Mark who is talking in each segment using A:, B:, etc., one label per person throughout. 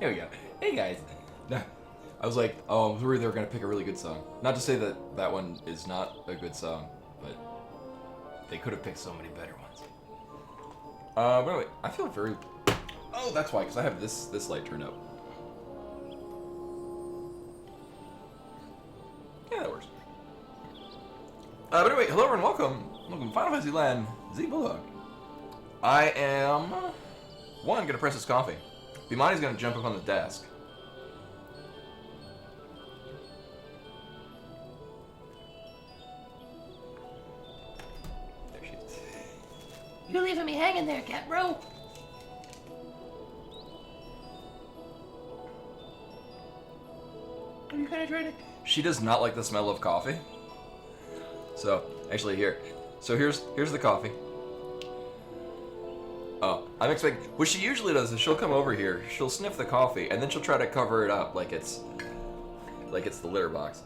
A: Here we go. Hey guys. I was like, oh, I was worried they were gonna pick a really good song. Not to say that that one is not a good song, but they could have picked so many better ones. But anyway, I feel very. Oh, that's why, because I have this light turned up. Yeah, that works. But anyway, hello and welcome to Final Fantasy Land Z Bulldog. I am gonna press his coffee. Bimani's gonna jump up on the desk. There she is.
B: You're leaving me hanging there, cat bro. Are you gonna try to?
A: She does not like the smell of coffee. So, actually here. So here's the coffee. Oh, I'm expecting... What she usually does is she'll come over here, she'll sniff the coffee, and then she'll try to cover it up like it's the litter box.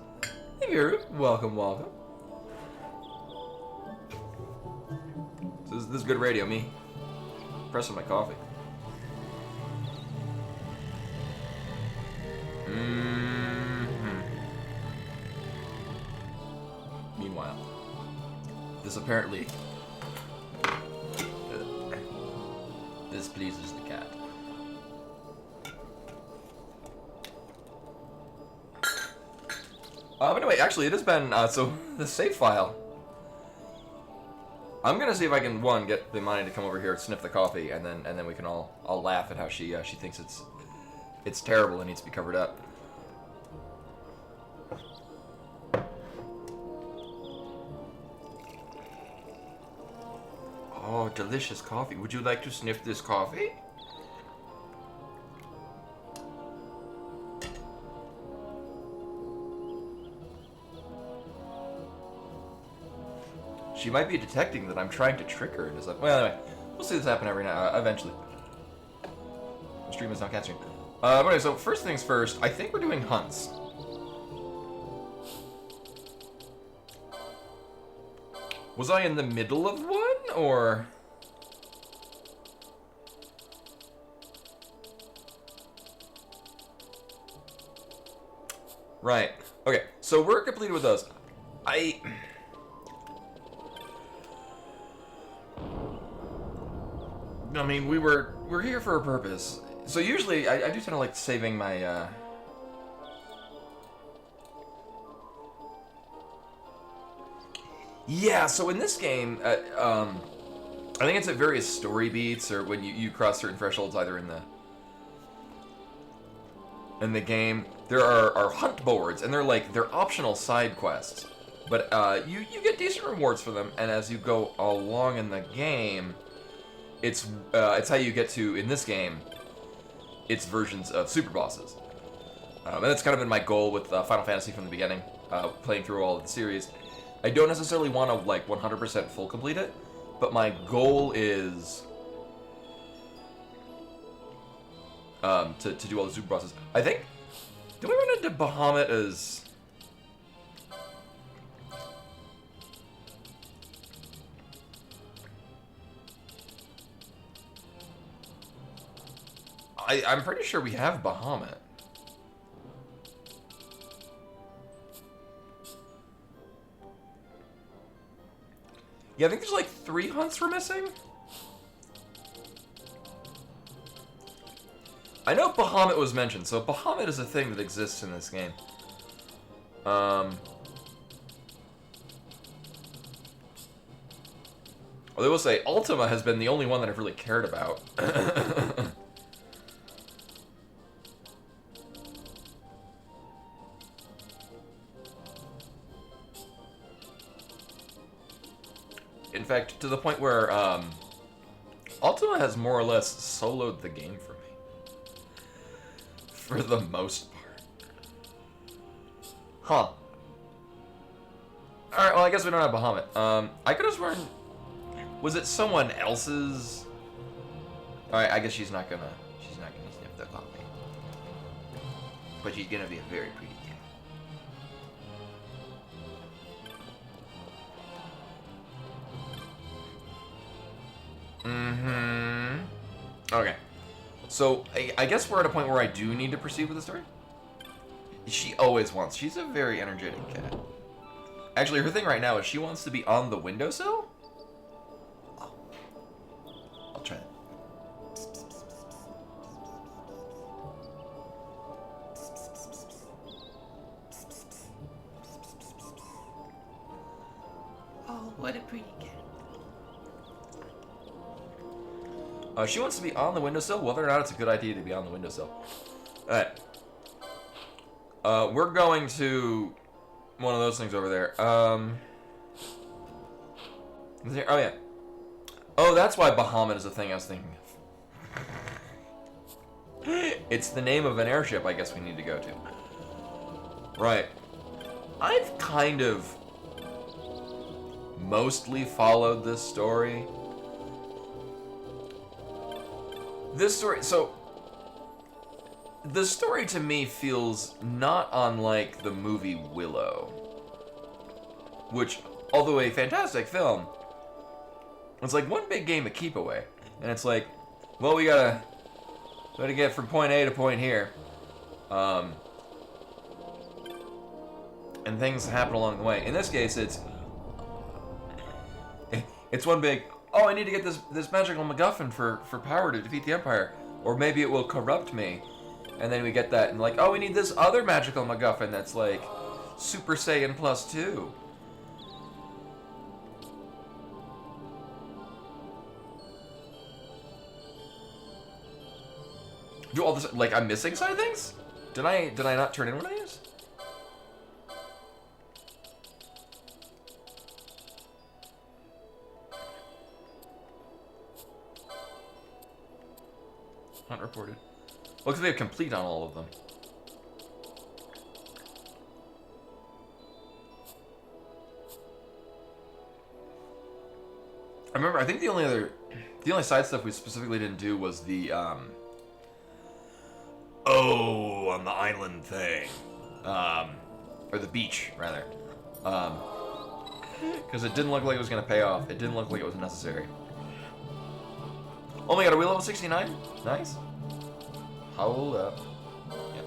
A: Hey, Miru. Welcome. So this is good radio, me pressing my coffee. Meanwhile, this apparently... this pleases the cat. But anyway, actually, it has been, so, the save file. I'm gonna see if I can, get the money to come over here, sniff the coffee, and then we can all laugh at how she thinks it's terrible and needs to be covered up. Oh, delicious coffee. Would you like to sniff this coffee? She might be detecting that I'm trying to trick her into something. Well, anyway, we'll see this happen every now, eventually. The stream is not catching. Anyway, so first things first, I think we're doing hunts. Was I in the middle of one, or...? Right. Okay, so we're completed with those. I mean, we're here for a purpose. So usually, I do tend to like saving my, Yeah, so in this game, I think it's at various story beats, or when you cross certain thresholds, either in the game, there are hunt boards, and they're optional side quests, but you get decent rewards for them, and as you go along in the game, it's how you get to, in this game, it's versions of super bosses, and that's kind of been my goal with Final Fantasy from the beginning, playing through all of the series. I don't necessarily want to, 100% full complete it, but my goal is to do all the super bosses. I think... Did we run into Bahamut as... I'm pretty sure we have Bahamut. Yeah, I think there's 3 hunts we're missing. I know Bahamut was mentioned, so Bahamut is a thing that exists in this game. Although I will say, Ultima has been the only one that I've really cared about. In fact, to the point where Ultima has more or less soloed the game for me. For the most part. Huh. Alright, well I guess we don't have Bahamut. I could have sworn... Was it someone else's? Alright, I guess she's not gonna sniff the coffee. But she's gonna be a very pretty cat. Okay. So, I guess we're at a point where I do need to proceed with the story. She always wants. She's a very energetic cat. Actually, her thing right now is she wants to be on the windowsill. Oh. I'll try that.
B: Oh, what a pretty cat.
A: She wants to be on the windowsill, whether or not it's a good idea to be on the windowsill. Alright. We're going to one of those things over there. Oh, yeah. Oh, that's why Bahamut is a thing I was thinking of. It's the name of an airship I guess we need to go to. Right. I've kind of mostly followed this story. So, the story to me feels not unlike the movie Willow, which, although a fantastic film, it's like one big game of keep away, and it's like, well, we gotta get from point A to point here, and things happen along the way. In this case, it's one big, oh, I need to get this magical MacGuffin for power to defeat the Empire, or maybe it will corrupt me. And then we get that, and like, oh, we need this other magical MacGuffin that's like Super Saiyan plus 2. Do all this, like, I'm missing side things? Did I not turn in one of these? Not reported. Looks like they have complete on all of them. I remember, I think the only side stuff we specifically didn't do was the, on the island thing. Or the beach, rather. Because it didn't look like it was going to pay off. It didn't look like it was necessary. Oh my god, are we level 69? Nice. Hold up. Yep.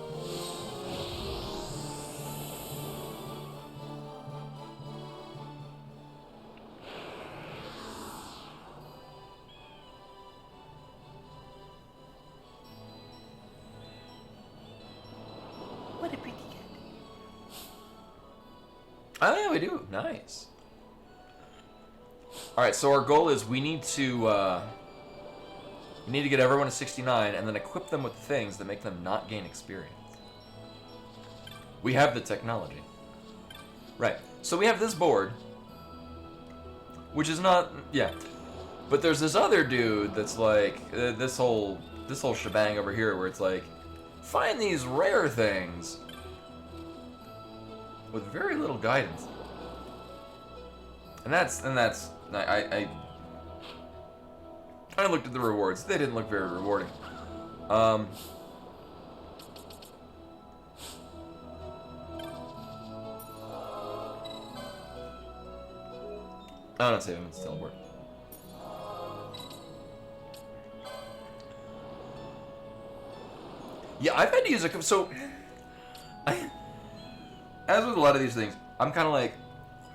B: What a pretty cat.
A: Oh yeah, we do. Nice. Alright, so our goal is we need to get everyone to 69 and then equip them with things that make them not gain experience. We have the technology. Right. So we have this board, which is not, yeah. But there's this other dude that's like this whole shebang over here where it's like, find these rare things with very little guidance. And that's I looked at the rewards. They didn't look very rewarding. I'm not saving him, it's teleport. Yeah, I've had to use a... So, as with a lot of these things, I'm kind of like,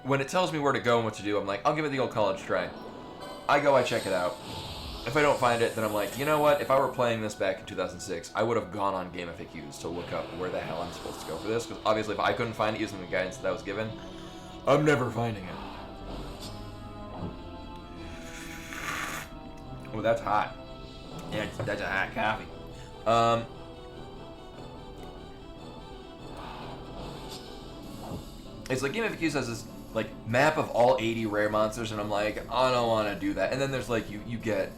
A: when it tells me where to go and what to do, I'm like, I'll give it the old college try. I go, I check it out. If I don't find it, then I'm like, you know what? If I were playing this back in 2006, I would have gone on Game FAQs to look up where the hell I'm supposed to go for this, because obviously if I couldn't find it using the guidance that I was given, I'm never finding it. Oh, that's hot. Yeah, that's a hot coffee. It's like Game FAQs has this like map of all 80 rare monsters, and I'm like, I don't want to do that. And then there's like you get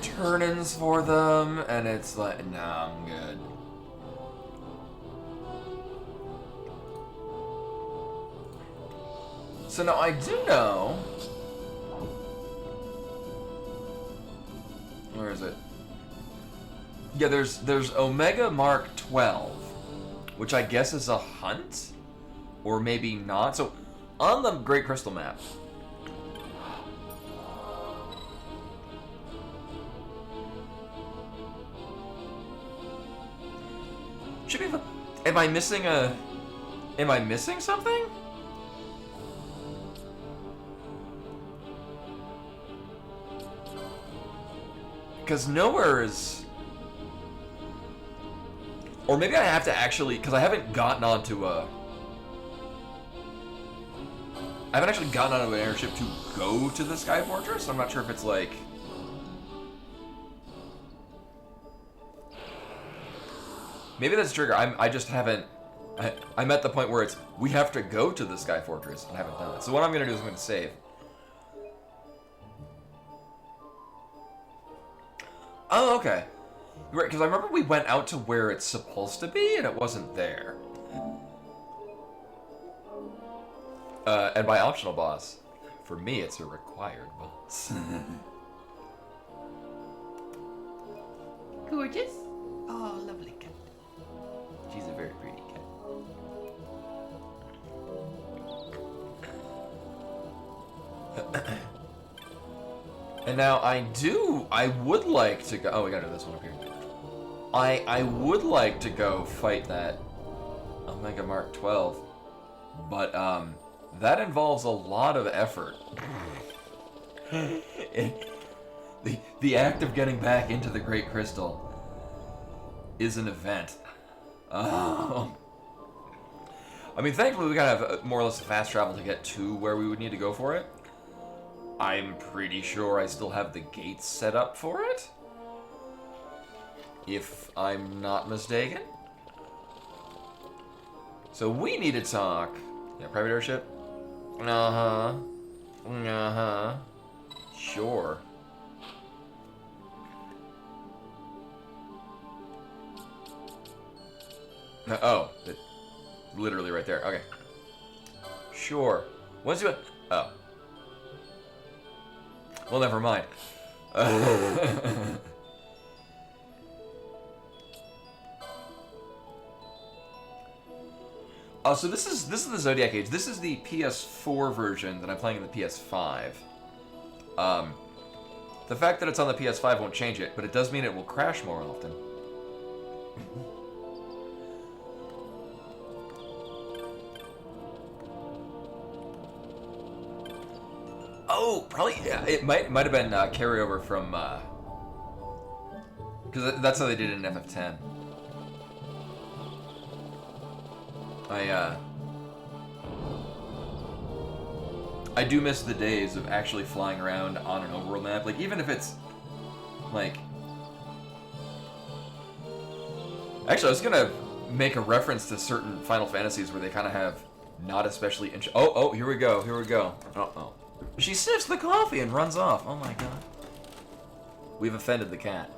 A: turn-ins for them, and it's like, nah, I'm good. So now I do know. Where is it? Yeah, there's Omega Mark 12, which I guess is a hunt, or maybe not. So on the Great Crystal map, Should be. Am I missing a? Am I missing something? Because nowhere is. Or maybe I have to actually, because I haven't gotten onto a. I haven't actually gotten onto an airship to go to the Sky Fortress. I'm not sure if it's like. Maybe that's a trigger. I just haven't. I'm at the point where it's we have to go to the Sky Fortress and I haven't done it. So what I'm gonna do is I'm gonna save. Oh, okay. Right, because I remember we went out to where it's supposed to be and it wasn't there. And by optional boss, for me it's a required boss.
B: Gorgeous. Oh, lovely cat.
A: She's a very pretty cat. And now I would like to go. Oh, we gotta do this one up here. I would like to go fight that Omega Mark 12, but that involves a lot of effort. The act of getting back into the Great Crystal is an event. I mean, thankfully we gotta have more or less fast travel to get to where we would need to go for it. I'm pretty sure I still have the gates set up for it. If I'm not mistaken. So we need to talk. Yeah, private airship? Uh-huh. Uh-huh. Sure. Oh, literally right there. Okay. Sure. Once you... Oh. Well, never mind. Oh, so this is the Zodiac Age. This is the PS4 version that I'm playing in the PS5. The fact that it's on the PS5 won't change it, but it does mean it will crash more often. Oh, probably. Yeah, it might have been carryover from because that's how they did it in FF10. I do miss the days of actually flying around on an overworld map. Like, even if it's like, actually, I was gonna make a reference to certain Final Fantasies where they kind of have not especially. Oh, here we go. Here we go. Oh. She sips the coffee and runs off. Oh my god. We've offended the cat.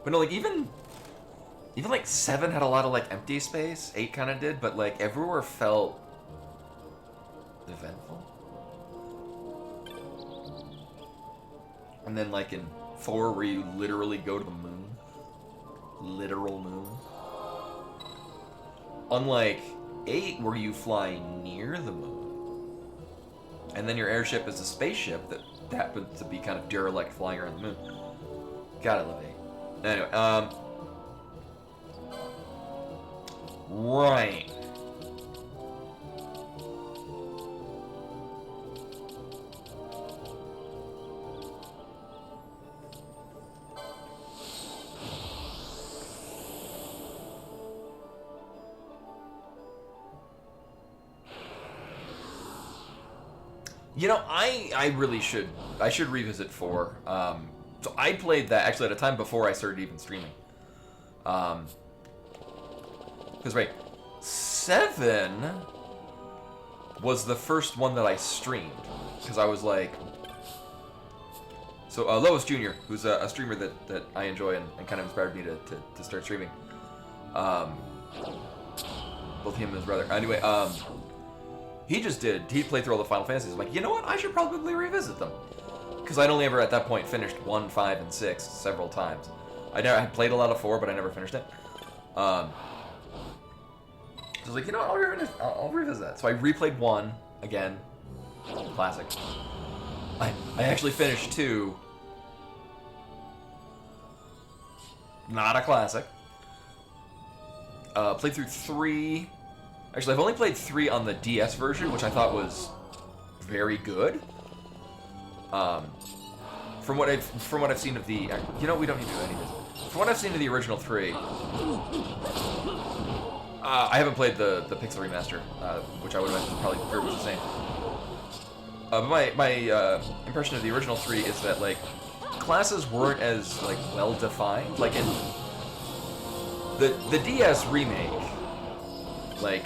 A: But no, like, even like 7 had a lot of like empty space. 8 kind of did, but like everywhere felt eventful. And then like in 4, where you literally go to the moon, literal moon. Unlike 8, where you fly near the moon, and then your airship is a spaceship that happens to be kind of derelict flying around the moon. Gotta love 8. Anyway, right. You know, I really should. I should revisit 4. So I played that actually at a time before I started even streaming. Because right, 7 was the first one that I streamed. Because I was like, so Lois Jr., who's a streamer that I enjoy and kind of inspired me to start streaming. Both him and his brother. Anyway, he played through all the Final Fantasies. I'm like, you know what? I should probably revisit them. Because I'd only ever at that point finished 1, 5, and 6 several times. I had played a lot of 4, but I never finished it. So I was like, you know what? I'll revisit that. So I replayed 1 again. Classic. I actually finished 2. not a classic. Played through 3. Actually, I've only played 3 on the DS version, which I thought was very good. From what I've seen of the, we don't need to do any of this. From what I've seen of the original 3, I haven't played the Pixel remaster, which I would imagine probably very much the same. But my impression of the original 3 is that like classes weren't as like well defined. Like in the DS remake, like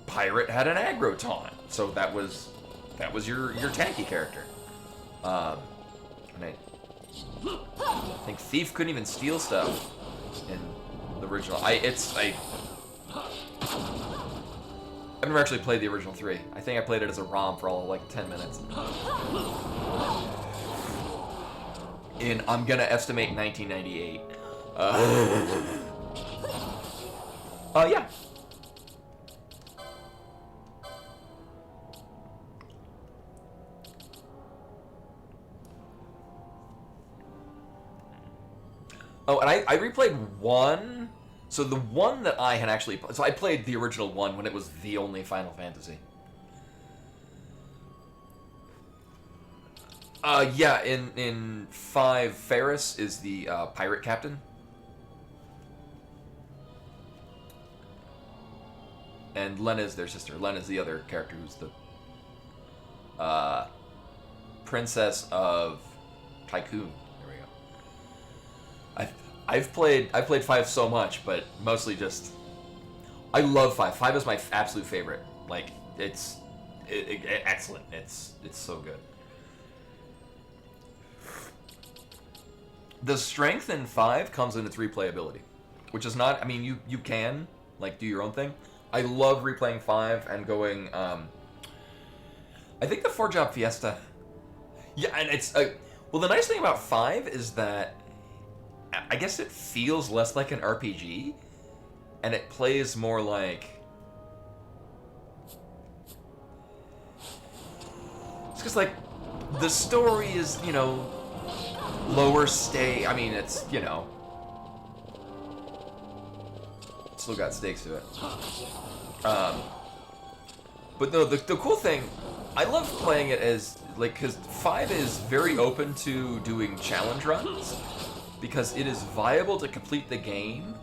A: Pirate had an aggro taunt, so that was your tanky character. And I think Thief couldn't even steal stuff in the original. I've never actually played the original 3. I think I played it as a ROM for all of like 10 minutes. I'm gonna estimate 1998. Yeah. Oh, and I replayed 1. So the one that I had actually... So I played the original 1 when it was the only Final Fantasy. Yeah, in 5, Ferris is the pirate captain. And Lena's their sister. Lena's the other character who's the princess of Tycoon. I've played 5 so much, but mostly just I love 5. 5 is my absolute favorite. Like it's excellent. It's so good. The strength in 5 comes in its replayability, which is not. I mean, you can like do your own thing. I love replaying 5 and going. I think the 4-job Fiesta. Yeah, and it's well. The nice thing about 5 is that I guess it feels less like an RPG, and it plays more like... It's just like, the story is, lower stake. I mean, it's, still got stakes to it. But no, the cool thing, I love playing it as, like, because 5 is very open to doing challenge runs, because it is viable to complete the game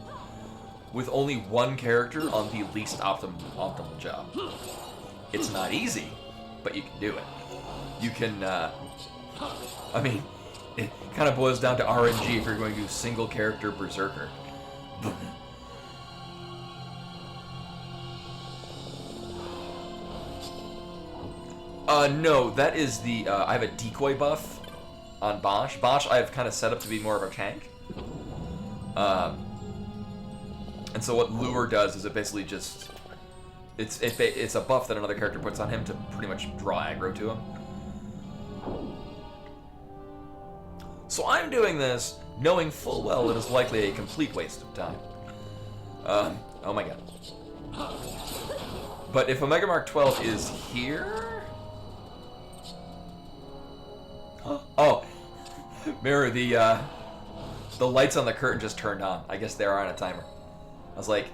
A: with only one character on the least optimal job. It's not easy, but you can do it. You can, I mean, it kind of boils down to RNG if you're going to do single character Berserker. No, that is the, I have a decoy buff on Bosch. Bosch I've kind of set up to be more of a tank. And so what Lure does is it basically just... It's a buff that another character puts on him to pretty much draw aggro to him. So I'm doing this knowing full well it is likely a complete waste of time. Oh my god. But if Omega Mark 12 is here... Oh, Mirror, the lights on the curtain just turned on. I guess they're on a timer. I was like,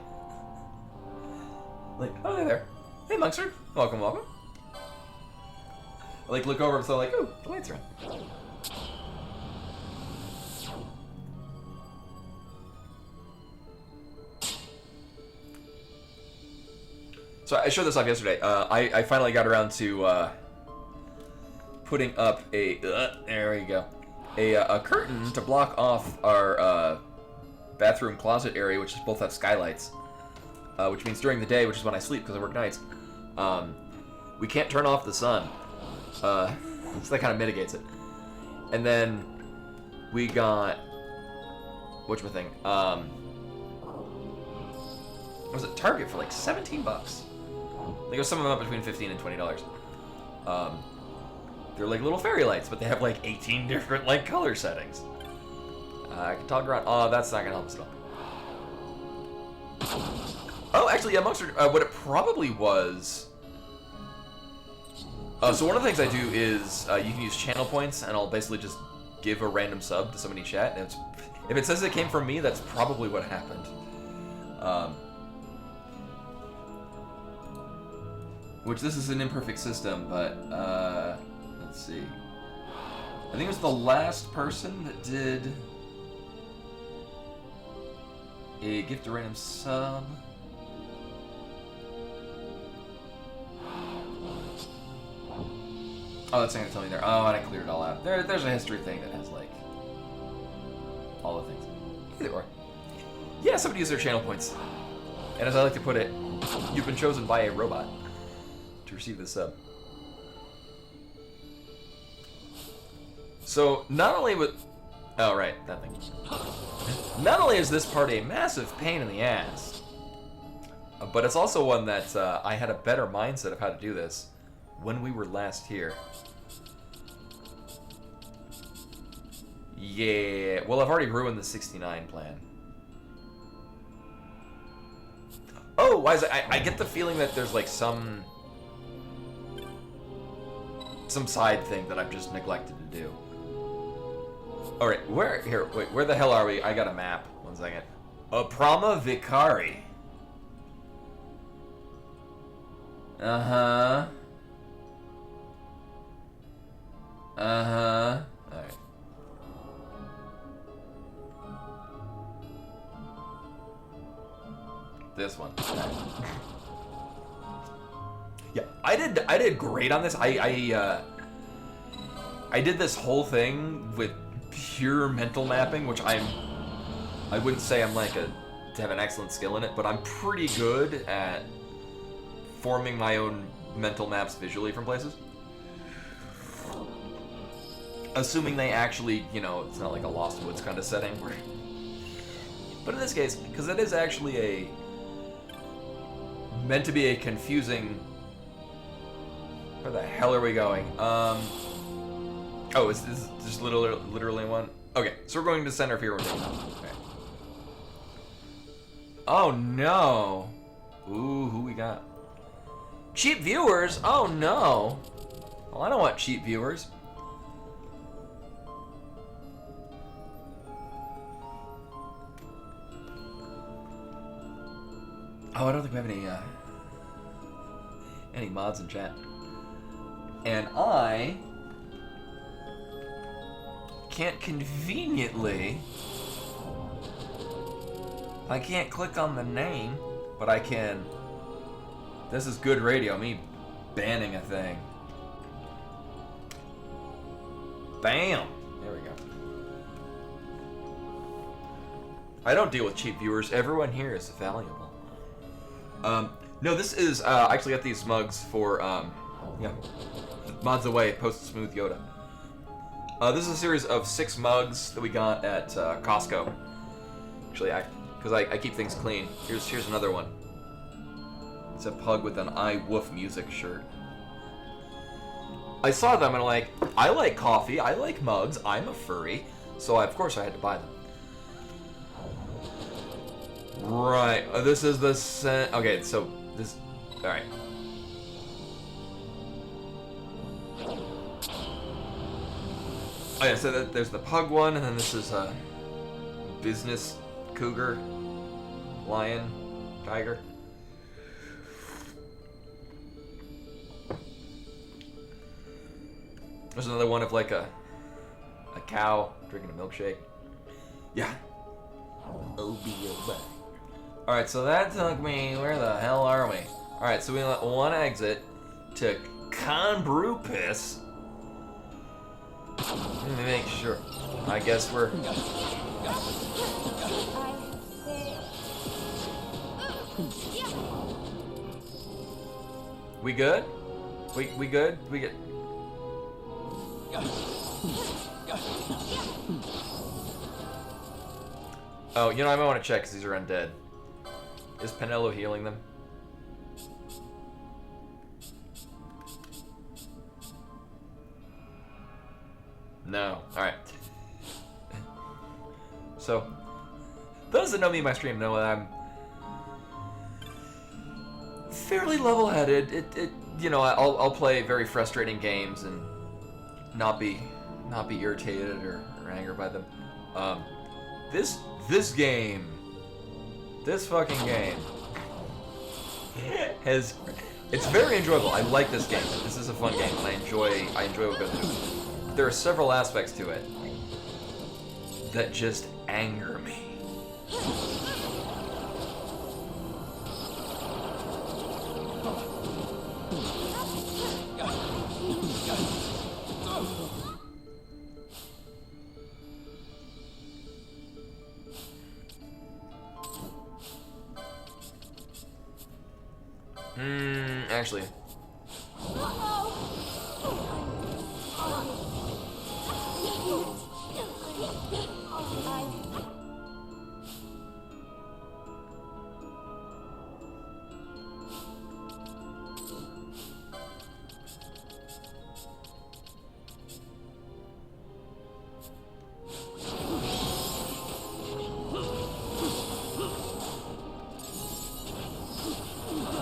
A: oh, hey there. Hey, Monkster. Welcome, welcome. I look over and so ooh, the lights are on. So I showed this off yesterday. I finally got around to putting up a there we go, a curtain to block off our bathroom closet area, which both have skylights, which means during the day, which is when I sleep because I work nights, we can't turn off the sun, so that kind of mitigates it. And then we got whatchamething, was it Target for like $17? I think some of them up between $15 and $20. They're like little fairy lights, but they have like 18 different like color settings. I can toggle around. Oh, that's not gonna help us at all. Oh, actually, yeah, Monster. What it probably was. So one of the things I do is you can use channel points, and I'll basically just give a random sub to somebody in chat, and if it says it came from me, that's probably what happened. Which this is an imperfect system, but let's see. I think it was the last person that did a gift a random sub. Oh, that's not gonna tell me there. Oh, and I cleared it all out. There's a history thing that has like all the things. Either or. Yeah, somebody used their channel points. And as I like to put it, you've been chosen by a robot to receive this sub. So not only with that thing. Not only is this part a massive pain in the ass, but it's also one that I had a better mindset of how to do this when we were last here. Yeah, well, I've already ruined the 69 plan. Oh, why is it? I get the feeling that there's like some side thing that I've just neglected to do. All right, where the hell are we? I got a map. 1 second. Aprama Vicari. Uh-huh. Uh-huh. All right. This one. Yeah, I did great on this. I did this whole thing with pure mental mapping, which I wouldn't say I'm like to have an excellent skill in it, but I'm pretty good at forming my own mental maps visually from places. Assuming they actually, you know, it's not like a Lost Woods kind of setting. But in this case, because it is actually meant to be a confusing... Where the hell are we going? Oh, is this just literally one? Okay, so we're going to center of here. Okay. Oh no! Ooh, who we got? Cheap viewers? Oh no! Well, I don't want cheap viewers. Oh, I don't think we have any mods in chat. And I can't conveniently... I can't click on the name, but I can... This is good radio, me banning a thing. Bam! There we go. I don't deal with cheap viewers. Everyone here is valuable. No, this is, I actually got these mugs for, yeah, Mods Away, Post Smooth Yoda. This is a series of 6 mugs that we got at Costco. Actually, because I keep things clean. Here's another one. It's a pug with an I Woof Music shirt. I saw them and I'm like, I like coffee, I like mugs, I'm a furry, so of course I had to buy them. Right, this is the okay, so this, alright. Oh yeah, so there's the pug one, and then this is a business cougar, lion, tiger. There's another one of like a cow drinking a milkshake. Yeah. Alright, so that took me, where the hell are we? Alright, so we let one exit to Conbrupus. Let me make sure. I guess we're... We good? We good? We get... Oh, you know, I might want to check because these are undead. Is Penelo healing them? No. Alright. So, those that know me in my stream know that I'm fairly level-headed. You know, I'll play very frustrating games and not be not be irritated or angered by them. This fucking game it's very enjoyable. I like this game. This is a fun game, and I enjoy what goes into it. There are several aspects to it that just anger me. Actually.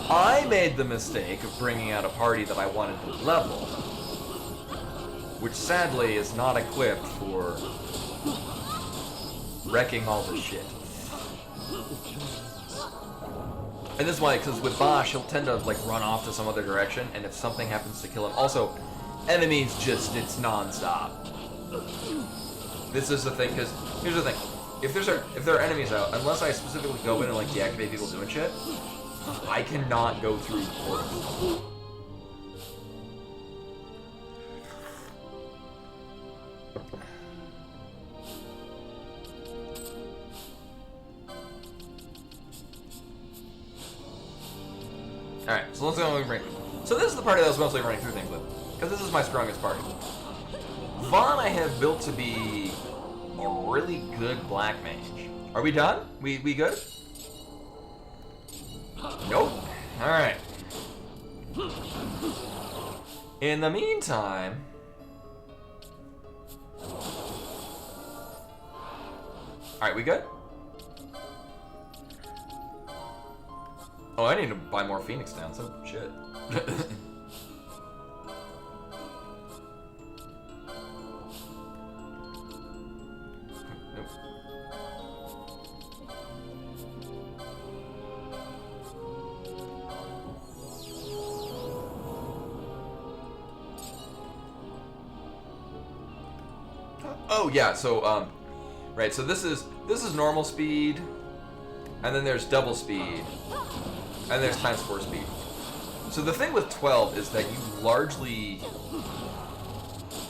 A: I made the mistake of bringing out a party that I wanted to level, which sadly is not equipped for wrecking all the shit. And this is why, because with Bosch, he'll tend to like run off to some other direction, and if something happens to kill him, also, enemies just, it's non-stop. This is the thing, because here's the thing: if there are enemies out, unless I specifically go in and like deactivate people doing shit, I cannot go through portals. Alright, so let's go and bring. So this is the party that I was mostly running through things with, because this is my strongest party. Vaughn I have built to be a really good black mage. Are we done? We good? Nope. Alright. In the meantime... Alright, we good? Oh, I need to buy more Phoenix down, so shit. Oh yeah, so right, so this is normal speed, and then there's double speed, and there's times 4 speed. So the thing with 12 is that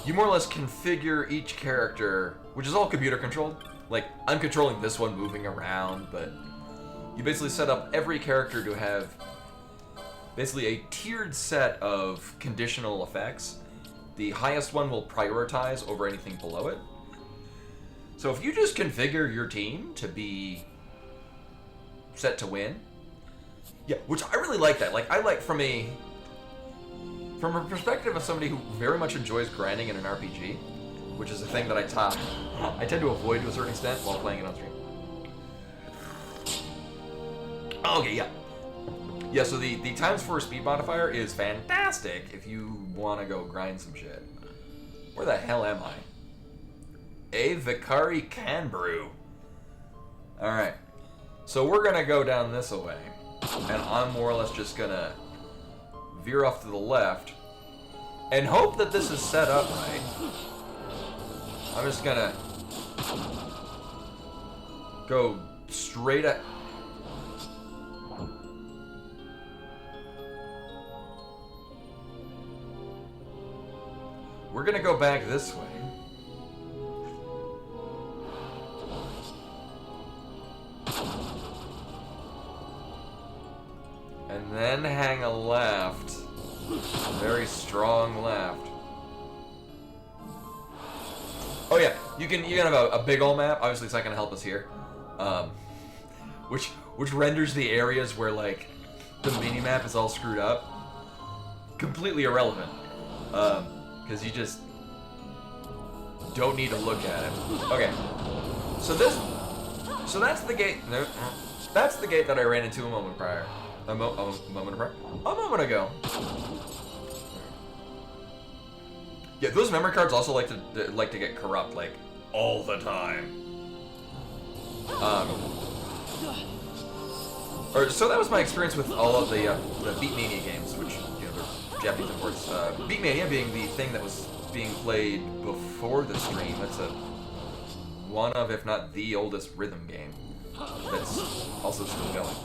A: you more or less configure each character, which is all computer controlled. Like, I'm controlling this one moving around, but you basically set up every character to have basically a tiered set of conditional effects. The highest one will prioritize over anything below it. So if you just configure your team to be set to win, yeah, which I really like that. Like, I like from a perspective of somebody who very much enjoys grinding in an RPG, which is a thing that I tend to avoid to a certain extent while playing it on stream. Okay, yeah. Yeah, so the times 4 speed modifier is fantastic if you want to go grind some shit. Where the hell am I? A Vicari can brew. Alright. So we're gonna go down this way. And I'm more or less just gonna veer off to the left and hope that this is set up right. I'm just gonna go straight at... We're gonna go back this way. And then hang a left. A very strong left. Oh yeah, you can have a big ol' map. Obviously it's not gonna help us here. Which renders the areas where like the mini-map is all screwed up completely irrelevant. Because you just don't need to look at it. Okay. So that's the gate. No, that's the gate that I ran into a moment prior. A moment ago. Yeah, Yeah, those memory cards also like to get corrupt, like, all the time. So that was my experience with all of the Beatmania games, which, you know, they're Japanese imports. Beatmania being the thing that was being played before the stream. That's one of, if not the oldest rhythm game that's also still going.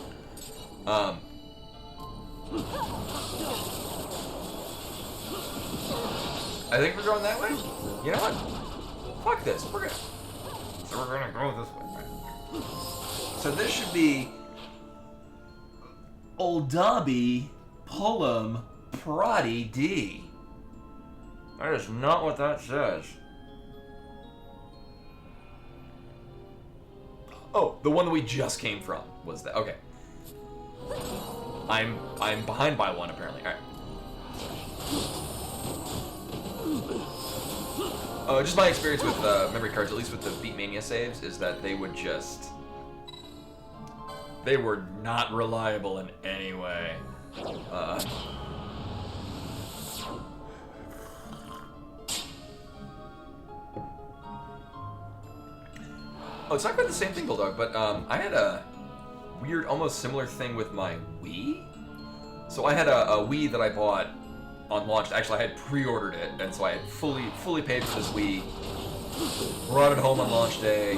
A: I think we're going that way. You know what? Fuck this. So we're gonna go this way. So this should be Oldabi Pullum Prati D. That is not what that says. Oh, the one that we just came from was that. Okay. I'm behind by one apparently. All right. Just my experience with memory cards, at least with the Beatmania saves, is that they would just... They were not reliable in any way. Oh, it's not quite the same thing, Bulldog, but I had a weird, almost similar thing with my Wii. So I had a Wii that I bought on launch. Actually, I had pre-ordered it, and so I had fully paid for this Wii. Brought it home on launch day.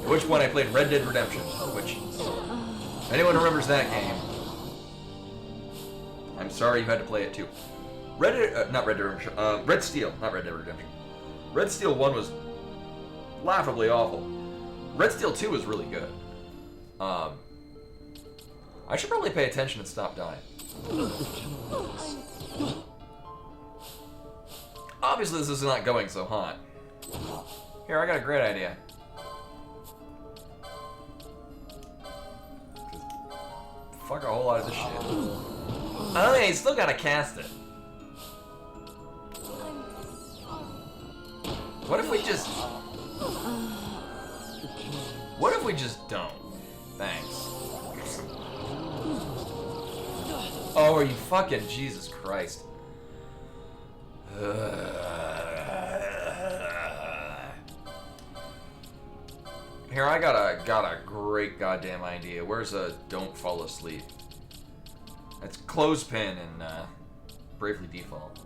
A: At which point I played Red Dead Redemption, which, if anyone remembers that game, I'm sorry you had to play it too. Red Steel, not Red Dead Redemption. Red Steel 1 was laughably awful. Red Steel 2 was really good. I should probably pay attention and stop dying. Obviously this is not going so hot. Here, I got a great idea. Fuck a whole lot of this shit. Oh yeah, you still gotta cast it. What if we just... What if we just don't? Thanks. Oh, are you fucking... Jesus Christ. Here, I got a great goddamn idea. Where's a don't fall asleep? That's Clothespin in Bravely Default.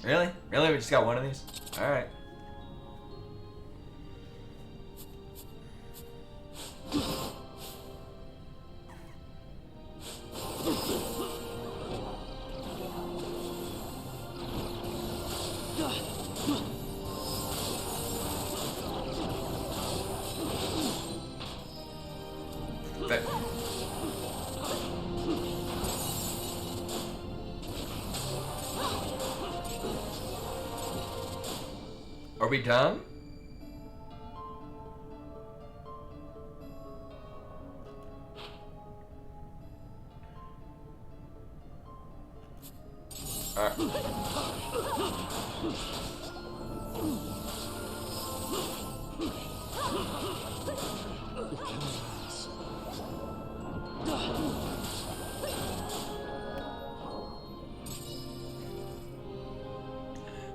A: Really? Really? We just got one of these? Alright. Are we done?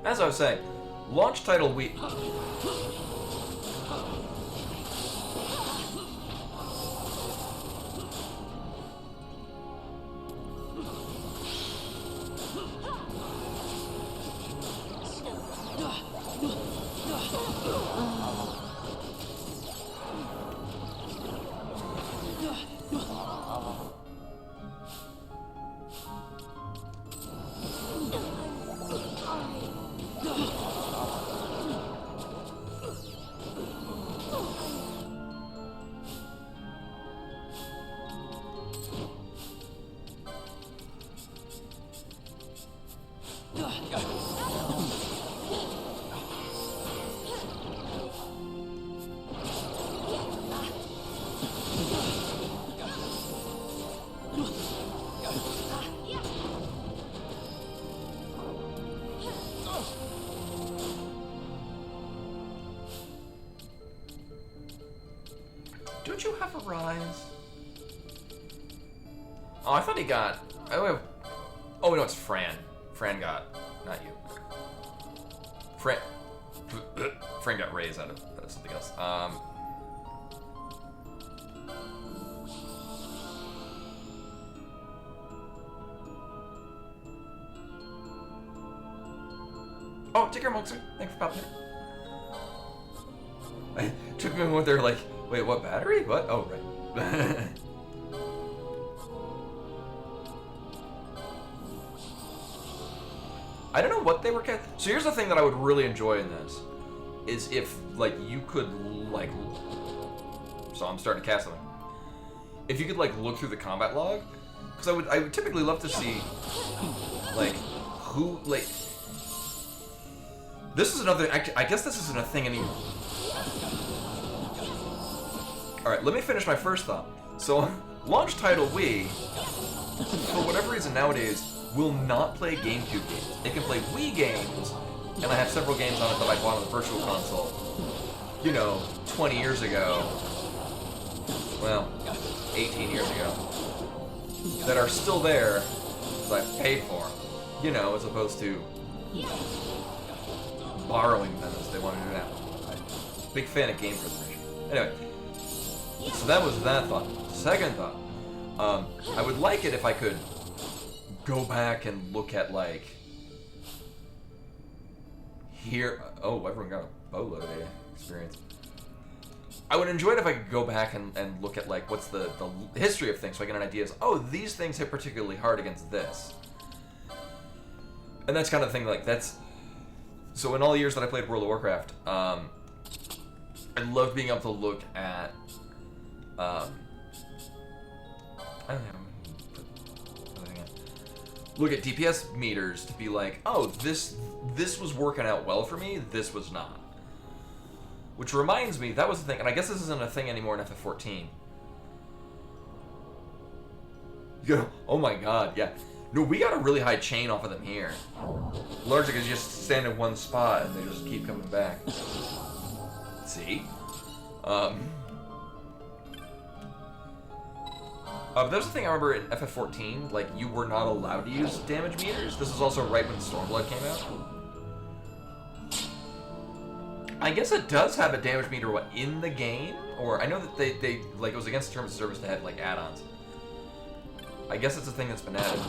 A: As I was saying, launch title week. Don't you have a rise? Oh, I thought he got... Oh, no, it's Fran. Fran got... Not you. Fran got raised out of something else. Oh, take care, Monster. Thanks for popping in. I took me a moment there like, wait, what battery? What? Oh, right. I don't know what they were... So here's the thing that I would really enjoy in this. Is if, like, you could, like... So I'm starting to cast something. If you could, like, look through the combat log. Because I would typically love to see, like, who, like... This is another... I guess this isn't a thing anymore. Alright, let me finish my first thought. So, launch title Wii, for whatever reason nowadays, will not play GameCube games. It can play Wii games, and I have several games on it that I bought on the Virtual Console, you know, 20 years ago. Well, 18 years ago. That are still there, because I paid for them. You know, as opposed to borrowing them as they want to do now. I'm a big fan of game preservation. Anyway, so that was that thought. Second thought, I would like it if I could go back and look at, like, here. Oh, everyone got a boatload of experience. I would enjoy it if I could go back and look at, like, what's the history of things, so I get an idea of, oh, these things hit particularly hard against this. And that's kind of the thing, like, that's... So in all the years that I played World of Warcraft, I loved being able to look at, I don't know, look at DPS meters to be like, oh, this was working out well for me, this was not. Which reminds me, that was the thing, and I guess this isn't a thing anymore in FF14. Yeah, oh my god, yeah. No, we got a really high chain off of them here. Largely because you just stand in one spot and they just keep coming back. See? But there's the thing I remember in FF14, like, you were not allowed to use damage meters. This was also right when Stormblood came out. I guess it does have a damage meter, what, in the game? Or, I know that they like, it was against the terms of service to have, like, add-ons. I guess it's a thing that's been added.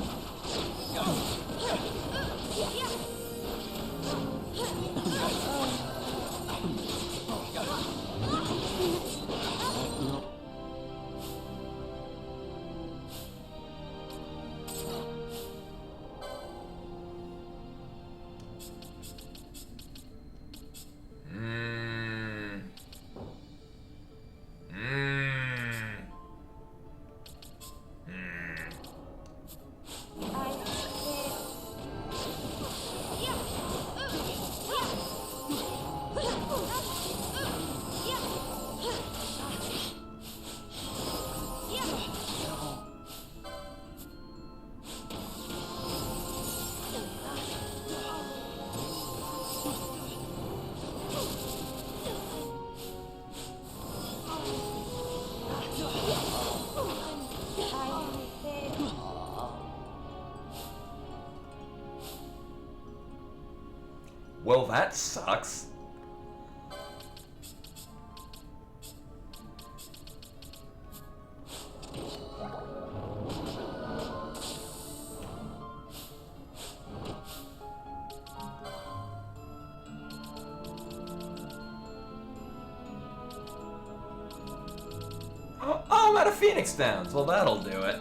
A: Well, that sucks. Oh, I'm out of Phoenix Downs. Well, that'll do it.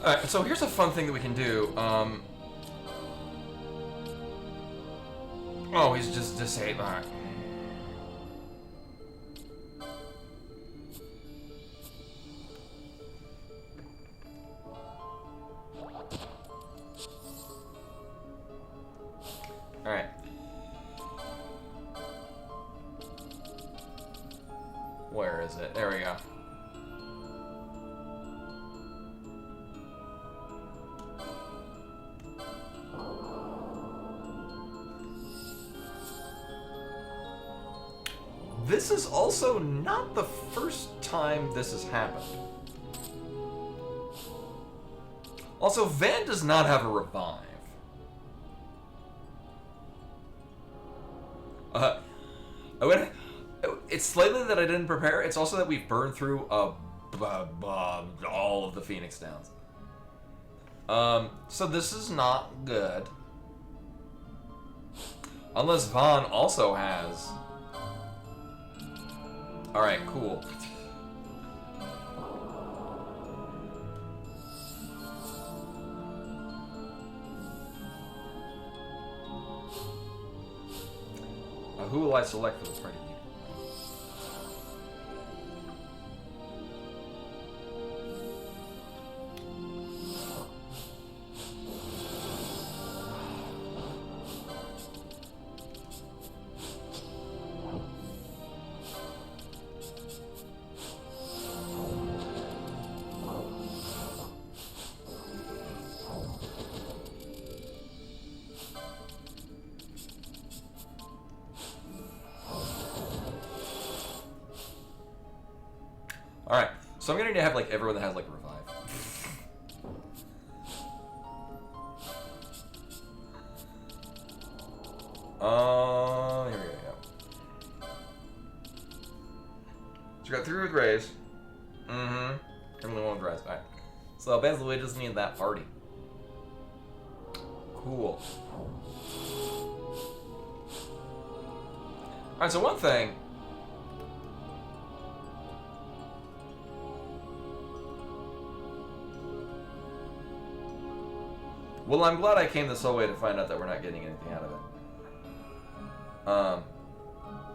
A: Alright, so here's a fun thing that we can do. Oh, he's just disabled. Alright. Alright. this is also not the first time this has happened. Also, Van does not have a revive. It's slightly that I didn't prepare. It's also that we've burned through all of the Phoenix Downs. So this is not good. Unless Vaughn also has. Alright, cool. Who will I select for the party leader? Alright, so I'm gonna need to have like everyone that has like revive. Here we go. So we got 3 with Rays. Mm-hmm. Only 1 with Rise. Alright. So Banzleway doesn't need that party. Cool. Alright, so one thing. Well, I'm glad I came this whole way to find out that we're not getting anything out of it.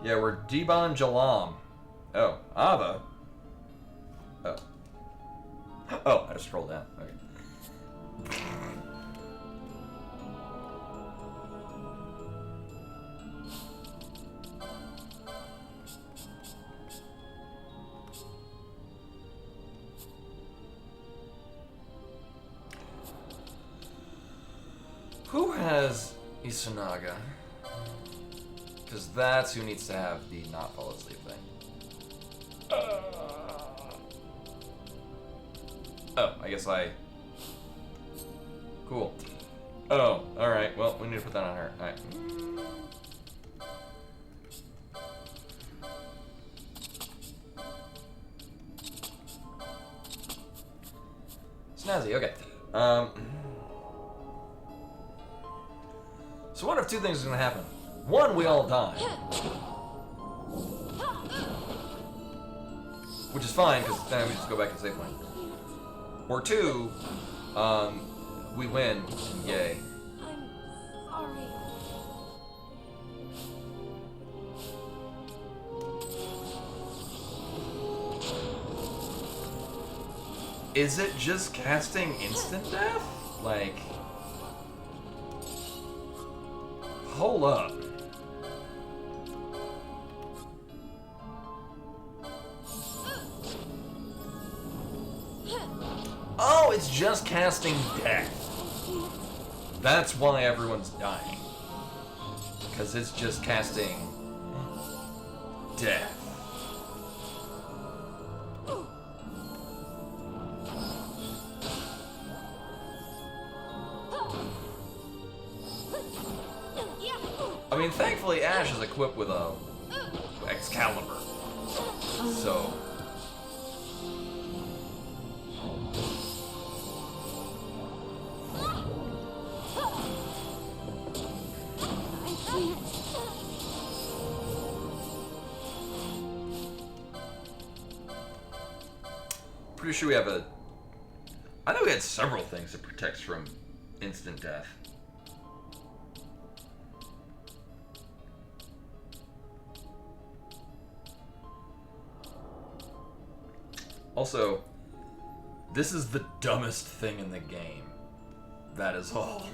A: Yeah, we're Debon Jalam. Oh, Ava. Oh. Oh, I just scrolled down. Okay. Who has Isunaga? Because that's who needs to have the not fall asleep thing. Oh, I guess I... Cool. Oh, alright. Well, we need to put that on her. Alright. Snazzy, okay. So one of 2 things is going to happen. One, we all die. Which is fine, because then we just go back to the save point. Or 2, we win. Yay.
C: I'm sorry.
A: Is it just casting instant death? Like... Hold up. Oh, it's just casting death. That's why everyone's dying. Because it's just casting death. I mean, thankfully Ash is equipped with a Excalibur. So... Pretty sure we have a... I know we had several things that protects from instant death. Also, this is the dumbest thing in the game. That is all.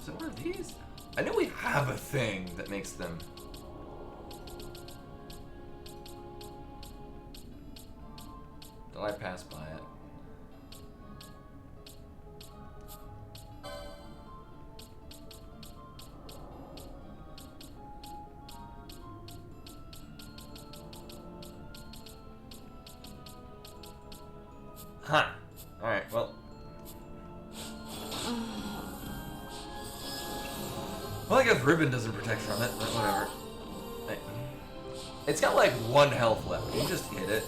A: So what are these? I know we have have a thing that makes them... Did I pass by it? Huh. Alright, well. Well, I guess Ribbon doesn't protect from it, but whatever. It's got like 1 health left. Can you just hit it?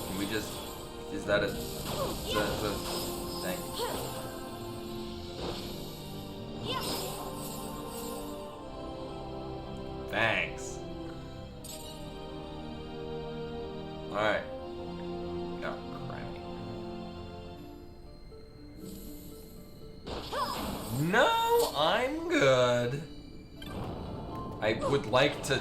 A: Can we just... Is that a... Thank you. Thanks. Alright. Oh, crappy. No, I'm good. I would like to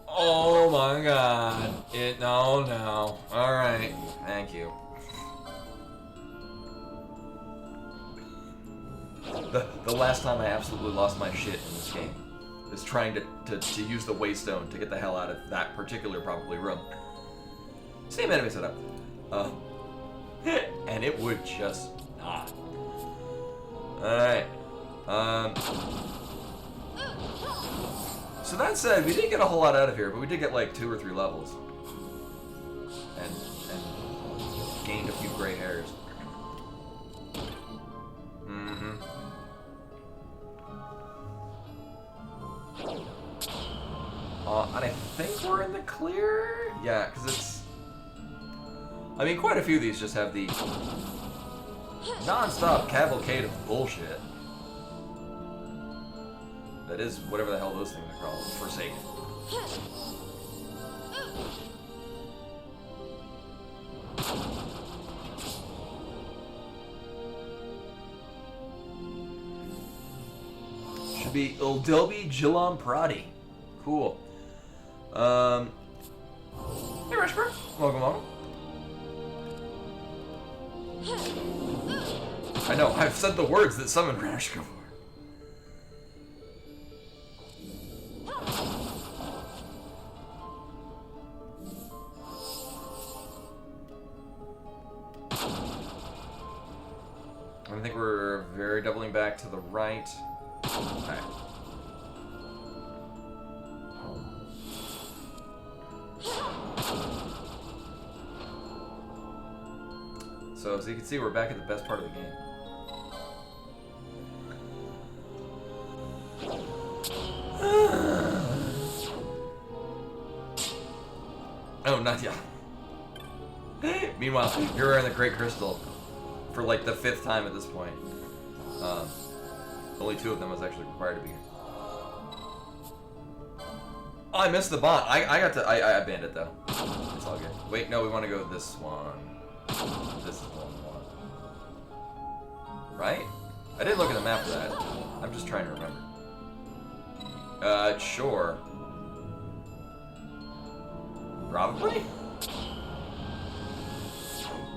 A: oh my god. No. Alright. Thank you. The last time I absolutely lost my shit in this game is trying to use the Waystone to get the hell out of that particular probably room. Same enemy setup. And it would just not. Alright. So that said, we didn't get a whole lot out of here, but we did get like 2 or 3 levels. And gained a few gray hairs. And I think we're in the clear? Yeah, because it's... I mean, quite a few of these just have the non-stop cavalcade of bullshit. That is whatever the hell those things are called. Forsaken. Should be Uldobi Jilam Prati. Cool. Hey Rashburn. Welcome. I know, I've said the words that summon Rashka. I think we're very doubling back to the right. Okay. So, as you can see, we're back at the best part of the game. Oh, not yet. Meanwhile, you're wearing the Great Crystal for like the 5th time at this point. Only 2 of them was actually required to be here. Oh, I missed the bot. I banned it though. It's all good. Wait, no, we want to go this one. This is the one we want. Right? I didn't look at the map for that. I'm just trying to remember. Sure. Probably?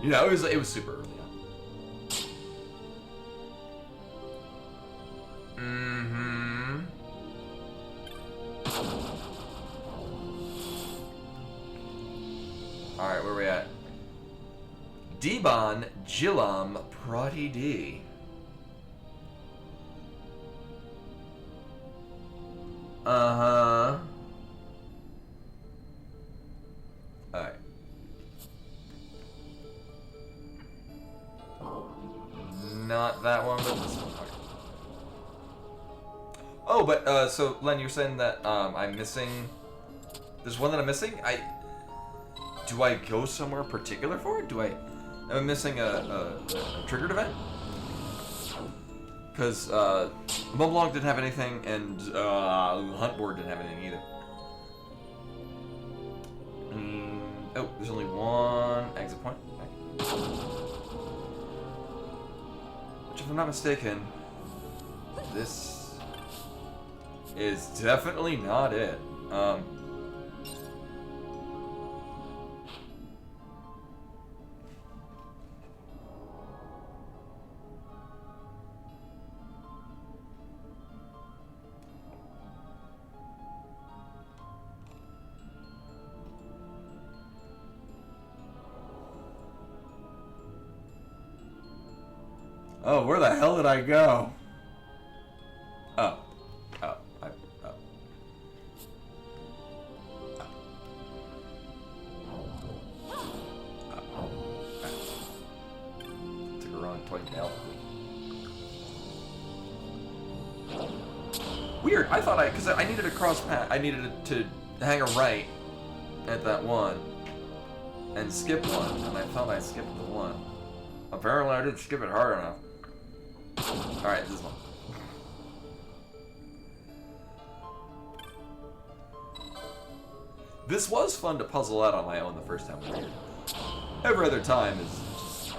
A: You know, it was super early on. Alright, where are we at? Diban Jilam Prati D. Uh-huh. Alright. Not that one, but this one. Oh, but, so, Len, you're saying that, I'm missing... There's one that I'm missing? Do I go somewhere particular for it? Am I missing a triggered event? Because, Moblong didn't have anything, and, Huntboard didn't have anything either. Oh, there's only one exit point. Okay. Which, if I'm not mistaken, this is definitely not it. Oh, where the hell did I go? Oh. Oh. Oh. Took a wrong point now. Weird. I thought because I needed a cross path. I needed to hang a right at that one and skip one, and I thought I skipped the one. Apparently, I didn't skip it hard enough. All right, this one. This was fun to puzzle out on my own the first time I did it. Every other time is just...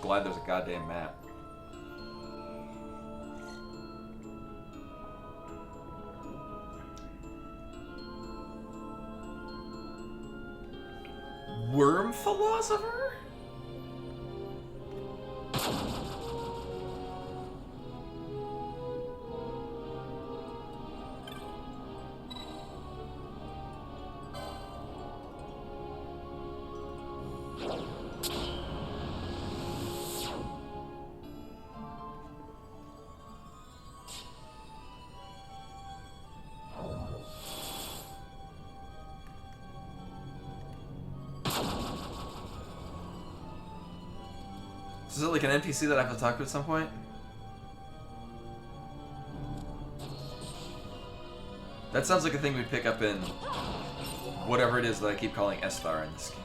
A: glad there's a goddamn map. Worm philosopher? Is it like an NPC that I have to talk to at some point? That sounds like a thing we'd pick up in whatever it is that I keep calling Esthar in this game.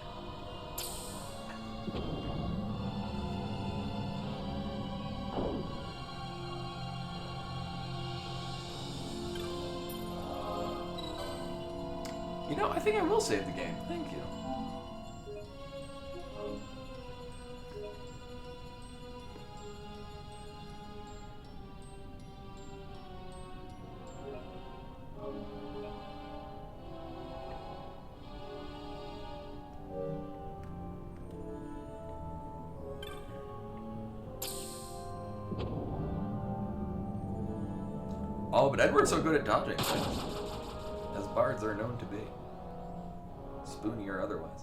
A: You know, I think I will save the game. Thank you. Oh, but Edward's so good at dodging things, as bards are known to be. Spoony or otherwise.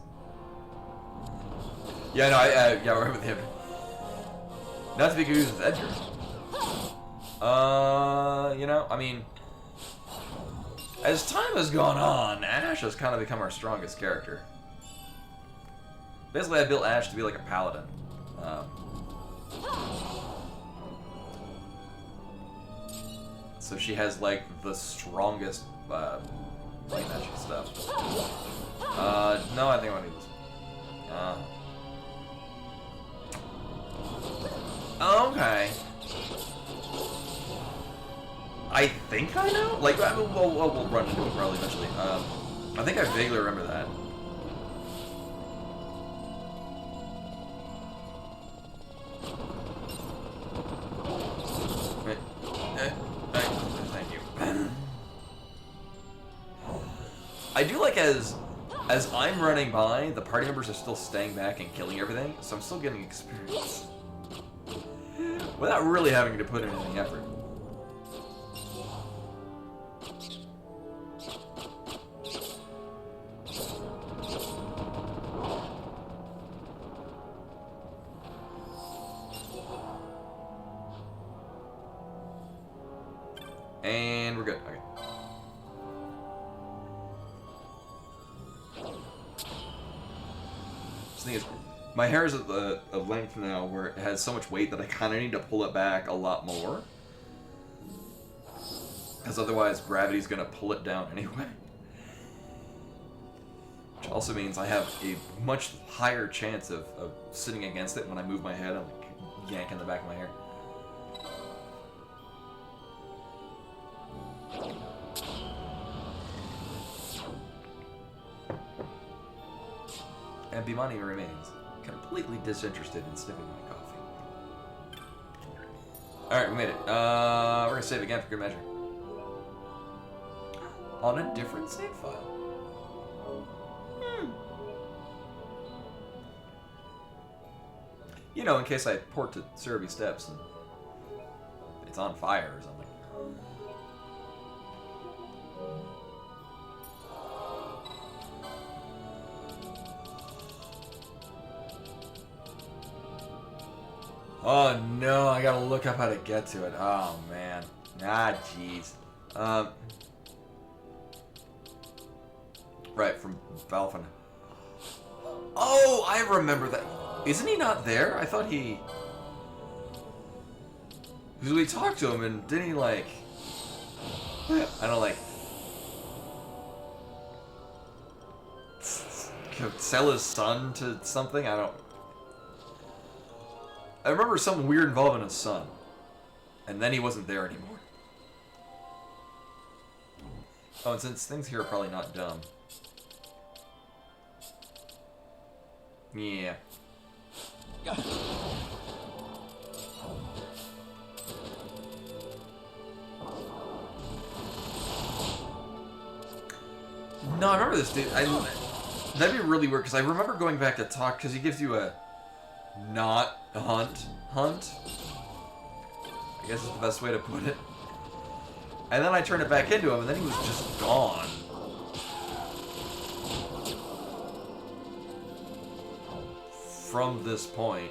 A: Yeah, no, yeah, we're with him. Not to be confused with Edgar. You know, I mean, as time has gone on, Ash has kind of become our strongest character. Basically, I built Ash to be like a paladin. So she has like the strongest light magic stuff. No, I think I want to do this. Okay. I think I know. Like, we'll run into it probably eventually. I think I vaguely remember that. Thank you. I do like as I'm running by, the party members are still staying back and killing everything, so I'm still getting experience. Without really having to put in any effort. And we're good. Okay. The thing is, my hair is at the length now where it has so much weight that I kind of need to pull it back a lot more. Because otherwise gravity's going to pull it down anyway. Which also means I have a much higher chance of sitting against it when I move my head. I'm like yanking the back of my hair. And Bimani remains completely disinterested in sniffing my coffee. Alright, we made it. We're gonna save again for good measure. On a different save file. You know, in case I port to Cerebi Steps and it's on fire or something. Oh no, I gotta look up how to get to it. Oh man. Ah, jeez. Right, from Valfin. Oh, I remember that. Isn't he not there? I thought he... Because we talked to him and didn't he like... I don't like... Sell his son to something? I don't... I remember something weird involving his son. And then he wasn't there anymore. Oh, and since things here are probably not dumb. Yeah. No, I remember this dude. That'd be really weird, because I remember going back to talk, because he gives you a not hunt. I guess is the best way to put it. And then I turned it back into him, and then he was just gone. From this point.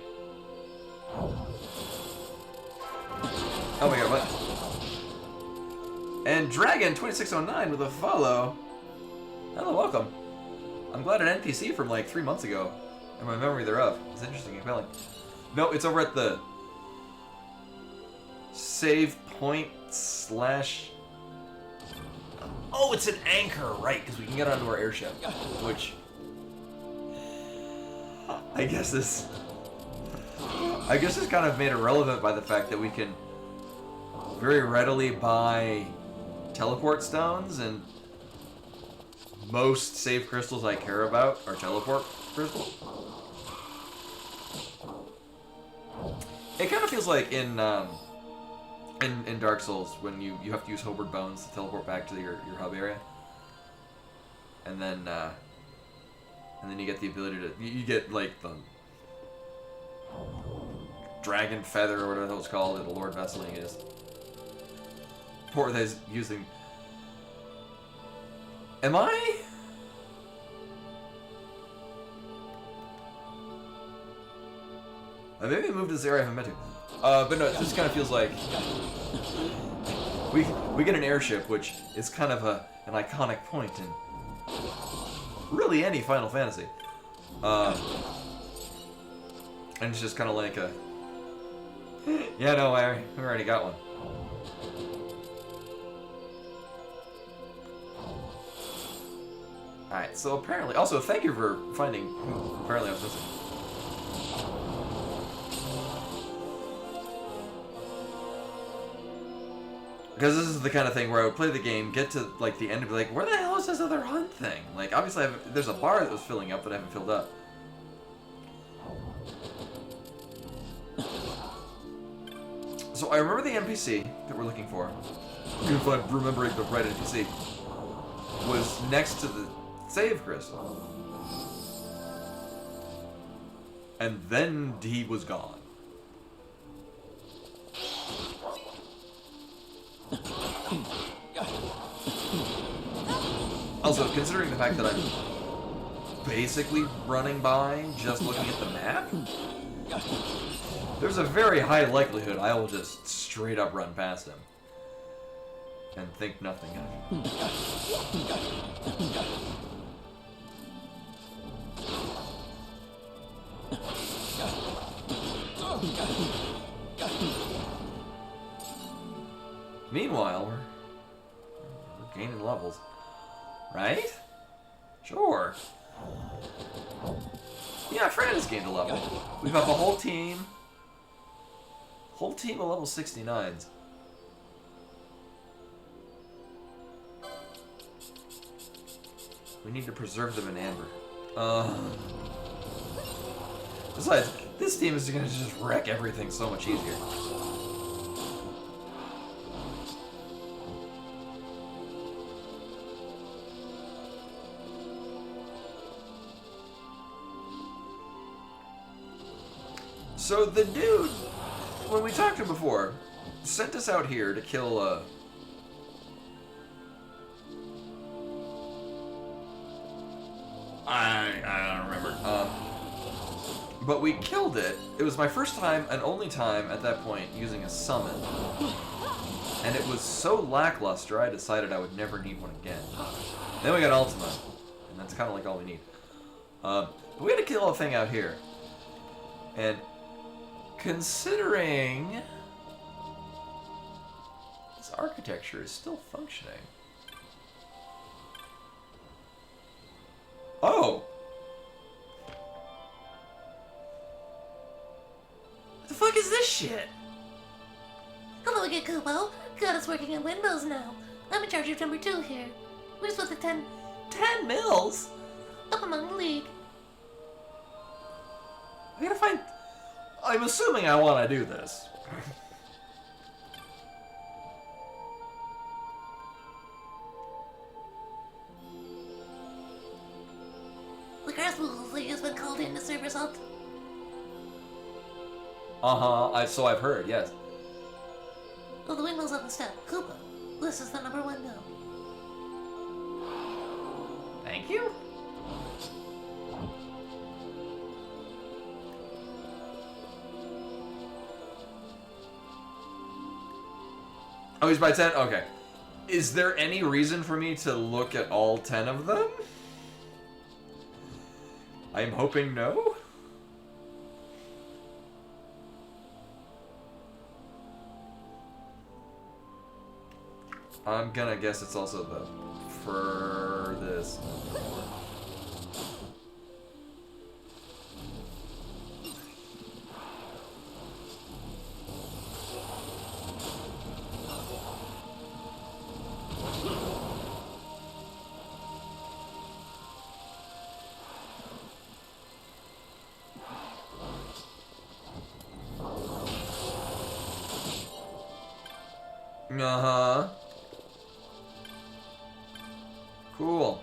A: Oh my god, what? And Dragon2609 with a follow. Hello, welcome. I'm glad an NPC from like 3 months ago, and my memory thereof is interesting and compelling. No, it's over at the save point slash... Oh, it's an anchor, right, because we can get onto our airship, which... I guess this kind of made irrelevant by the fact that we can very readily buy teleport stones, and most save crystals I care about are teleport crystals. It kind of feels like in Dark Souls when you have to use Hobart Bones to teleport back to your hub area, and then you get the ability to you get like the dragon feather or whatever it's called, the Lord Vesseling is. Porthes using. Am I? I maybe moved to this area I haven't been to. But no, it just kind of feels like we get an airship, which is kind of an iconic point in really any Final Fantasy. And it's just kind of like a... Yeah, no, we already got one. Alright, so apparently... Also, thank you for finding who apparently I was missing. Because this is the kind of thing where I would play the game, get to like the end, and be like, where the hell is this other hunt thing? Like, obviously, there's a bar that was filling up that I haven't filled up. So I remember the NPC that we're looking for, if I'm remembering the right NPC, was next to the save crystal. And then he was gone. Also, considering the fact that I'm basically running by just looking at the map, there's a very high likelihood I will just straight up run past him and think nothing of it. Meanwhile, we're gaining levels. Right? Sure. Yeah, Fran has gained a level. We have a whole team. Whole team of level 69s. We need to preserve them in amber. Besides, this team is gonna just wreck everything so much easier. So the dude, when we talked to him before, sent us out here to kill, I don't remember. But we killed it. It was my first time and only time at that point using a summon. And it was so lackluster, I decided I would never need one again. Then we got Ultima, and that's kind of like all we need. We had to kill a thing out here. And considering this architecture is still functioning. Oh! What the fuck is this shit?
C: Hello again, Kubo. Got us working on windmills now. I'm in charge of number 2 here. We split the 10
A: mills?
C: up among the league.
A: I gotta find... I'm assuming I want to do this.
C: The Grasspool League has been called in to serve assault.
A: So I've heard, yes.
C: Well, the windmill's on the step. Kubo, this is the number 1 mill.
A: Thank you. Oh, he's by 10? Okay. Is there any reason for me to look at all 10 of them? I'm hoping no. I'm gonna guess it's also the furthest. Uh-huh. Cool.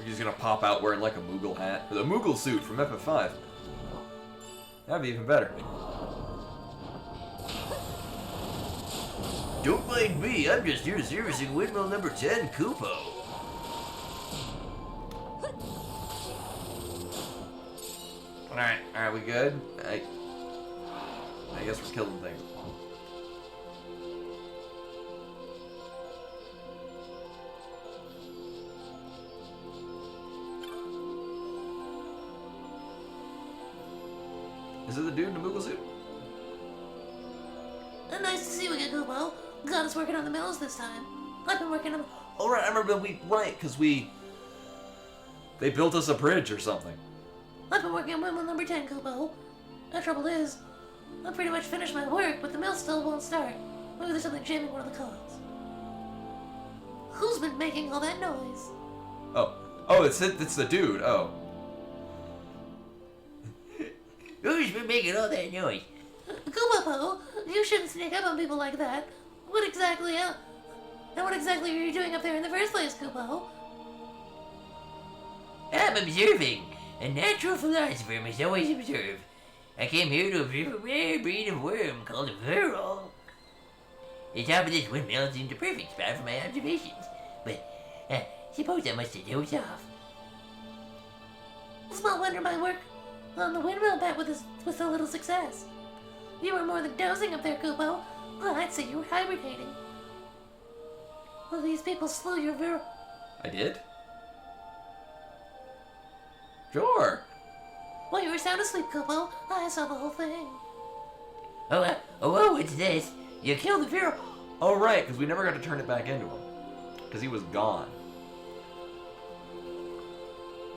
A: He's gonna pop out wearing like a Moogle hat. Or the Moogle suit from FF5. That'd be even better.
D: Don't mind me, I'm just here servicing windmill number 10, Kupo.
A: Alright, we good? I guess we're killing things. Is it the dude in the Moogle suit?
C: Nice to see you again, Kubo. Got us working on the mills this time. I've been working on...
A: Oh, right, I remember because they built us a bridge or something.
C: I've been working on windmill number 10, Kubo. The trouble is, I pretty much finished my work, but the mill still won't start. Maybe there's something jamming one of the cogs. Who's been making all that noise?
A: Oh, it's the dude. Oh.
D: Who's been making all that noise?
C: Kubo, you shouldn't sneak up on people like that. What exactly are you doing up there in the first place, Kubo?
D: I'm observing. A natural philosopher must always observe. I came here to observe a rare breed of worm called a Virol. The top of this windmill seemed a perfect spot for my observations, but suppose I must have dozed off.
C: Small wonder my work on the windmill met with a little success. You were more than dozing up there, Kubo. Well, I'd say you were hibernating. Well, these people slew your Virol.
A: I did? Sure.
C: While you were sound asleep, Kubo, I saw the whole thing.
D: What's this? You killed the Virol.
A: Oh, right, because we never got to turn it back into him. Because he was gone.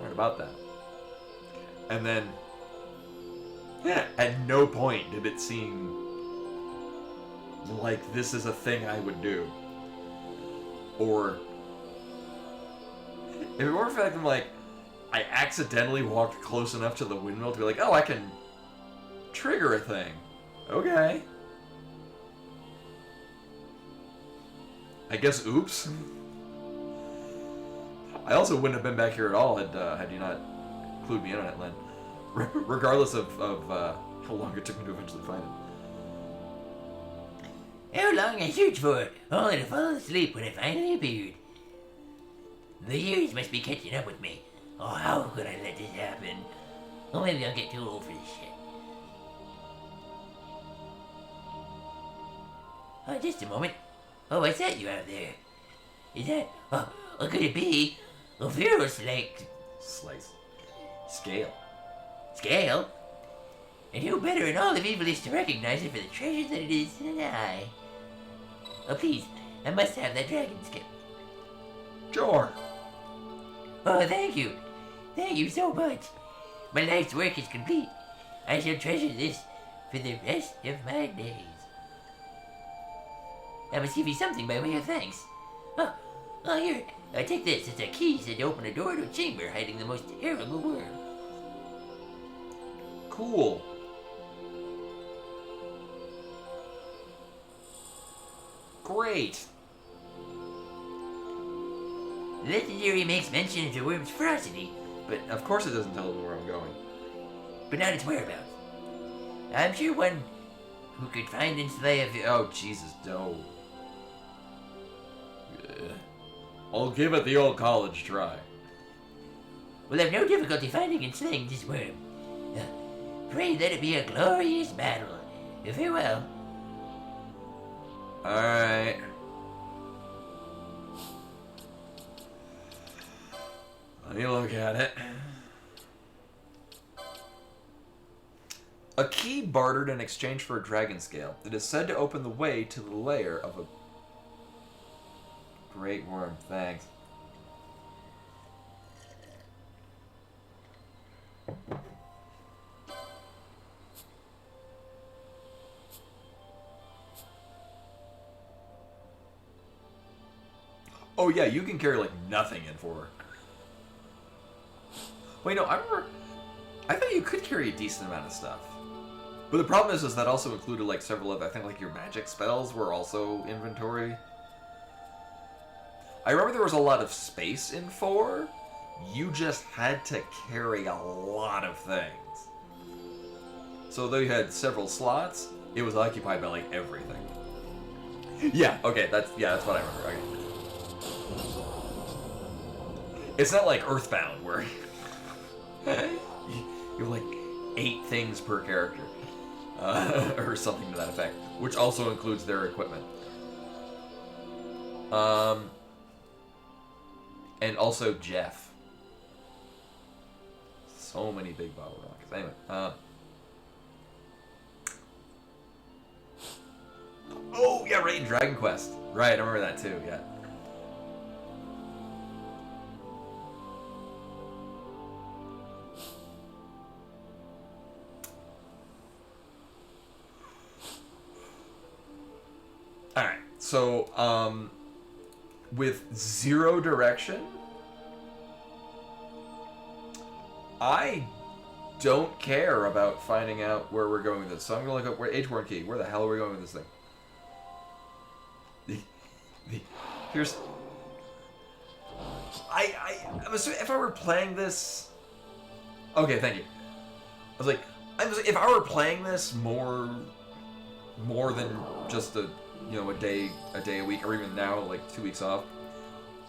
A: Right about that. And then, at no point did it seem like this is a thing I would do. Or, if it weren't for the fact that I accidentally walked close enough to the windmill to be like, oh, I can trigger a thing. Okay. I guess oops. I also wouldn't have been back here at all had you not clued me in on it, Len. Regardless of how long it took me to eventually find it.
D: How long I searched for it, only to fall asleep when it finally appeared. The years must be catching up with me. Oh, how could I let this happen? Oh, maybe I'll get too old for this shit. Oh, just a moment. Oh, what's that you have there? Is that... Oh, could it be... A virus like...
A: Slice. Scale.
D: Scale? And who better in all of evil is to recognize it for the treasure that it is than I? Oh, please, I must have that dragon scale.
A: Sure.
D: Oh, thank you. Thank you so much. My life's work is complete. I shall treasure this for the rest of my days. I must give you something by way of thanks. Oh, here, take this. It's a key said to open a door to a chamber hiding the most terrible worm.
A: Cool. Great.
D: The legendary makes mention of the worm's ferocity,
A: But of course it doesn't tell me where I'm going.
D: but not its whereabouts. I'm sure one who could find and slay a
A: Oh, Jesus, no. I'll give it the old college try.
D: will have no difficulty finding and slaying this worm. Pray let it be a glorious battle. Farewell.
A: Alright. Let me look at it. A key bartered in exchange for a dragon scale. It is said to open the way to the lair of a great worm. Thanks. Oh yeah, you can carry like nothing in for her. Wait, no, I thought you could carry a decent amount of stuff. But the problem is that also included like several of, I think like your magic spells were also inventory. I remember there was a lot of space in 4. You just had to carry a lot of things. So though you had several slots, it was occupied by like everything. Yeah, okay, that's what I remember. Okay. It's not like Earthbound where you have like 8 things per character. Or something to that effect. Which also includes their equipment. And also Jeff. So many big bottle rockets. Anyway, oh, yeah, right, in Dragon Quest. Right, I remember that too, yeah. Alright, so, with 0 direction, I don't care about finding out where we're going with this. So I'm going to look up where Age-Worn Key. Where the hell are we going with this thing? Here's... I'm assuming if I were playing this... Okay, thank you. I was like, if I were playing this more than just a day a week, or even now, like 2 weeks off,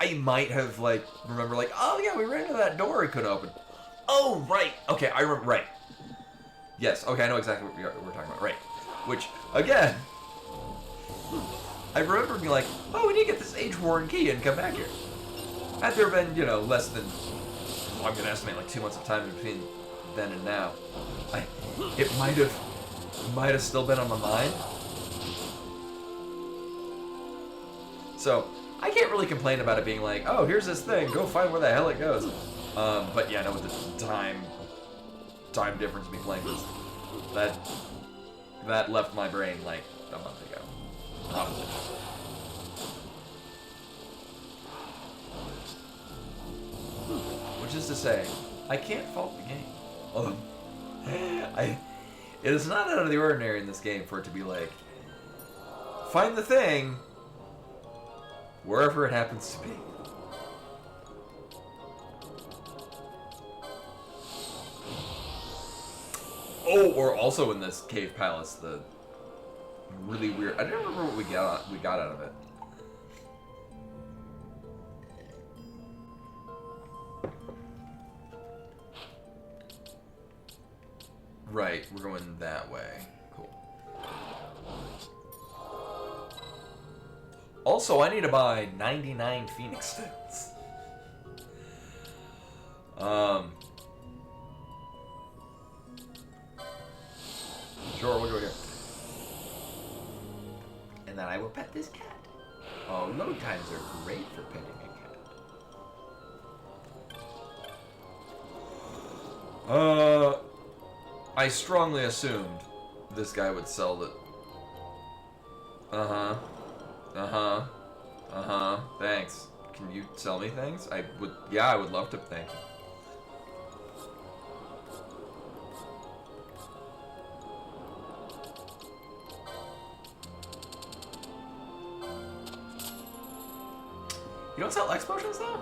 A: I might have, like, remember, like, oh yeah, we ran into that door it couldn't open. Oh, right. Okay, I remember, right. Yes, okay, I know exactly what we're talking about, right. Which, again, I remember being like, oh, we need to get this age-worn key and come back here. Had there been, less than, I'm going to estimate, like 2 months of time between then and now, it might have still been on my mind. So, I can't really complain about it being like, oh, here's this thing, go find where the hell it goes. But yeah, no, with the time difference of me playing this, that left my brain like a month ago. Probably. Which is to say, I can't fault the game. Although, it is not out of the ordinary in this game for it to be like, find the thing wherever it happens to be. Oh, or also in this cave palace, the really weird. I don't remember what we got out of it. Right, we're going that way. Cool. Also, I need to buy 99 Phoenix Stones. Sure, we'll go here.
D: And then I will pet this cat.
A: Oh, load times are great for petting a cat. I strongly assumed this guy would sell it. Thanks. Can you sell me things? I would, yeah, I would love to, thank you. You don't sell X potions though?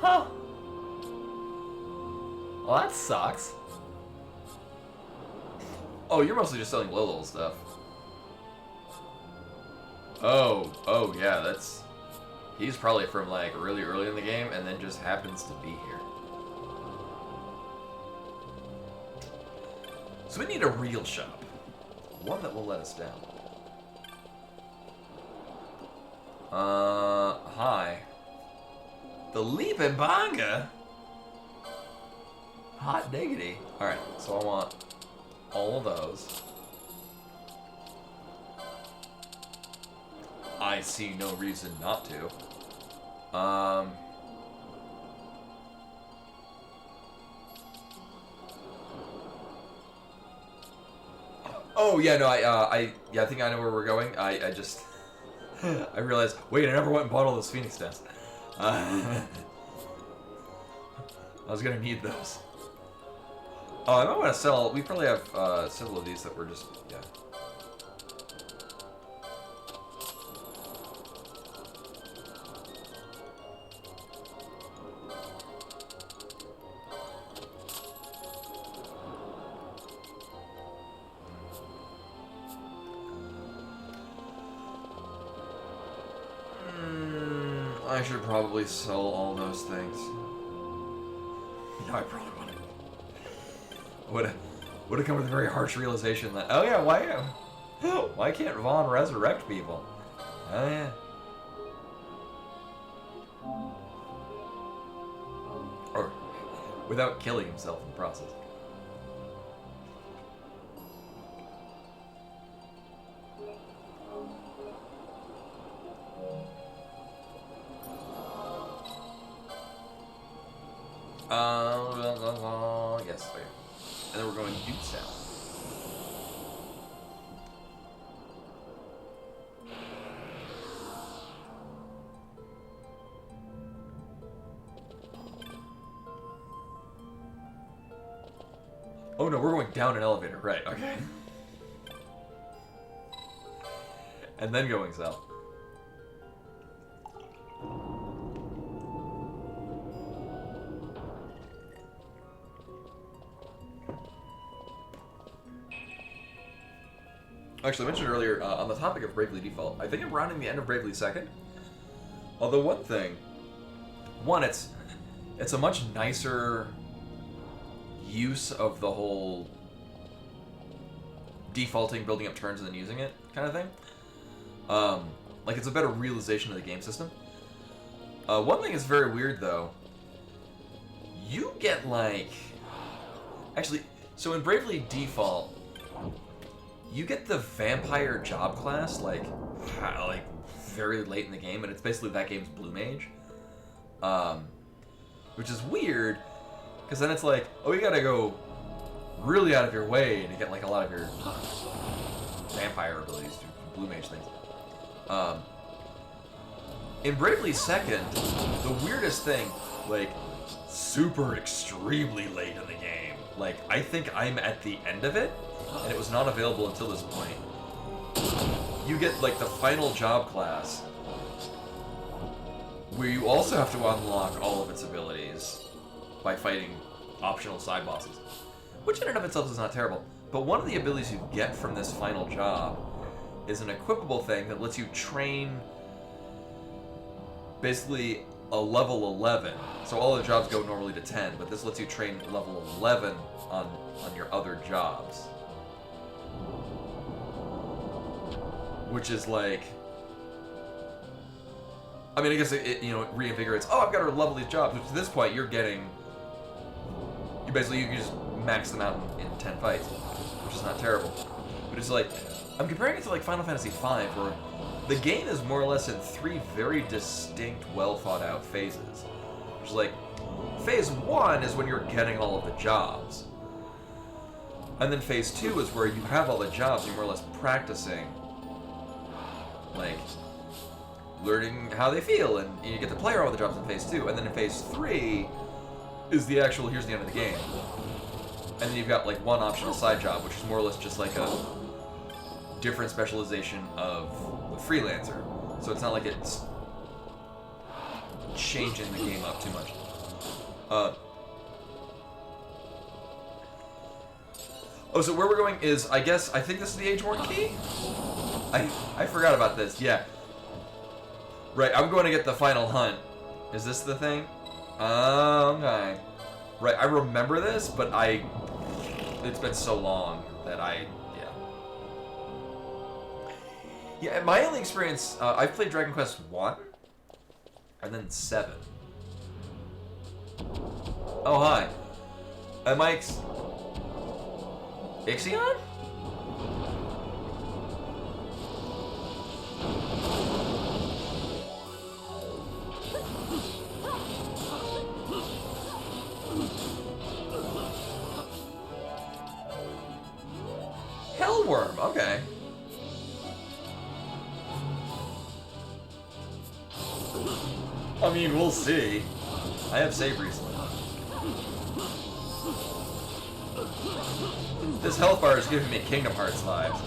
A: Huh. Well, that sucks. Oh, you're mostly just selling low-level stuff. Oh, yeah, that's... He's probably from, like, really early in the game and then just happens to be here. So we need a real shop. One that will let us down. Hi. The Leapinbanga? Hot diggity. Alright, so I want all of those. I see no reason not to. Oh yeah, no, I think I know where we're going. I just I realized, wait, I never went and bought all those Phoenix Stones. I was gonna need those. Oh, I might want to sell. We probably have several of these that we're just, yeah. I should probably sell all those things. No, I probably wouldn't. Would have come with a very harsh realization that, oh yeah, why can't Vaughn resurrect people? Oh yeah. Or without killing himself in the process. Yes, okay. And then we're going due south. Oh no, we're going down an elevator. Right, okay. And then going south. Actually, I mentioned earlier, on the topic of Bravely Default, I think I'm rounding the end of Bravely Second. Although one thing, it's a much nicer use of the whole defaulting, building up turns, and then using it kind of thing. Like, it's a better realization of the game system. One thing is very weird, though. You get, like... Actually, so in Bravely Default, you get the vampire job class, like very late in the game, and it's basically that game's Blue Mage. Which is weird, because then it's like, oh, you gotta go really out of your way to get, like, a lot of your vampire abilities to Blue Mage things. In Bravely Second, the weirdest thing, like, super extremely late in the game, like, I think I'm at the end of it, and it was not available until this point. You get, like, the final job class, where you also have to unlock all of its abilities by fighting optional side bosses, which in and of itself is not terrible. But one of the abilities you get from this final job is an equipable thing that lets you train basically a level 11. So all the jobs go normally to 10, but this lets you train level 11 on your other jobs. Which is like... I mean, I guess it you know, it reinvigorates, oh, I've got to level these jobs, which to this point you're getting... You can just max them out in 10 fights, which is not terrible. But it's like, I'm comparing it to like Final Fantasy V, where the game is more or less in 3 very distinct, well thought out phases. Which is like, phase 1 is when you're getting all of the jobs. And then phase 2 is where you have all the jobs, you're more or less practicing, like, learning how they feel, and you get to play all the jobs in phase 2. And then in phase 3 is the actual, here's the end of the game. And then you've got like one optional side job, which is more or less just like a different specialization of the freelancer. So it's not like it's changing the game up too much. Oh, so where we're going is, I think this is the Age-worn key? I forgot about this, yeah. Right, I'm going to get the final hunt. Is this the thing? Okay. Right, I remember this, but it's been so long that yeah, my only experience, I've played Dragon Quest 1, and then 7. Oh, hi. Mike's... XII? Hellworm, okay. I mean, we'll see. I have saved recently. This Hellfire is giving me Kingdom Hearts vibes.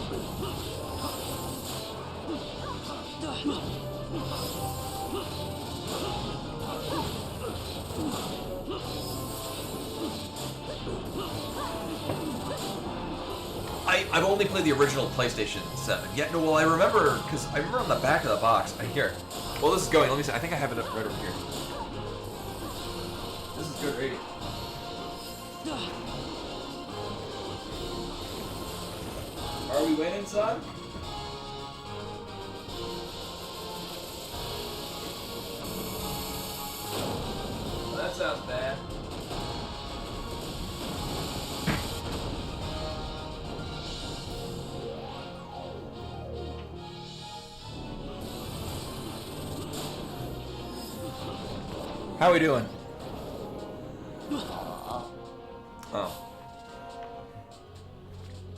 A: I've only played the original PlayStation 7. Yeah, no, well, I remember, because I remember on the back of the box, here. Well, this is going, let me see, I think I have it right over here. This is good reading. Are we winning, son? Well, that sounds bad. How are we doing? Oh.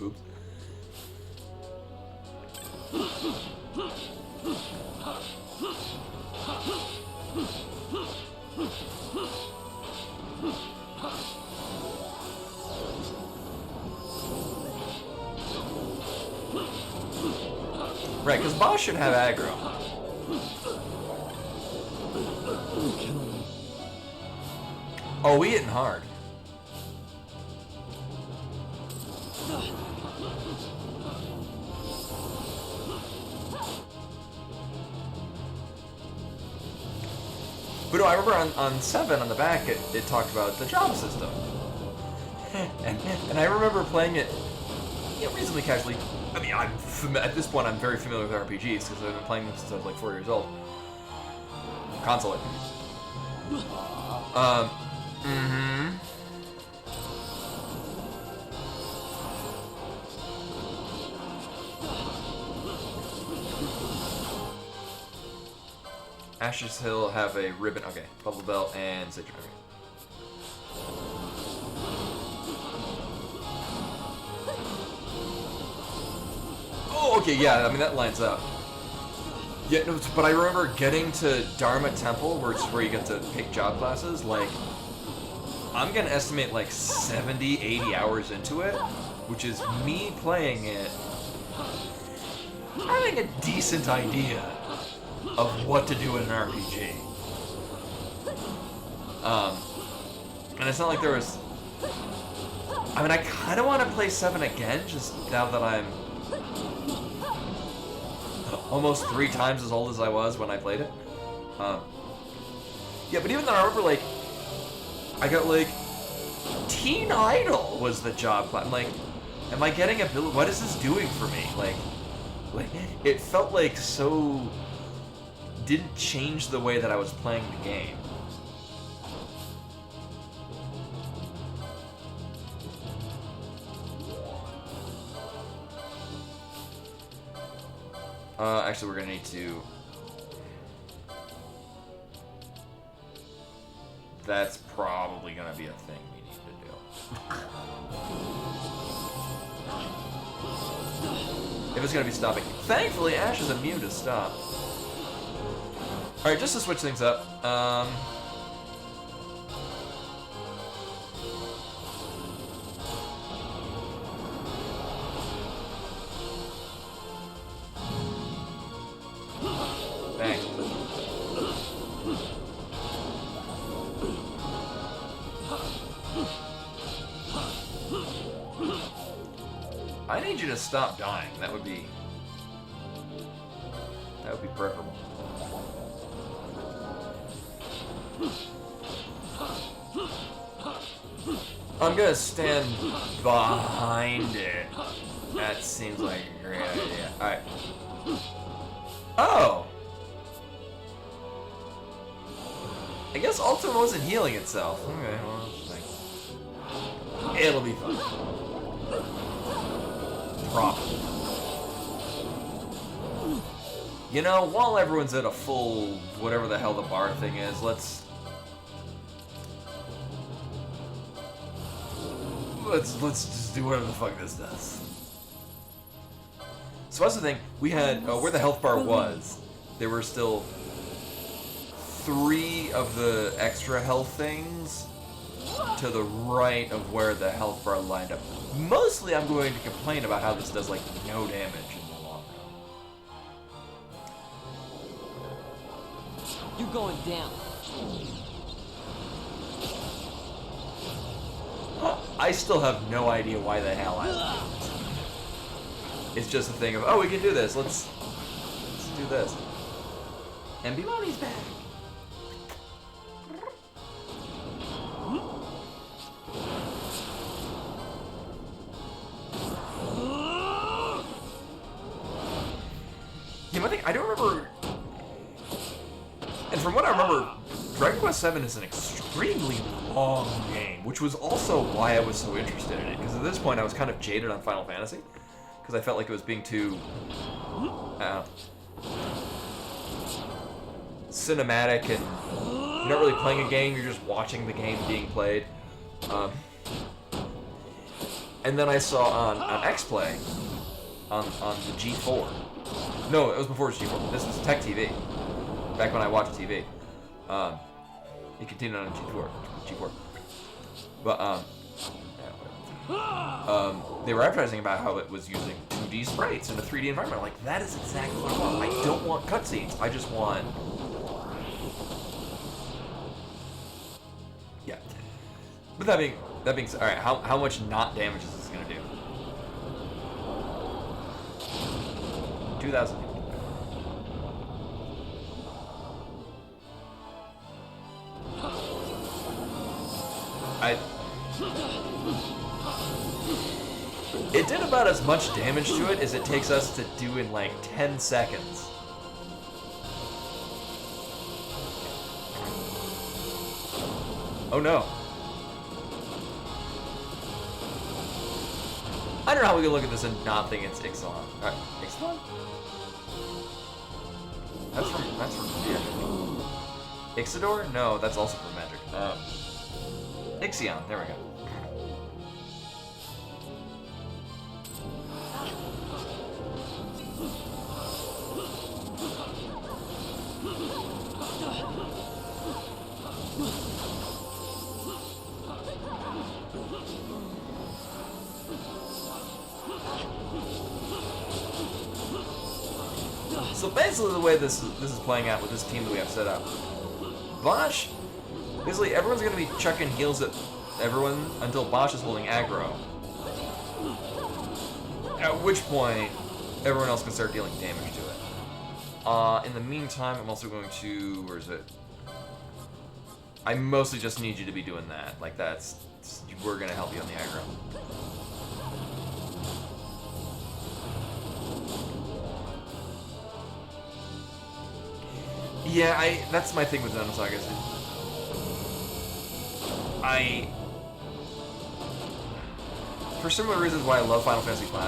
A: Oops. Right, because boss should have aggro. Oh, we hitting hard. But no, I remember on 7 on the back it talked about the job system. and I remember playing it reasonably casually. I mean, at this point I'm very familiar with RPGs because I've been playing them since I was like 4 years old. Console RPGs. Ashes Hill have a ribbon. Okay, Bubble Belt and Citron. Okay. Oh, okay, yeah. I mean that lines up. Yeah, no, but I remember getting to Dharma Temple, where it's where you get to pick job classes. Like, I'm gonna estimate like 70, 80 hours into it, which is me playing it, having a decent idea of what to do in an RPG. And it's not like there was... I mean, I kind of want to play 7 again, just now that I'm almost 3 times as old as I was when I played it. Yeah, but even then, I remember, like, I got, like, Teen Idol was the job class. I'm like, am I getting a bill? What is this doing for me? Like, it felt like so... didn't change the way that I was playing the game. Actually, we're gonna need to... That's probably gonna be a thing we need to do. If it's gonna be stopping. Thankfully, Ash is immune to stop. Alright, just to switch things up, thanks. I need you to stop dying. That would be preferable. I'm gonna stand behind it. That seems like a great idea. Alright. Oh! I guess Ultima wasn't healing itself. Okay, well, it'll be fun. Probably. You know, while everyone's at a full whatever the hell the bar thing is, let's just do whatever the fuck this does. So that's the thing. We had where the health bar was. There were still 3 of the extra health things to the right of where the health bar lined up. Mostly, I'm going to complain about how this does like no damage in the long run.
E: You going down?
A: I still have no idea why the hell I left. It's just a thing of, oh, we can do this. Let's do this. And Bimani's back. Yeah, one thing I don't remember, and from what I remember, Dragon Quest VII is an extremely long game, which was also why I was so interested in it. Because at this point, I was kind of jaded on Final Fantasy, because I felt like it was being too cinematic, and you're not really playing a game; you're just watching the game being played. And then I saw on XPlay, on the G4. No, it was before it was G4. This was Tech TV. Back when I watched TV. It continued on G4. But, they were advertising about how it was using 2D sprites in a 3D environment. I'm like, that is exactly what I want. I don't want cutscenes. I just want... Yeah. But that being said, alright, how much not damage is this gonna do? 2,000. It did about as much damage to it as it takes us to do in like 10 seconds. Oh no. I don't know how we can look at this and not think it's XII. Alright, XII? That's from here. Ixidor? No, that's also from Magic. Ixion, there we go. So basically the way this is playing out with this team that we have set up, Bosch, basically everyone's going to be chucking heals at everyone until Bosch is holding aggro. At which point, everyone else can start dealing damage to it. In the meantime, I'm also going to, where is it? I mostly just need you to be doing that. Like, we're gonna help you on the aggro. Yeah, that's my thing with Xenosaga. For similar reasons why I love Final Fantasy V,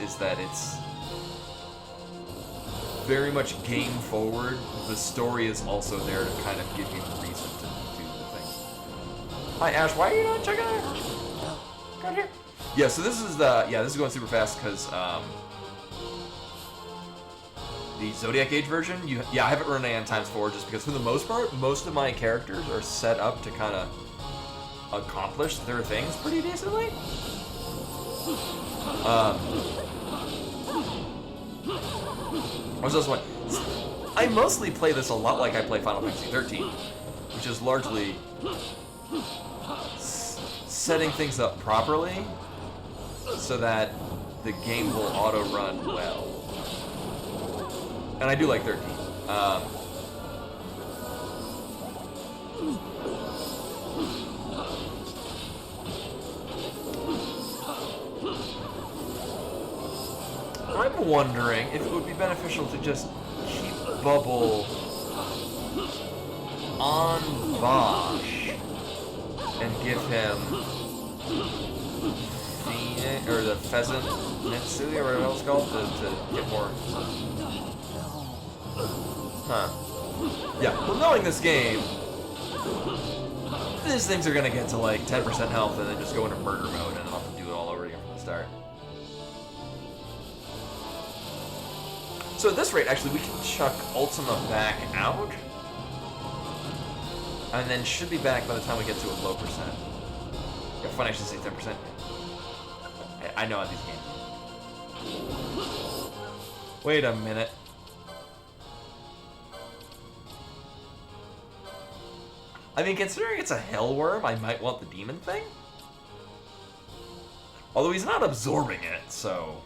A: is that it's very much game forward. The story is also there to kind of give you a reason to do the things. Hi Ash, why are you not checking out? Right here. Yeah, so this is going super fast because the Zodiac Age version, I haven't run any times forward just because for the most part, most of my characters are set up to kind of accomplish their things pretty decently. I mostly play this a lot like I play Final Fantasy XIII, which is largely setting things up properly so that the game will auto-run well. And I do like 13. I'm wondering if it would be beneficial to just keep Bubble on Bosch and give him the pheasant Mitsui or whatever it's called to get more. Huh. Yeah, well, knowing this game, these things are gonna get to like 10% health and then just go into murder mode and I'll have to do it all over again from the start. So at this rate, actually, we can chuck Ultima back out, and then should be back by the time we get to a low percent. Yeah, fun, I should say 10%. I know how these games. Wait a minute. I mean, considering it's a Hellworm, I might want the demon thing. Although he's not absorbing it, so...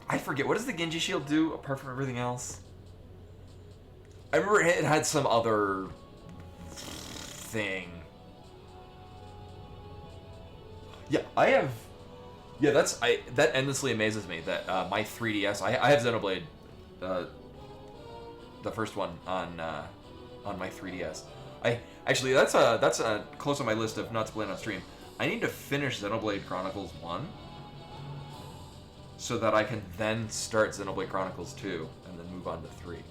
A: I forget, what does the Genji shield do apart from everything else? I remember it had some other thing. Yeah, that endlessly amazes me that my 3DS, I have Xenoblade, the first one on my 3DS. Actually that's close on my list of not to play on stream. I need to finish Xenoblade Chronicles 1. So that I can then start Xenoblade Chronicles 2 and then move on to 3.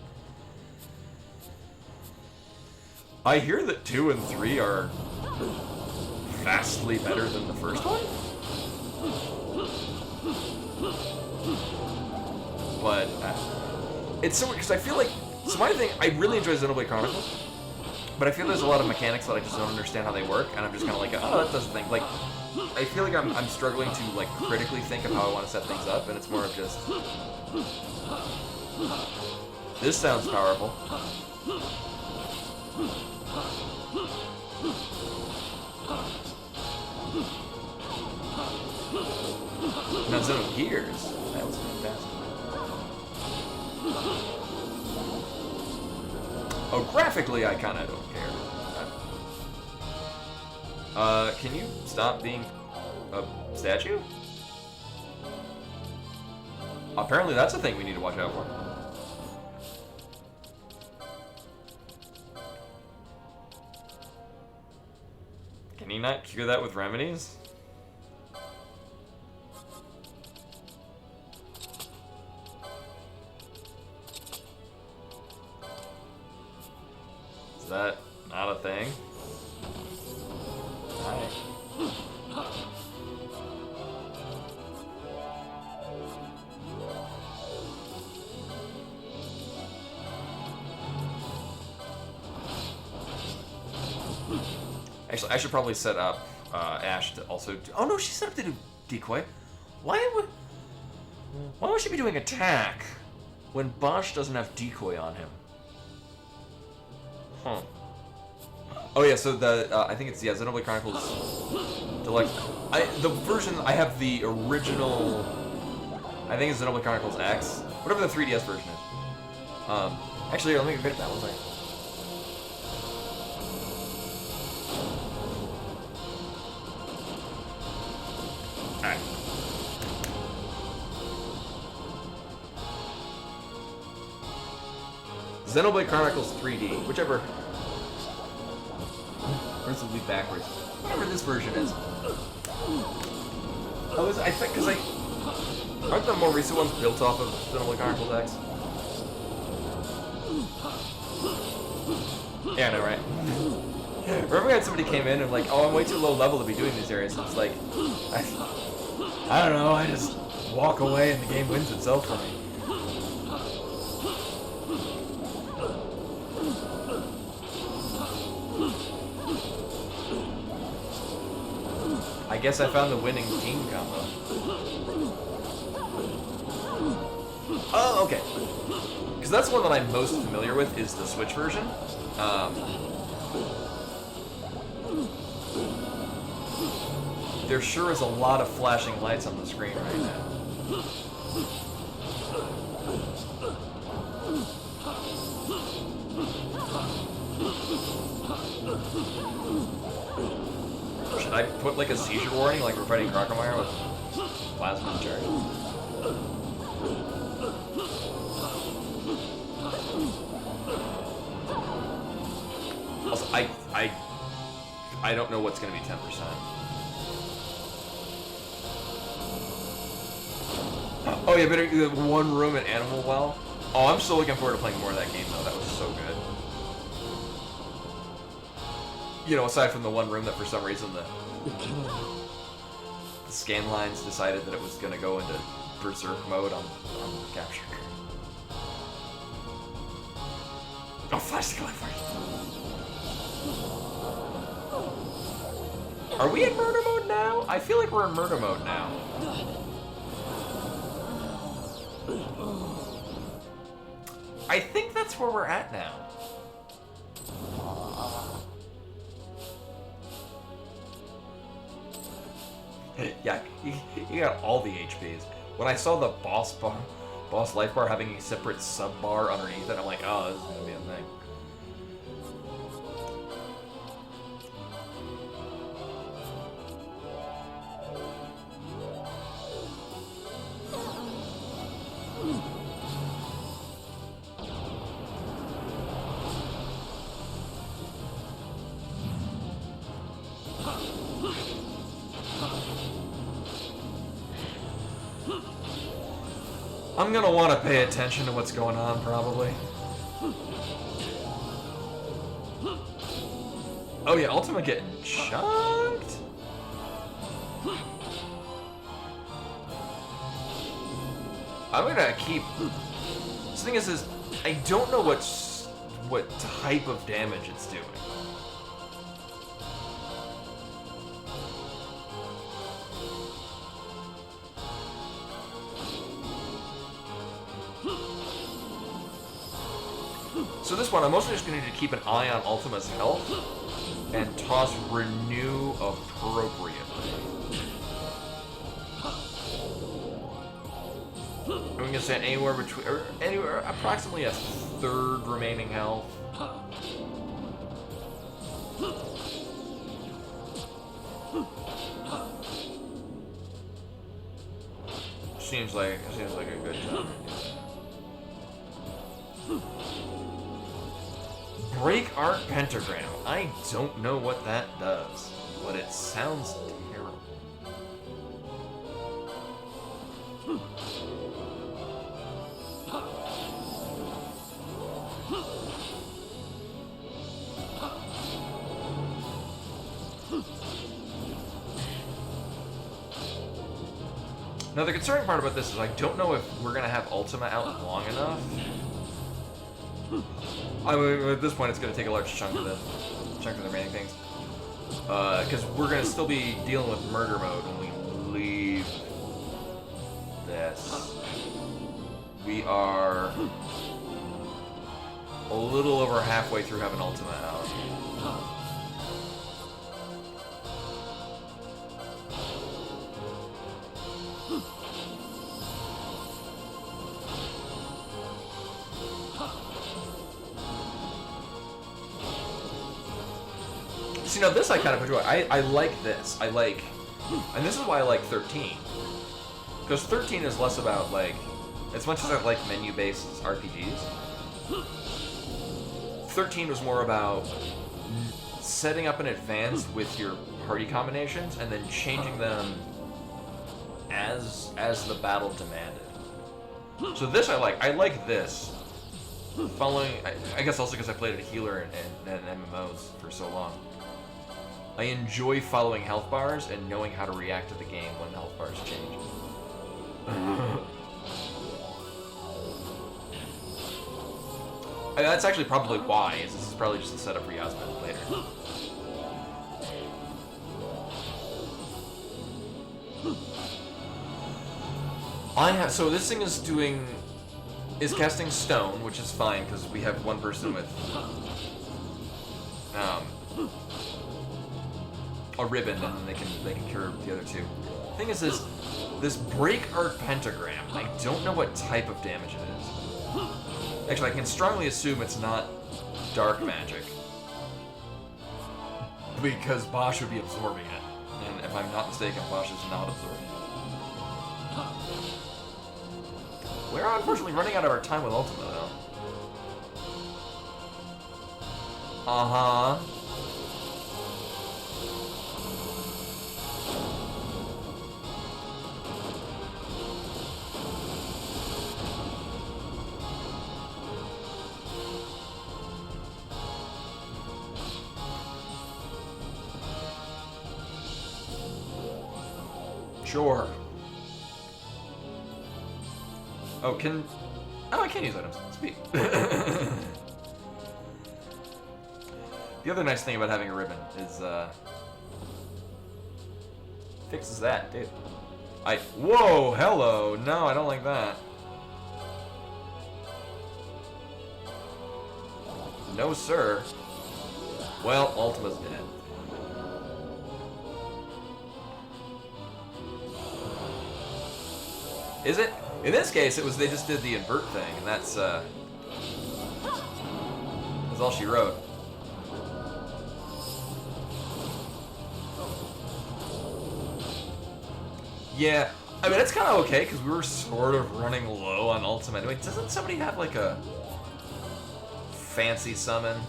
A: I hear that 2 and 3 are vastly better than the first one. But it's so weird because I feel like my thing. I really enjoy Xenoblade Chronicles, but I feel there's a lot of mechanics that I just don't understand how they work, and I'm just kind of like, oh, that doesn't think like. I feel like I'm struggling to like critically think of how I want to set things up, and it's more of just this sounds powerful. Now Xenogears, that was fantastic. Oh, graphically, I kind of don't care. Can you stop being a statue? Apparently that's a thing we need to watch out for. Can he not cure that with remedies? Is that not a thing? Actually, I should probably set up Ash to also do... Oh no, she set up to do decoy. Why would she be doing attack when Bosch doesn't have decoy on him? Huh. Oh yeah, so the I think it's Xenoblade Chronicles Deluxe. The version I have the original. I think it's Xenoblade Chronicles X, whatever the 3DS version is. Actually, let me get that one second. Alright. Xenoblade Chronicles 3D, whichever. Or this will be backwards. Whatever this version is. I think, because aren't the more recent ones built off of Xenoblade Chronicles X? Yeah, I know, right? Remember we had somebody came in and like, oh, I'm way too low level to be doing these areas. And it's like, I don't know, I just walk away and the game wins itself for me. I guess I found the winning team combo. Oh, okay. Because that's the one that I'm most familiar with, is the Switch version. There sure is a lot of flashing lights on the screen right now. Should I put like a seizure warning like we're fighting Crocomire with plasma charge? Also, I don't know what's going to be 10%. Oh yeah, better the one room at Animal Well. Oh, I'm still looking forward to playing more of that game though. That was so good. You know, aside from the one room that for some reason the scan lines decided that it was going to go into berserk mode on capture. Oh, flash the color first. Are we in murder mode now? I feel like we're in murder mode now. I think that's where we're at now. Yeah, you got all the HPs. When I saw the boss life bar having a separate sub bar underneath it, I'm like, oh, this is gonna be a thing. I'm gonna want to pay attention to what's going on, probably. Oh yeah, Ultima getting chunked? I'm gonna keep... The thing is I don't know what type of damage it's doing. So this one, I'm mostly just going to need to keep an eye on Ultima's health and toss Renew appropriately. I'm going to say anywhere between, or anywhere approximately a third remaining health. Seems like a good time. Break Art Pentagram. I don't know what that does, but it sounds terrible. Now the concerning part about this is I don't know if we're gonna have Ultima out long enough. I mean, at this point, it's going to take a large chunk of the remaining things, because we're going to still be dealing with murder mode when we leave this. We are a little little over halfway through having Ultima out. See, now this I kind of enjoy. I like this. I like... And this is why I like 13. Because 13 is less about, like... As much as I like menu-based RPGs, 13 was more about setting up in advance with your party combinations and then changing them as the battle demanded. So this I like. I like this. Following... I guess also because I played a healer and MMOs for so long. I enjoy following health bars and knowing how to react to the game when health bars change. That's actually probably why. This is probably just a setup for Yasmin later. So this thing is casting stone, which is fine because we have one person with a ribbon, and then they can cure the other two. The thing is this break art pentagram. I don't know what type of damage it is. Actually, I can strongly assume it's not dark magic, because Bosch would be absorbing it, and if I'm not mistaken, Bosch is not absorbing it. We're unfortunately running out of our time with Ultima, though. Uh-huh. Sure. Oh, I can use items. Sweet. The other nice thing about having a ribbon is, fixes that, dude. Whoa, hello. No, I don't like that. No, sir. Well, Ultima's dead. Is it? In this case, it was they just did the invert thing, and that's all she wrote. Yeah, I mean, it's kind of okay, because we were sort of running low on Ultimate. Wait, doesn't somebody have, like, a fancy summon?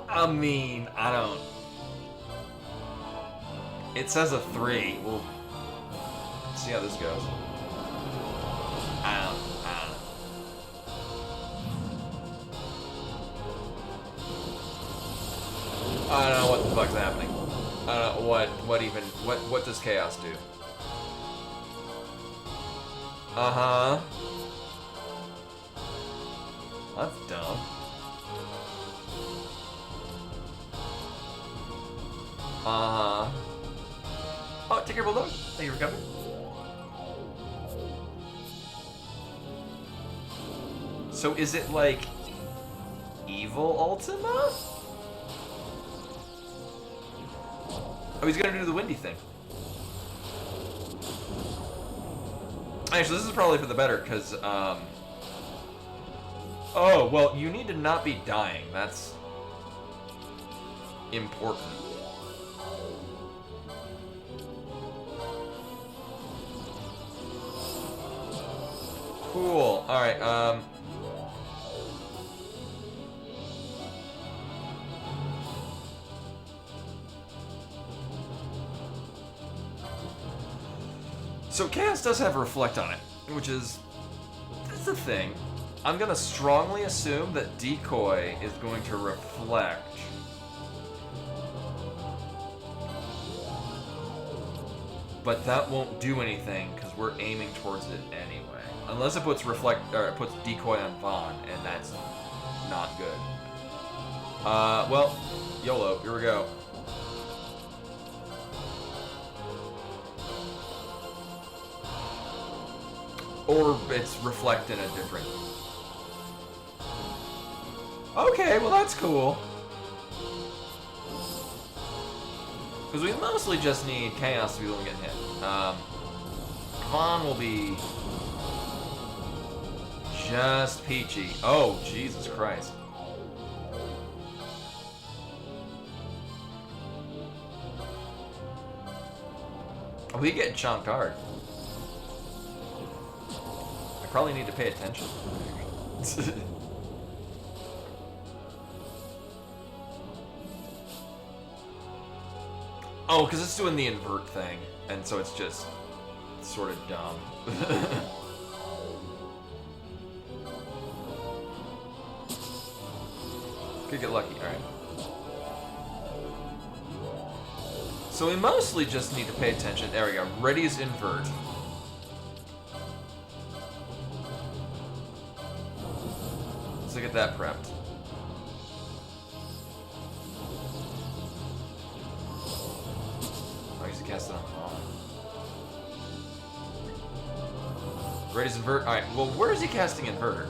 A: I mean, I don't... It says a 3. We'll see how this goes. I don't know. I don't know what the fuck's happening. I don't know what does Chaos do? Uh-huh. That's dumb. Uh-huh. Oh, take care, Bulldog. Thank you for coming. So is it like evil Ultima? Oh, he's gonna do the windy thing. Actually, this is probably for the better, because, oh, well, you need to not be dying. That's important. Cool. Alright, so Chaos does have Reflect on it, which is... That's the thing. I'm gonna strongly assume that Decoy is going to reflect. But that won't do anything, because we're aiming towards it anyway. Unless it puts it puts Decoy on Vaughn, and that's not good. Well, YOLO, here we go. Or it's reflect in a different... Okay, well that's cool. Because we mostly just need Chaos to be the one getting hit. Vaughn will be... just peachy. Oh, Jesus Christ. Oh, we get chonked hard. I probably need to pay attention. Oh, because it's doing the invert thing, and so it's just sort of dumb. Could get lucky, alright. So we mostly just need to pay attention. There we go. Ready's invert. So get that prepped. Oh, he's casting on Vaughn. Ready's invert. Alright, well, where is he casting invert?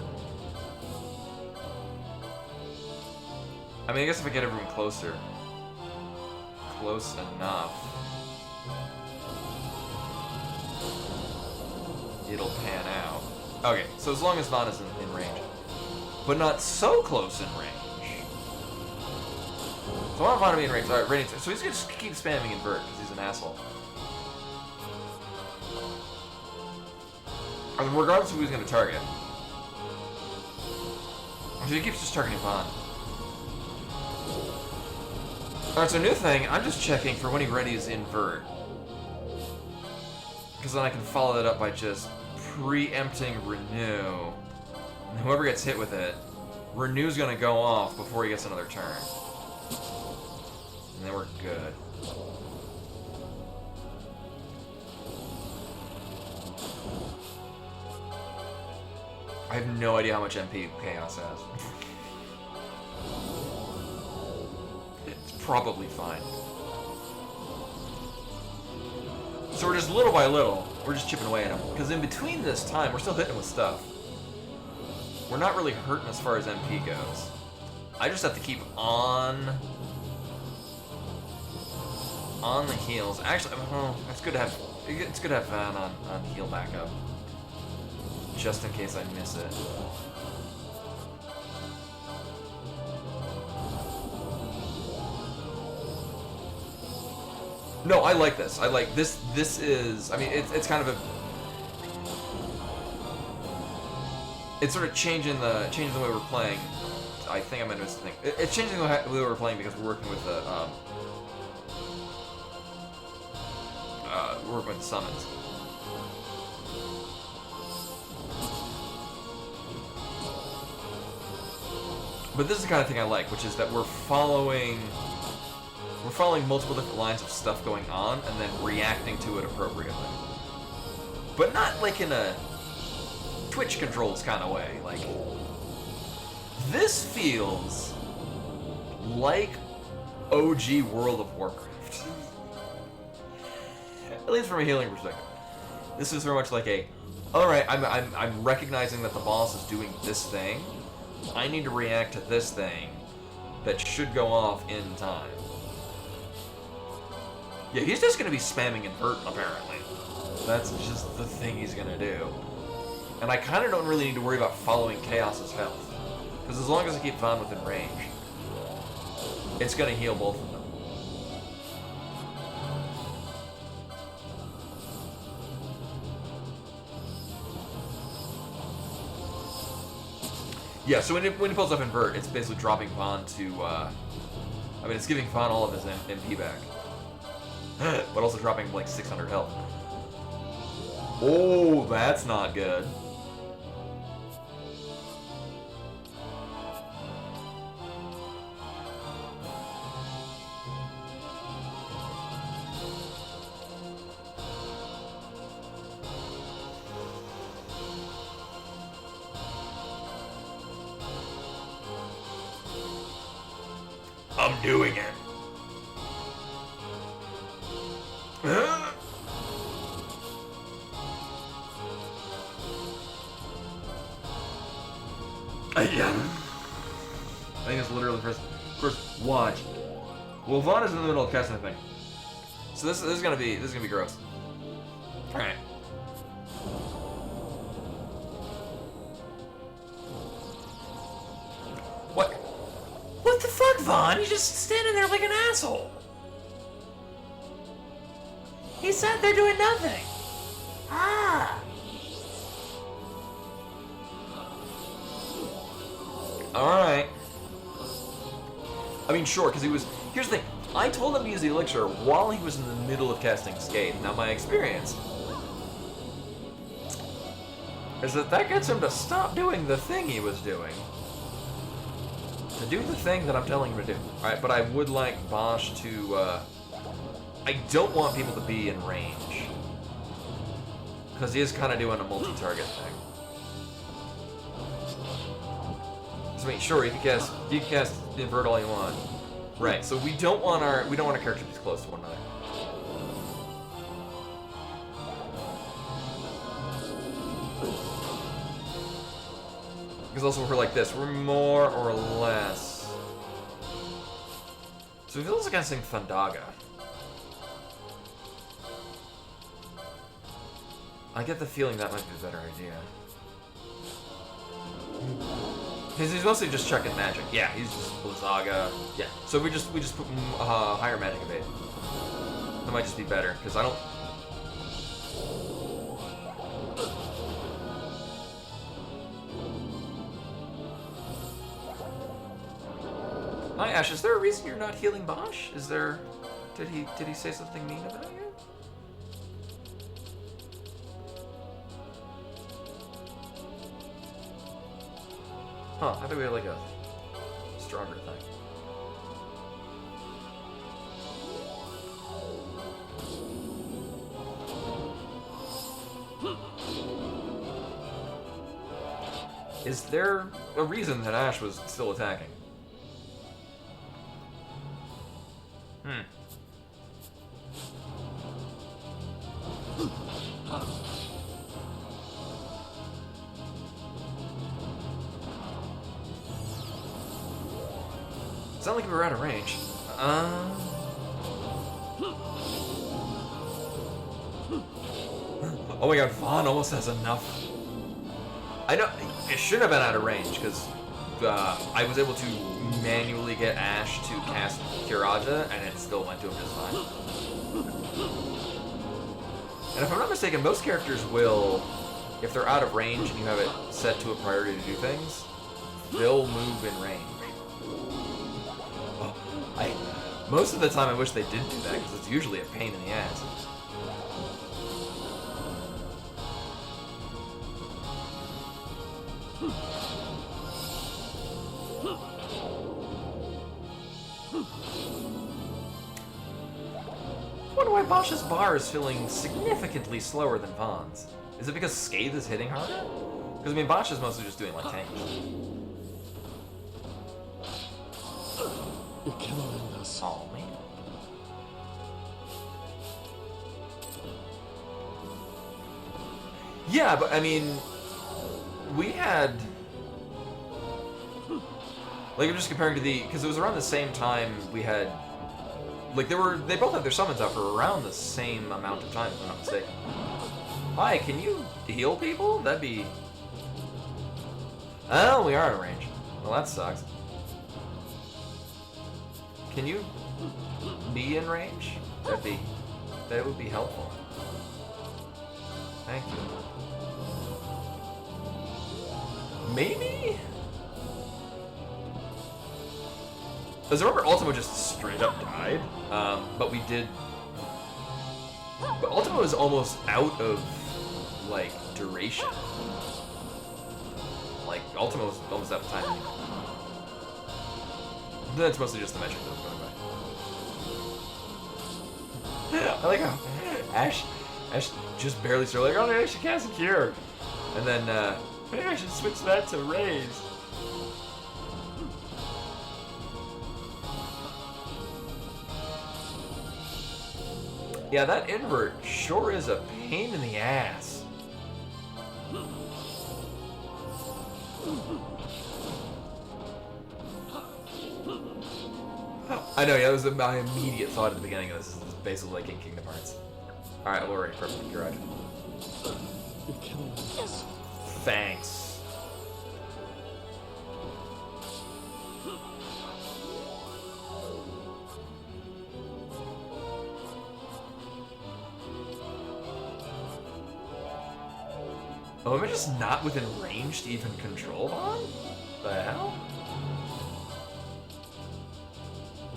A: I mean, I guess if I get everyone closer. Close enough. It'll pan out. Okay, so as long as Vaughn is in range. But not so close in range. So I want Vaughn to be in range. Alright, ready to. So he's gonna just keep spamming invert because he's an asshole. I mean, regardless of who he's gonna target. So he keeps just targeting Vaughn. Alright, so new thing, I'm just checking for when he readies invert. Because then I can follow that up by just preempting renew. And whoever gets hit with it, renew's gonna go off before he gets another turn. And then we're good. I have no idea how much MP Chaos has. It's probably fine. So we're just little by little, we're just chipping away at him. Because in between this time, we're still hitting him with stuff. We're not really hurting as far as MP goes. I just have to keep on the heals. Actually, it's good to have Van on heal backup, just in case I miss it. No, I like this. I like this. This is. I mean, it's kind of a. It's sort of changing the way we're playing. I think I might have missed the thing. It's changing the way we're playing because we're working with the we're working with the summons. But this is the kind of thing I like, which is that we're following multiple different lines of stuff going on and then reacting to it appropriately. But not like in a Twitch controls kind of way. Like, this feels like OG World of Warcraft. At least from a healing perspective. This is very much like a, alright, I'm recognizing that the boss is doing this thing. I need to react to this thing that should go off in time. Yeah, he's just gonna be spamming invert, apparently. That's just the thing he's gonna do. And I kinda don't really need to worry about following Chaos's health. Because as long as I keep Vaughn within range, it's gonna heal both of them. Yeah, so when he pulls up invert, it's basically dropping Vaughn to, I mean, it's giving Vaughn all of his MP back. But also dropping like 600 health. Oh, that's not good. I'm doing it. Yeah. I think it's literally first. Of course, watch. Well, Vaughn is in the middle of casting the thing, so this is gonna be gross. All right. What? What the fuck, Vaughn? He's just standing there like an asshole. He sat there doing nothing. Ah. Alright. I mean, sure, because he was... Here's the thing. I told him to use the elixir while he was in the middle of casting Scathe. Now, my experience is that gets him to stop doing the thing he was doing. To do the thing that I'm telling him to do. Alright, but I would like Bosch to... I don't want people to be in range. Because he is kind of doing a multi-target thing. I mean, sure, you can cast invert all you want. Right, so we don't want our characters to be close to one another. Because also we're like this, we're more or less. So he feels like casting Thundaga. I get the feeling that might be a better idea. Because he's mostly just checking magic. Yeah, he's just Blizzaga. Yeah. So we just put higher magic evade. That might just be better because I don't. Hi Ash, is there a reason you're not healing Bosch? Is there? Did he say something mean about you? Huh, I think we had like a stronger thing. Is there a reason that Ash was still attacking? It's not like we were out of range. Oh my god, Vaughn almost has enough. I know it should have been out of range because I was able to manually get Ash to cast Kiraja and it still went to him just fine. And if I'm not mistaken, most characters will, if they're out of range and you have it set to a priority to do things, they'll move in range. Most of the time I wish they did do that, because it's usually a pain in the ass. I wonder why Bosch's bar is feeling significantly slower than Vaughn's. Is it because Scathe is hitting harder? Because, I mean, Bosch is mostly just doing, like, tanks. Oh, man. Yeah, but I mean, we had, like, I'm just comparing to because it was around the same time we had, like, they both had their summons out for around the same amount of time, if I'm not mistaken. Hi, can you heal people? That'd be, oh, we are out of range. Well, that sucks. Can you be in range? That would be helpful. Thank you. Maybe? Because I remember Ultima just straight up died, but we did... But Ultima was almost out of, like, duration. Like, Ultima was almost out of time. That's mostly just the metric that was going by. I like how Ash just barely started, like, oh, maybe I should cast a cure. And then, maybe I should switch that to raise. Yeah, that invert sure is a pain in the ass. I know, yeah, that was my immediate thought at the beginning of this. This is basically like in Kingdom Hearts. Alright, Lori, perfect. Garage.
E: You're killing me.
C: Yes.
A: Thanks. Oh, am I just not within range to even control Vaughn? The hell?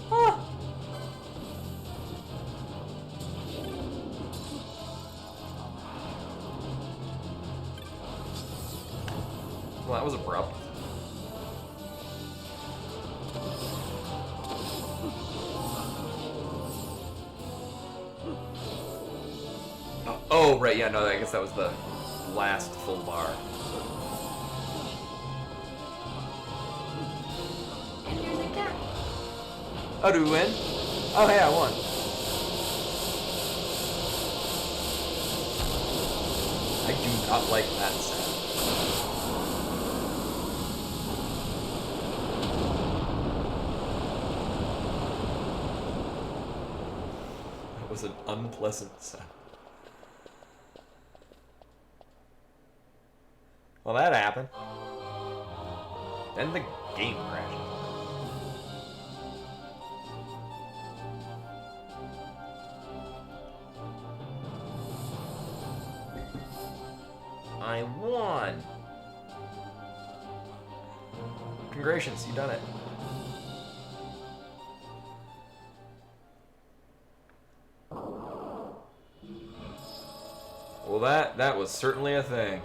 A: Huh. Well, that was abrupt. Oh, right, yeah, no, I guess that was the last full bar.
C: And here's a cat.
A: Oh, do we win? Oh, hey, I won. I do not like that sound. That was an unpleasant sound. Well, that happened. Then the game crashed. I won! Congratulations, you done it. Well, that was certainly a thing.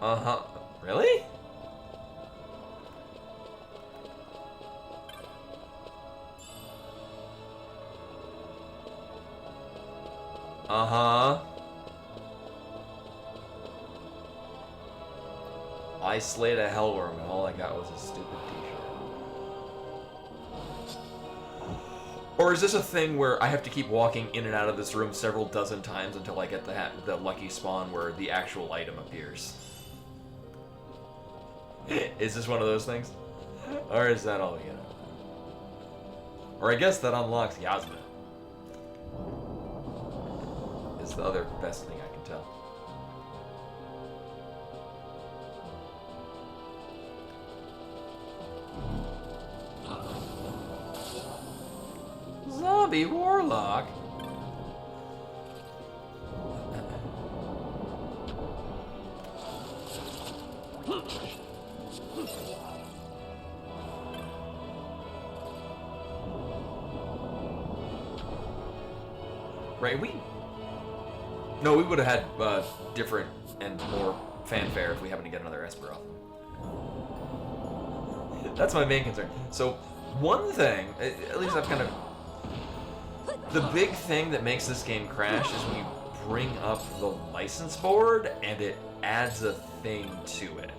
A: Uh-huh. Really? Uh-huh. I slayed a hellworm and all I got was a stupid t-shirt. Or is this a thing where I have to keep walking in and out of this room several dozen times until I get the lucky spawn where the actual item appears? Is this one of those things? Or is that all we get? Or I guess that unlocks Yasmin. Is the other best thing I can tell. Zombie Warlock? Right, No, we would have had different and more fanfare if we happened to get another Esper off them. That's my main concern. So, one thing, at least I've kind of... The big thing that makes this game crash is when you bring up the license board and it adds a thing to it.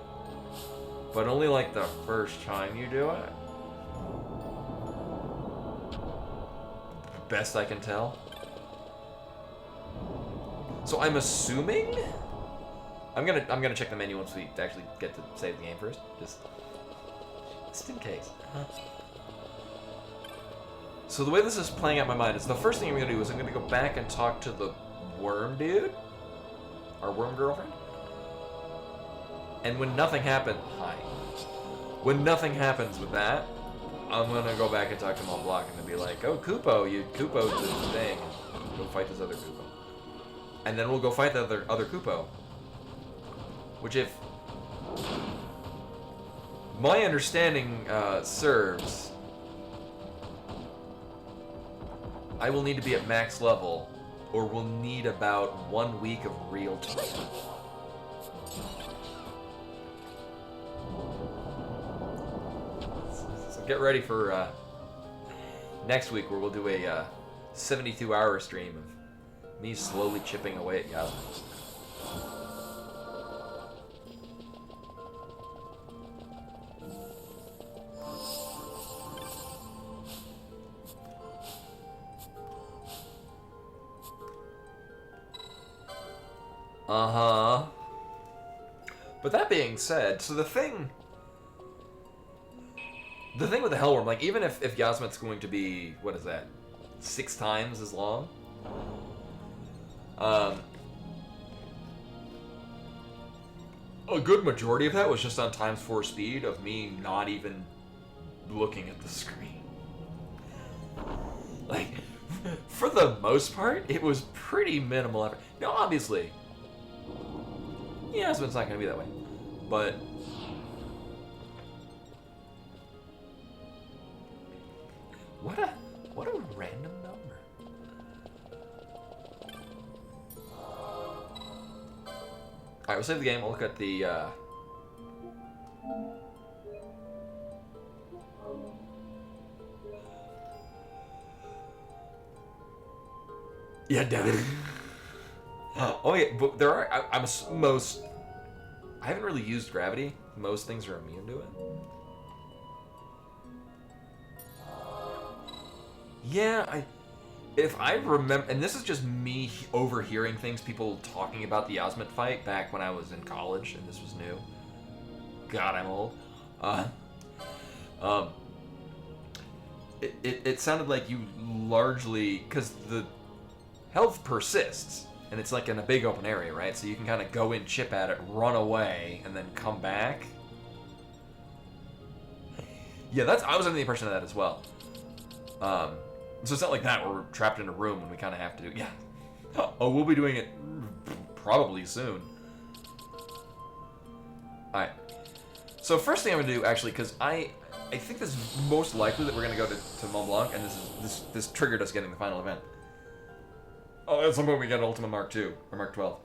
A: But only like the first time you do it. Best I can tell. So I'm assuming I'm gonna check the menu once we actually get to save the game first, just in case. So the way this is playing out in my mind is the first thing I'm gonna do is I'm gonna go back and talk to the worm dude, our worm girlfriend, and when nothing happens, when nothing happens with that, I'm gonna go back and talk to Mont Blanc and be like, oh Kupo, you Kupo's the thing, and go fight this other Kupo. And then we'll go fight the other Kupo. Which, if my understanding serves, I will need to be at max level, or we'll need about 1 week of real time. So get ready for next week, where we'll do a 72-hour stream of me slowly chipping away at Yasmin. Uh-huh. But that being said, so the thing... The thing with the Hellworm, like, even if Yasmet's going to be, what is that, 6 times as long? A good majority of that was just on ×4 speed of me not even looking at the screen. Like, for the most part, it was pretty minimal effort. Now, obviously, Yasmet's not going to be that way, but... What a random number. Alright, we'll save the game. We'll look at the, Yeah, Devin. Oh, yeah, but there are... I haven't really used gravity. Most things are immune to it. Yeah, if I remember, and this is just me overhearing things, people talking about the Yasmet fight back when I was in college, and this was new. God, I'm old. It sounded like you largely, because the health persists, and it's like in a big open area, right? So you can kind of go in, chip at it, run away, and then come back. Yeah, I was under the impression of that as well. So it's not like that where we're trapped in a room and we kind of have to do... Yeah. Oh, we'll be doing it probably soon. Alright. So first thing I'm going to do, actually, because I think this is most likely that we're going to go to Mont Blanc, and this triggered us getting the final event. Oh, at some point we get Ultima Mark II, or Mark 12.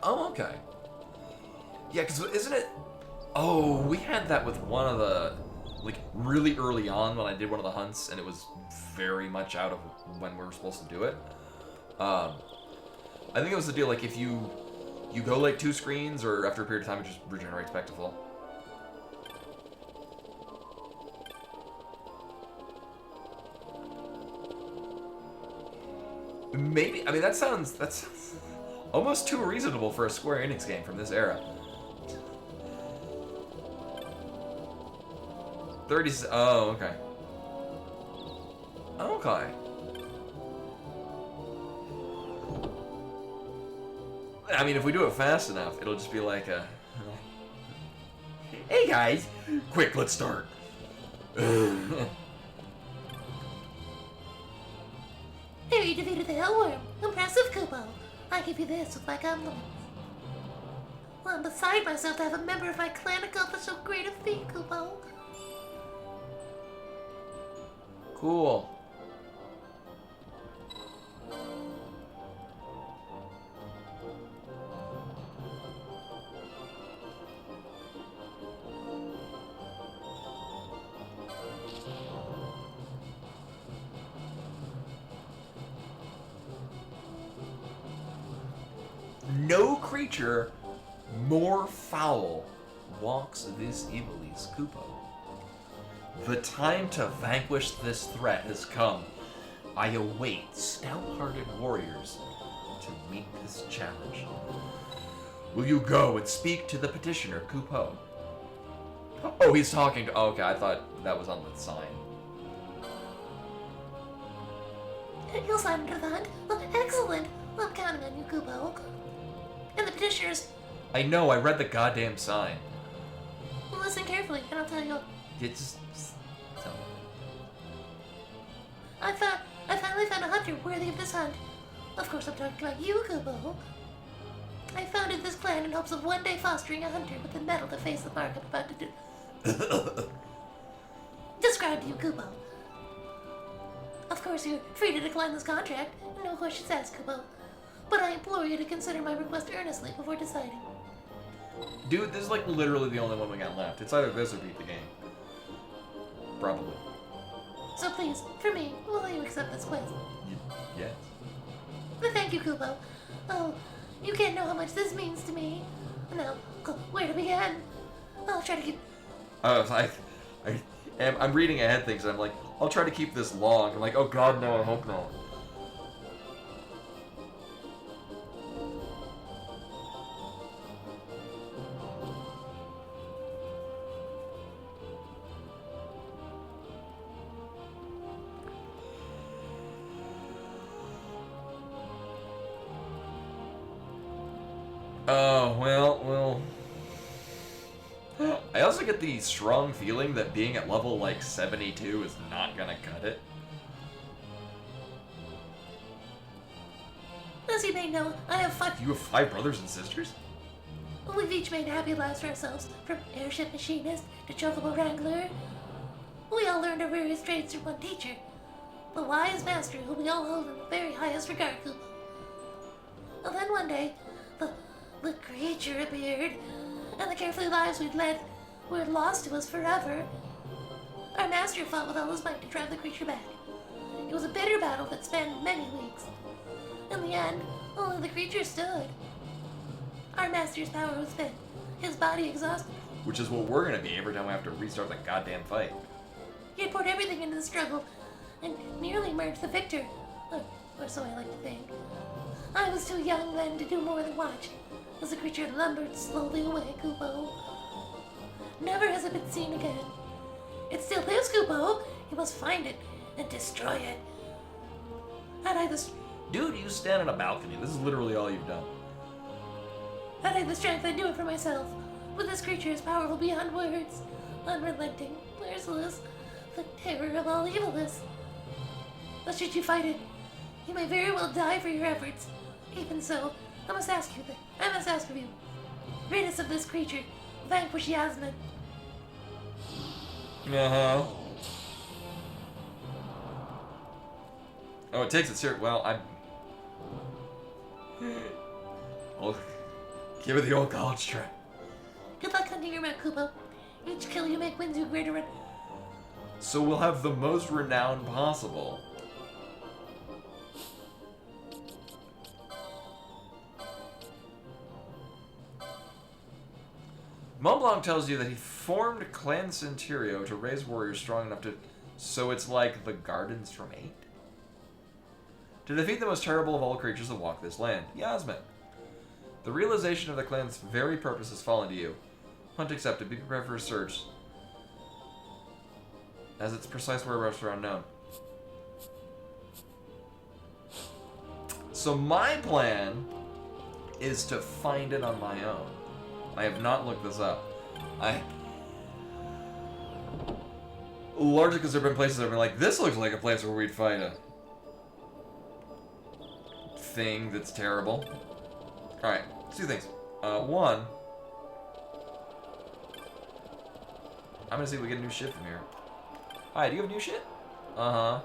A: Oh, okay. Yeah, because isn't it... Oh, we had that with one of the... Like, really early on when I did one of the hunts, and it was very much out of when we were supposed to do it. I think it was the deal, like, if you go, like, 2 screens, or after a period of time, it just regenerates back to full. Maybe, I mean, that's almost too reasonable for a Square Enix game from this era. 30... Oh, okay. Okay. I mean, if we do it fast enough, it'll just be like a... Hey, guys! Quick, let's start.
C: Here, you defeated the Hellworm. Impressive, Kupo. I give you this with my compliments. Well, I'm beside myself to have a member of my clan accomplish so great a feat, Kupo.
A: Cool. No creature more foul walks this Ivalice, Kupo. The time to vanquish this threat has come. I await stout-hearted warriors to meet this challenge. Will you go and speak to the petitioner, Kupo? Oh, he's talking to... Oh, okay, I thought that was on the sign.
C: You'll sign under the hunt? Well, excellent. I'm counting on you, Kupo. And the petitioners...
A: I know, I read the goddamn sign.
C: Well, listen carefully, and I'll tell you...
A: It's... So...
C: I finally found a hunter worthy of this hunt. Of course, I'm talking about you, Kupo. I founded this clan in hopes of one day fostering a hunter with the mettle to face the mark I'm about to do. Describe to you, Kupo. Of course, you're free to decline this contract. No questions asked, Kupo. But I implore you to consider my request earnestly before deciding.
A: Dude, this is like literally the only one we got left. It's either this or beat the game. Probably.
C: So please, for me, will you accept this quest?
A: Yes.
C: Well, thank you, Kupo. Oh, you can't know how much this means to me. Now, where to begin? I'll try to keep...
A: I'm reading ahead things, and I'm like, I'll try to keep this long. I'm like, oh god, no, I hope not. Oh, well. I also get the strong feeling that being at level, like, 72 is not gonna cut it.
C: As you may know, I have 5.
A: You have 5 brothers and sisters?
C: We've each made happy lives for ourselves, from airship machinist to chocobo wrangler. We all learned our various trades through one teacher, the wise master who we all hold in the very highest regard. And then one day, the creature appeared, and the carefree lives we'd led were lost to us forever. Our master fought with all his might to drive the creature back. It was a bitter battle that spanned many weeks. In the end, only the creature stood. Our master's power was spent, his body exhausted.
A: Which is what we're gonna be every time we have to restart the goddamn fight.
C: He had poured everything into the struggle, and nearly emerged the victor. Or so I like to think. I was too young then to do more than watch, as the creature lumbered slowly away, Kupo. Never has it been seen again. It still lives, Kupo. You must find it and destroy it. Had I the
A: Dude, you stand on a balcony. This is literally all you've done.
C: Had I the strength, I'd do it for myself. But this creature is powerful beyond words, unrelenting, merciless, the terror of all evilness. But should you fight it, you may very well die for your efforts. Even so, I must ask of you. Rid us of this creature. Vanquish Yasmin.
A: Uh-huh. Oh, it takes it serious. Well, I'll give it the old college try.
C: Good luck hunting your Mount Kupo. Each kill you make wins you greater
A: So we'll have the most renown possible. Mont Blanc tells you that he formed Clan Centurio to raise warriors strong enough to... So it's like the Gardens from 8? To defeat the most terrible of all creatures that walk this land, Yasmin. The realization of the clan's very purpose has fallen to you. Hunt accepted. Be prepared for a search, as its precise whereabouts are unknown. So my plan is to find it on my own. I have not looked this up. Largely because there have been places I've been like, this looks like a place where we'd fight a thing that's terrible. Alright, two things. One, I'm gonna see if we get a new shit from here. Hi, do you have new shit? Uh-huh.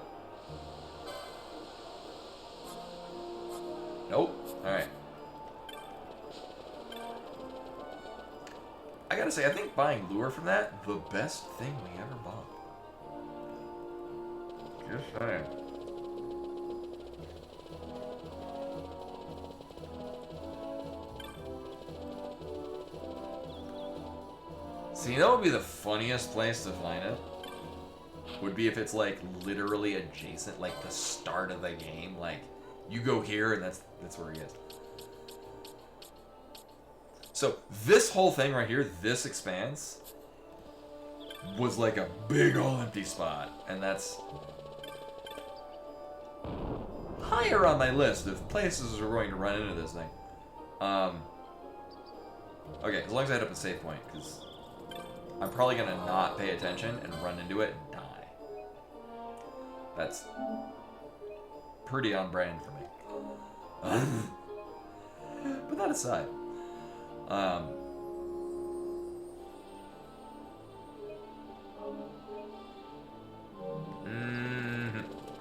A: Nope. Alright. I gotta say, I think buying lure from that, the best thing we ever bought. Just saying. So you know what would be the funniest place to find it? Would be if it's like literally adjacent, like the start of the game. Like you go here and that's where he is. So this whole thing right here, this expanse, was like a big ol' empty spot, and that's higher on my list of places we're going to run into this thing. Okay, as long as I hit up a save point, because I'm probably gonna not pay attention and run into it and die. That's pretty on brand for me. But that aside,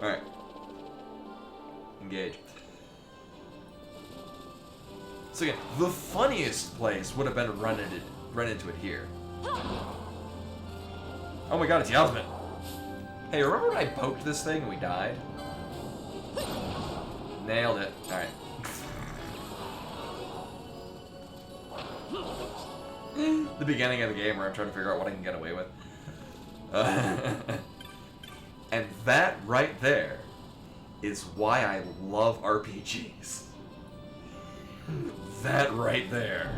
A: alright. Engage. So again, the funniest place would have been to run into it here. Oh my god, it's Yasmin. Hey, remember when I poked this thing and we died? Nailed it. Alright. The beginning of the game where I'm trying to figure out what I can get away with. And that right there is why I love RPGs. That right there.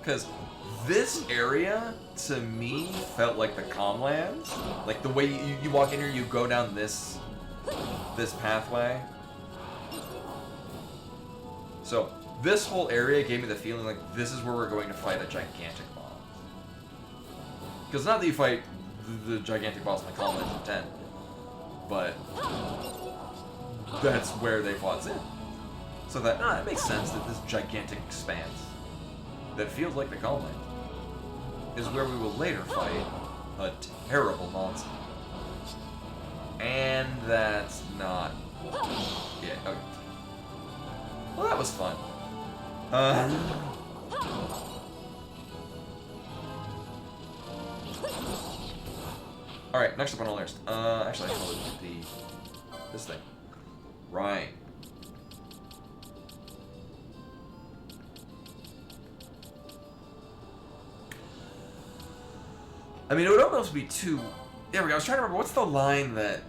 A: Because This area, to me, felt like the Comlands. Like, the way you walk in here, you go down this pathway. So, this whole area gave me the feeling like this is where we're going to fight a gigantic boss. Because not that you fight the gigantic boss in the Comlands in 10, but that's where they fought Sin. So that, it makes sense that this gigantic expanse that feels like the Comlands is where we will later fight a terrible monster. And that's not... Yeah, okay. Well, that was fun. Alright, next up on our list. Actually, I should probably do this thing. Right. I mean, it would almost be too... There we go. I was trying to remember, what's the line that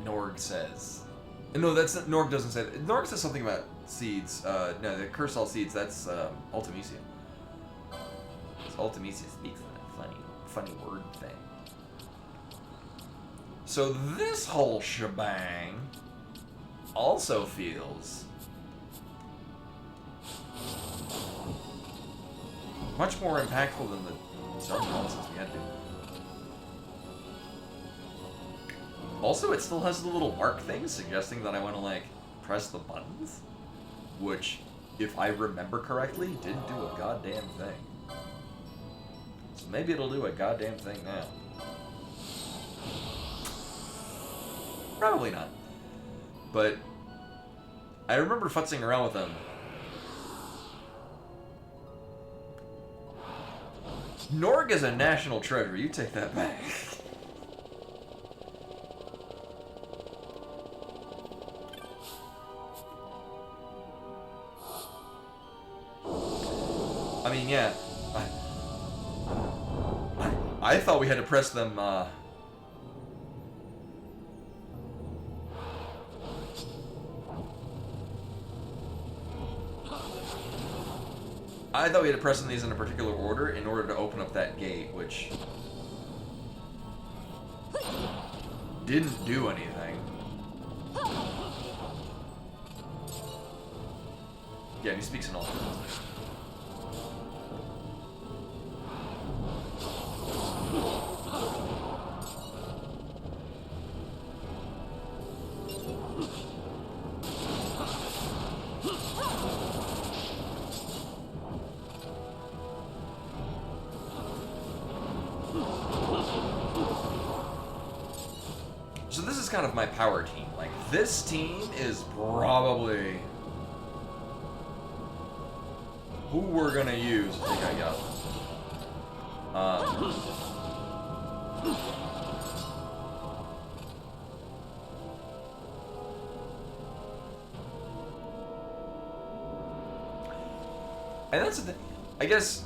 A: Norg says? No, that's not, Norg doesn't say that. Norg says something about seeds. No, the curse all seeds. That's Ultimisia. Ultimisia speaks that funny word thing. So this whole shebang also feels much more impactful than the zone nonsense we had to. Also, it still has the little mark thing suggesting that I want to, like, press the buttons, which, if I remember correctly, didn't do a goddamn thing. So maybe it'll do a goddamn thing now. Probably not. But I remember futzing around with them. Norg is a national treasure. You take that back. I mean, yeah. I thought we had to press them, I thought we had to press these in a particular order in order to open up that gate, which didn't do anything. Yeah, he speaks in all languages. So this is kind of my power team. Like, this team is probably who we're gonna use to take out Yellow. And that's the thing. I guess,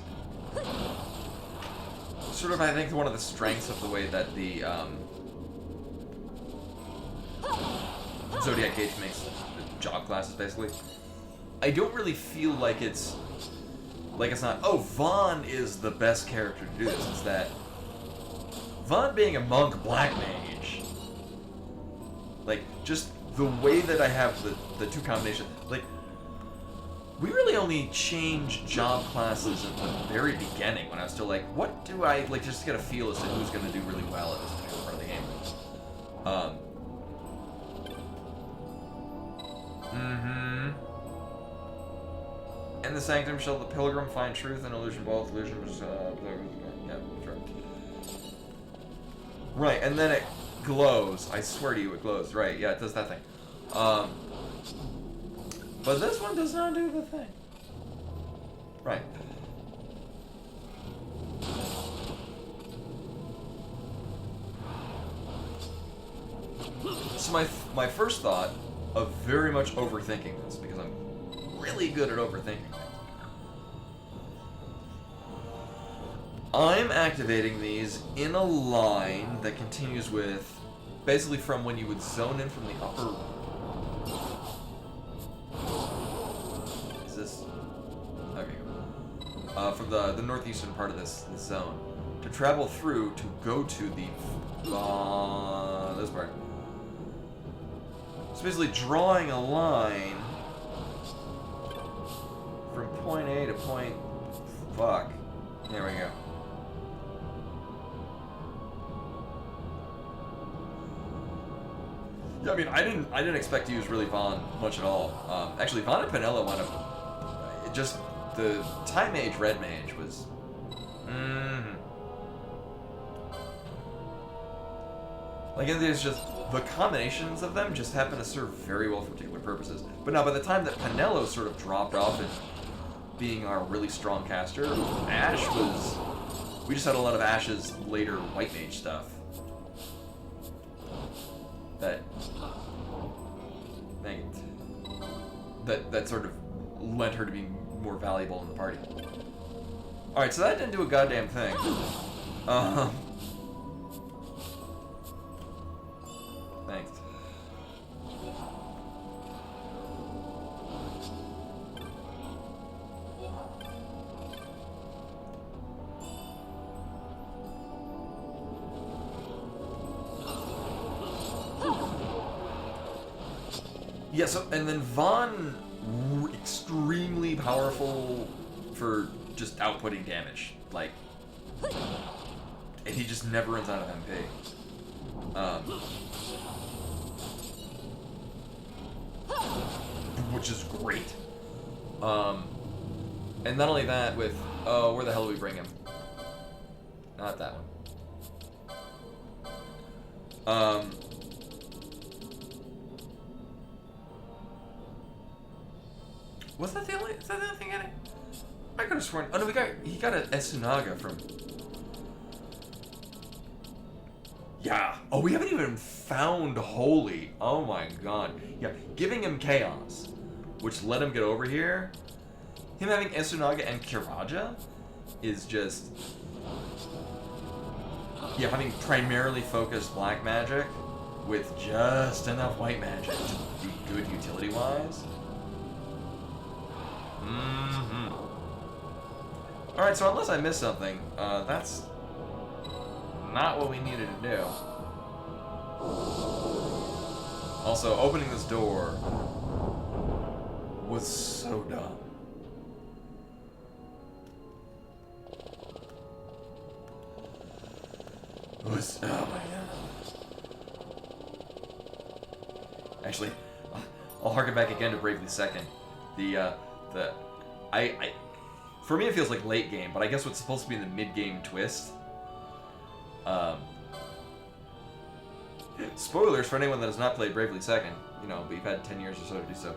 A: sort of, I think one of the strengths of the way that the Zodiac Gate makes the job classes, basically. I don't really feel like it's not, oh, Vaughn is the best character to do this. It's that Vaughn being a monk black mage, like, just the way that I have the two combinations, like, we really only changed job classes at the very beginning when I was still like, what do I, like, just get a feel as to who's going to do really well at this particular part of the game. In the sanctum shall the pilgrim find truth and illusion, both illusion was, yeah, that's right. Right, and then it glows. I swear to you, it glows. Right, yeah, it does that thing. But this one does not do the thing. Right. So my first thought of very much overthinking this, because I'm really good at overthinking things. I'm activating these in a line that continues with, basically from when you would zone in from the upper... Is this... Okay. from the northeastern part of this zone, to travel through to go to the this part. It's basically drawing a line from point A to point. Fuck. There we go. Yeah, I mean, I didn't expect to use really Vaughn much at all. Actually, Vaughn and Penelo wound up just the Time Mage Red Mage was. Like, there's just the combinations of them just happen to serve very well for particular purposes. But now, by the time that Penelo sort of dropped off and being our really strong caster, Ash was. We just had a lot of Ash's later White Mage stuff. That sort of led her to be more valuable in the party. Alright, so that didn't do a goddamn thing. Thanks. Yeah, so, and then Vaughn, extremely powerful for just outputting damage. Like, and he just never runs out of MP. Which is great. And not only that, with, where the hell do we bring him? Not that one. Was that the only? Is that the only thing in it? I could have sworn. Oh no, he got an Esunaga from. Yeah. Oh, we haven't even found Holy. Oh my god. Yeah, giving him Chaos, which let him get over here. Him having Esunaga and Kiraja is just. Yeah, having primarily focused black magic with just enough white magic to be good utility-wise. Alright, so unless I missed something, that's not what we needed to do. Also, opening this door was so dumb. It was, oh my god. Actually, I'll harken back again to Bravely Second. For me it feels like late game, but I guess what's supposed to be the mid-game twist. Spoilers for anyone that has not played Bravely Second. You know, we've had 10 years or so to do so.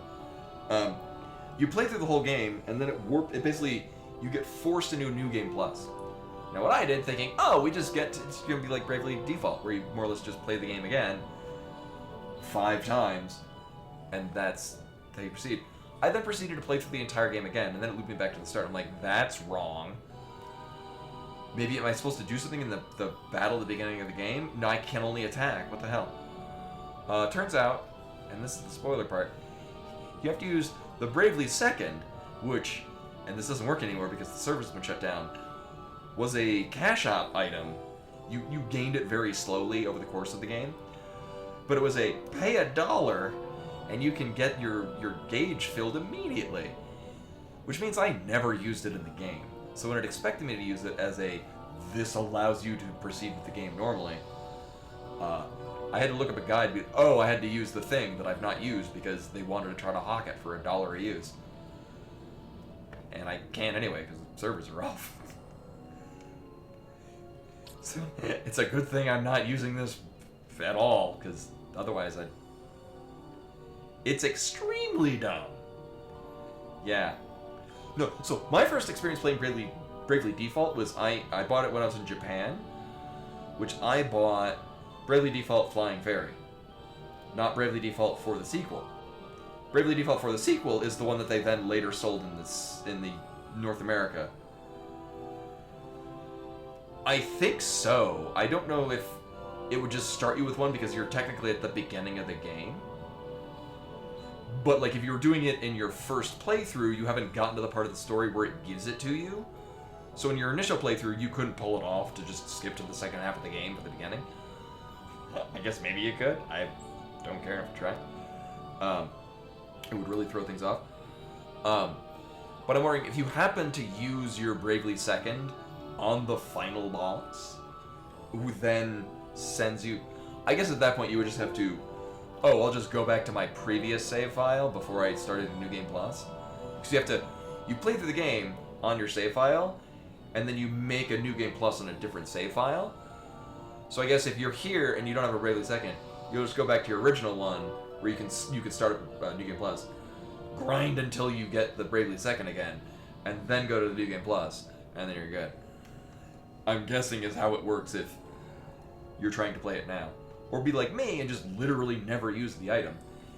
A: You play through the whole game, and then it basically, you get forced into a new game plus. Now what I did, thinking, oh, it's gonna be like Bravely Default, where you more or less just play the game again 5 times, and that's how you proceed. I then proceeded to play through the entire game again, and then it looped me back to the start. I'm like, that's wrong. Maybe am I supposed to do something in the battle at the beginning of the game? No, I can only attack. What the hell? Turns out, and this is the spoiler part, you have to use the Bravely Second, which, and this doesn't work anymore because the server's been shut down, was a cash op item. You gained it very slowly over the course of the game, but it was a pay $1 and you can get your gauge filled immediately, which means I never used it in the game. So when it expected me to use it as this allows you to proceed with the game normally, I had to look up a guide. I had to use the thing that I've not used because they wanted to try to hawk it for $1 a use, and I can't anyway because the servers are off. So it's a good thing I'm not using this at all, because otherwise it's extremely dumb. Yeah. No, so my first experience playing Bravely Default was I bought it when I was in Japan, which I bought Bravely Default Flying Fairy, not Bravely Default for the sequel. Bravely Default for the sequel is the one that they then later sold in the North America. I think so. I don't know if it would just start you with one because you're technically at the beginning of the game. But like if you were doing it in your first playthrough, you haven't gotten to the part of the story where it gives it to you. So in your initial playthrough, you couldn't pull it off to just skip to the second half of the game at the beginning. I guess maybe you could. I don't care enough to try. It would really throw things off. But I'm wondering if you happen to use your Bravely Second on the final boss, who then sends you... I guess at that point you would just have to... Oh, I'll just go back to my previous save file before I started a New Game Plus. Because you have to... You play through the game on your save file, and then you make a New Game Plus on a different save file. So I guess if you're here and you don't have a Bravely Second, you'll just go back to your original one, where you can start a New Game Plus, grind until you get the Bravely Second again, and then go to the New Game Plus, and then you're good. I'm guessing is how it works if you're trying to play it now. Or be like me and just literally never use the item,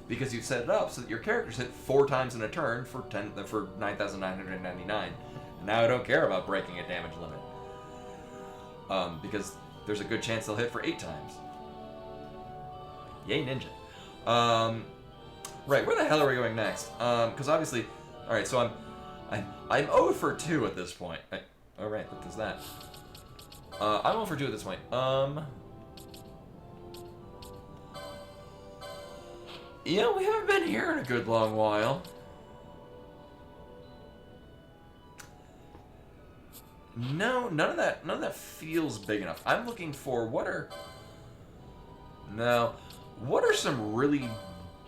A: because you've set it up so that your characters hit 4 times in a turn for 9,999. And now I don't care about breaking a damage limit, because there's a good chance they'll hit for 8 times. Yay, ninja. Right, where the hell are we going next? Because obviously, all right. So I'm 0 for 2 at this point. All right, what does that? I'm 0 for 2 at this point. Yeah, we haven't been here in a good long while. No, none of that feels big enough. I'm looking for what are some really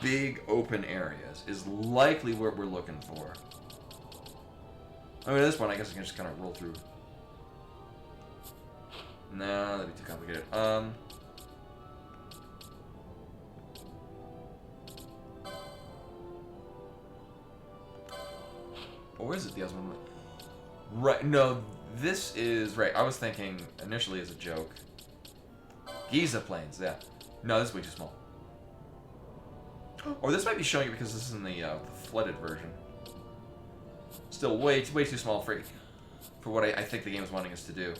A: big open areas is likely what we're looking for. I mean, at this point, I guess I can just kind of roll through. No, that'd be too complicated. Or is it the other one? Right, no, this is... Right, I was thinking initially as a joke. Giza Plains, yeah. No, this is way too small. Or this might be showing it because this is in the flooded version. Still way too small for what I think the game is wanting us to do.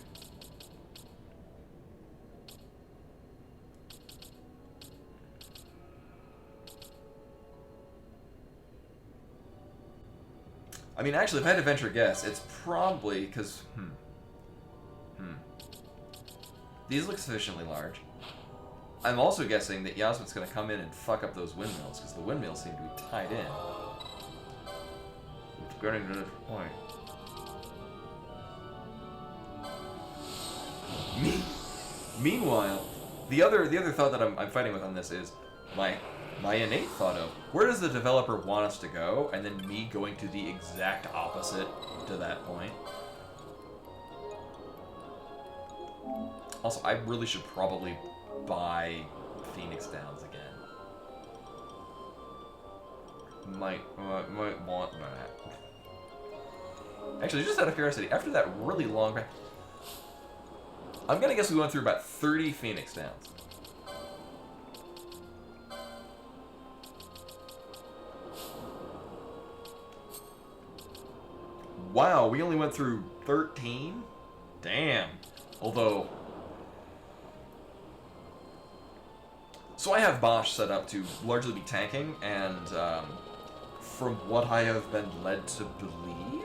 A: I mean, actually, if I had to venture a guess, it's probably because... These look sufficiently large. I'm also guessing that Yasmin's going to come in and fuck up those windmills, because the windmills seem to be tied in. It's getting to this point. Meanwhile, the other thought that I'm fighting with on this is my innate thought of where does the developer want us to go, and then me going to the exact opposite to that point. Also, I really should probably buy Phoenix Downs again. Might want that. Actually, just out of curiosity, after that really long... I'm gonna guess we went through about 30 Phoenix Downs. Wow, we only went through 13? Damn. Although... So I have Bosch set up to largely be tanking, and from what I have been led to believe,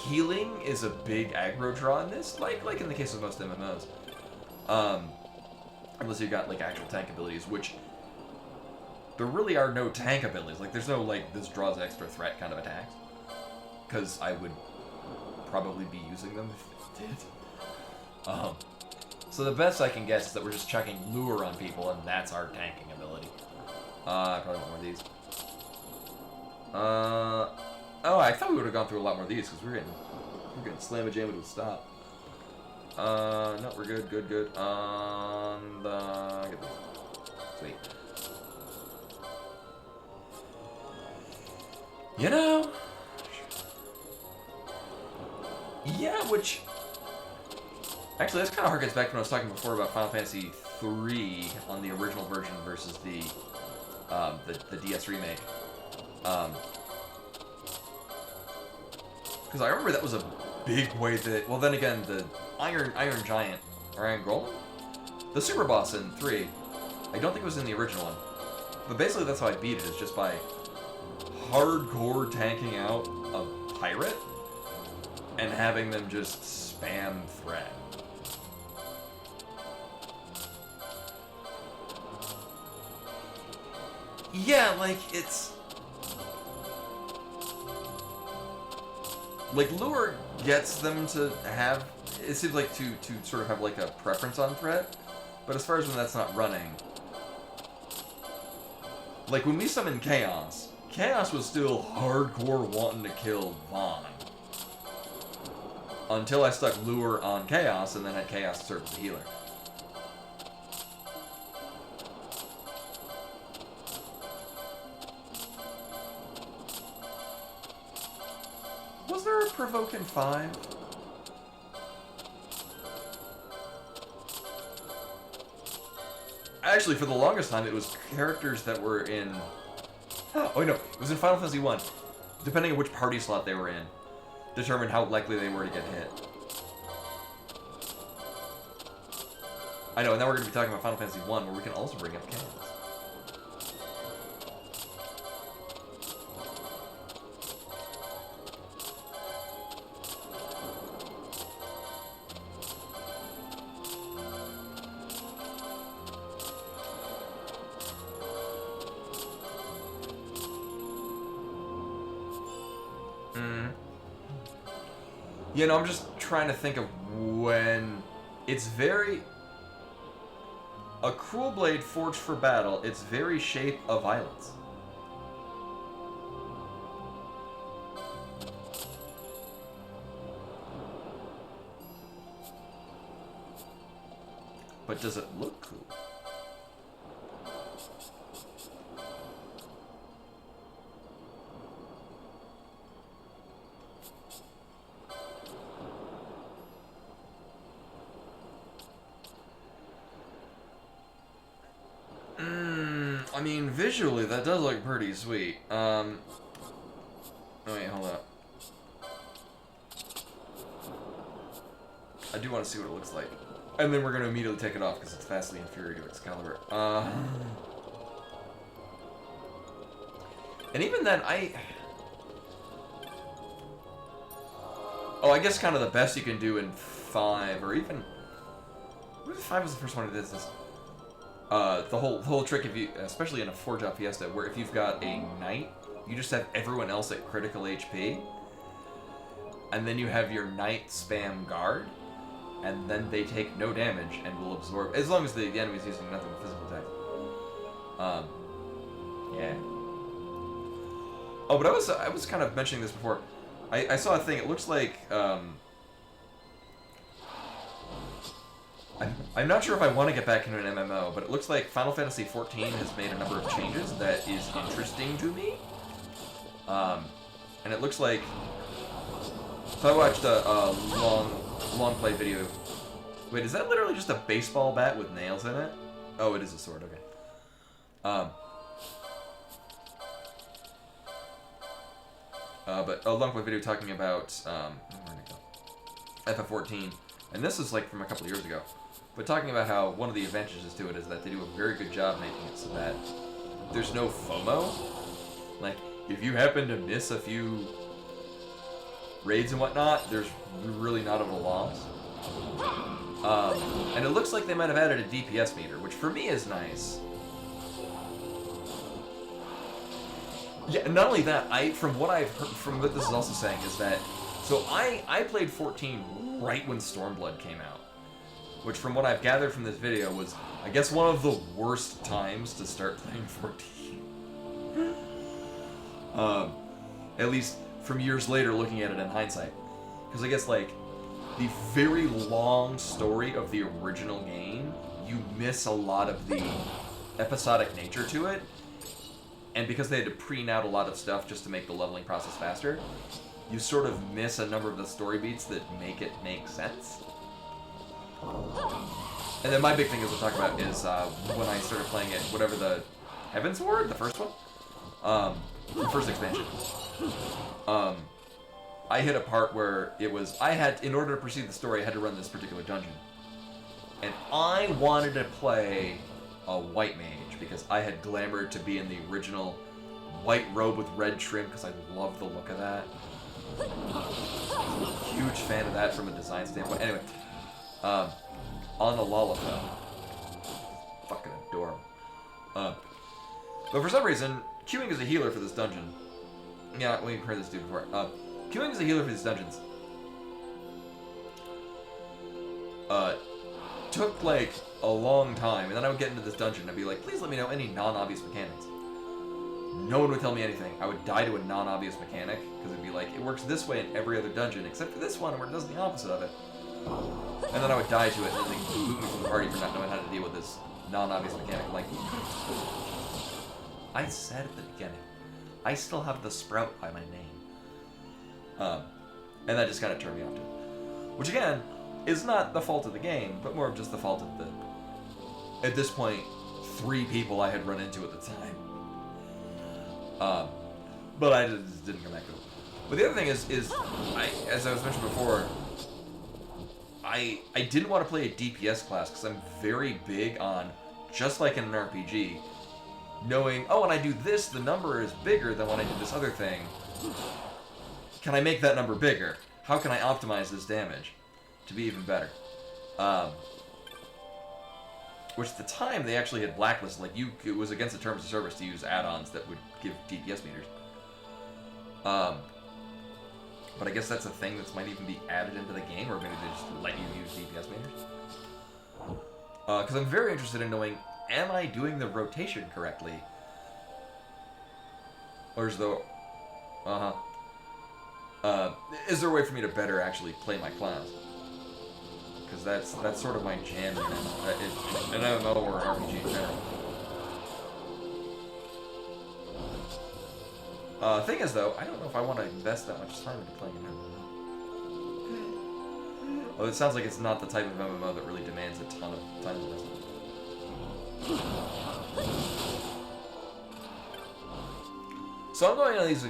A: healing is a big aggro draw in this, like in the case of most MMOs. Unless you've got like actual tank abilities, which there really are no tank abilities. Like there's no like this draws extra threat kind of attacks, because I would probably be using them if it did. So the best I can guess is that we're just chucking lure on people, and that's our tanking ability. I probably want more of these. Oh, I thought we would have gone through a lot more of these, because we're getting slam-a-jam to a stop. No, we're good. Get these. Sweet. You know... Yeah, which... Actually, this kind of harkens back to when I was talking before about Final Fantasy III on the original version versus the DS remake. Because I remember that was a big way that... Well, then again, the Iron Giant, or Iron Golem? The super boss in 3, I don't think it was in the original one. But basically that's how I beat it, is just by hardcore tanking out a pirate. and having them just spam threat. Yeah, like, it's... Like, Lure gets them to have... It seems like to sort of have, like, a preference on threat. But as far as when that's not running... Like, when we summoned Chaos, Chaos was still hardcore wanting to kill Vaughn. Until I stuck Lure on Chaos, and then had Chaos serve as the healer. Was there a Provoke in 5? Actually, for the longest time, it was characters that were in... Oh, no, it was in Final Fantasy 1. Depending on which party slot they were in, determined how likely they were to get hit. I know, and now we're going to be talking about Final Fantasy 1, where we can also bring up Chaos. You know, I'm just trying to think of when... It's very... A cruel blade forged for battle, its very shape of violence. But does it look cool? I mean, visually, that does look pretty sweet. Oh wait, hold up. I do want to see what it looks like. And then we're going to immediately take it off, because it's vastly inferior to Excalibur. And even then, Oh, I guess kind of the best you can do in 5, or even... What if 5 was the first one that did this? The whole trick, if you, especially in a 4-job Fiesta, where if you've got a knight, you just have everyone else at critical HP, and then you have your knight spam guard, and then they take no damage and will absorb, as long as the enemy's using nothing but physical attack. Yeah. Oh, but I was kind of mentioning this before. I saw a thing. It looks like I'm not sure if I want to get back into an MMO, but it looks like Final Fantasy XIV has made a number of changes that is interesting to me. And it looks like... So I watched a long play video. Wait, is that literally just a baseball bat with nails in it? Oh, it is a sword, okay. But a long play video talking about, where'd it go? FF14. And this is like from a couple of years ago. But talking about how one of the advantages to it is that they do a very good job making it so that there's no FOMO. Like, if you happen to miss a few raids and whatnot, there's really not of a loss. And it looks like they might have added a DPS meter, which for me is nice. Yeah, and not only that, from what I've heard, from what this is also saying, is that, so I played 14 right when Stormblood came out. Which, from what I've gathered from this video, was, I guess, one of the worst times to start playing 14. At least from years later, looking at it in hindsight. Because I guess, like, the very long story of the original game, you miss a lot of the episodic nature to it. And because they had to preen out a lot of stuff just to make the leveling process faster, you sort of miss a number of the story beats that make it make sense. And then my big thing is we'll talk about is when I started playing it, whatever the Heaven's Ward, the first one, the first expansion. I hit a part where it was in order to proceed the story, I had to run this particular dungeon, and I wanted to play a white mage because I had glamored to be in the original white robe with red trim because I love the look of that. Huge fan of that from a design standpoint. Anyway, on the Lollipop. Fucking adore him. But for some reason, queuing as a healer for this dungeon. Yeah, we've heard this dude before. Queuing as a healer for these dungeons. Took like a long time, and then I would get into this dungeon and I'd be like, please let me know any non-obvious mechanics. No one would tell me anything. I would die to a non-obvious mechanic, because it'd be like, it works this way in every other dungeon, except for this one where it does the opposite of it. And then I would die to it, and then they boot me from the party for not knowing how to deal with this non-obvious mechanic. I'm like, I said at the beginning, I still have the sprout by my name. And that just kind of turned me off to it. Which again, is not the fault of the game, but more of just the fault of the, at this point, 3 people I had run into at the time. But I just didn't come back to it. But the other thing is as I was mentioned before, I didn't want to play a DPS class because I'm very big on, just like in an RPG, knowing, oh, when I do this, the number is bigger than when I do this other thing. Can I make that number bigger? How can I optimize this damage to be even better? Which at the time they actually had blacklisted, like it was against the terms of service to use add-ons that would give DPS meters. But I guess that's a thing that might even be added into the game, or maybe they just let you use DPS meters. Because I'm very interested in knowing, am I doing the rotation correctly? Or is there... is there a way for me to better actually play my class? Because that's sort of my jam in an MMO or an RPG in general. Thing is, though, I don't know if I want to invest that much time into playing an MMO. Well, it sounds like it's not the type of MMO that really demands a ton of time investment. So I'm going on these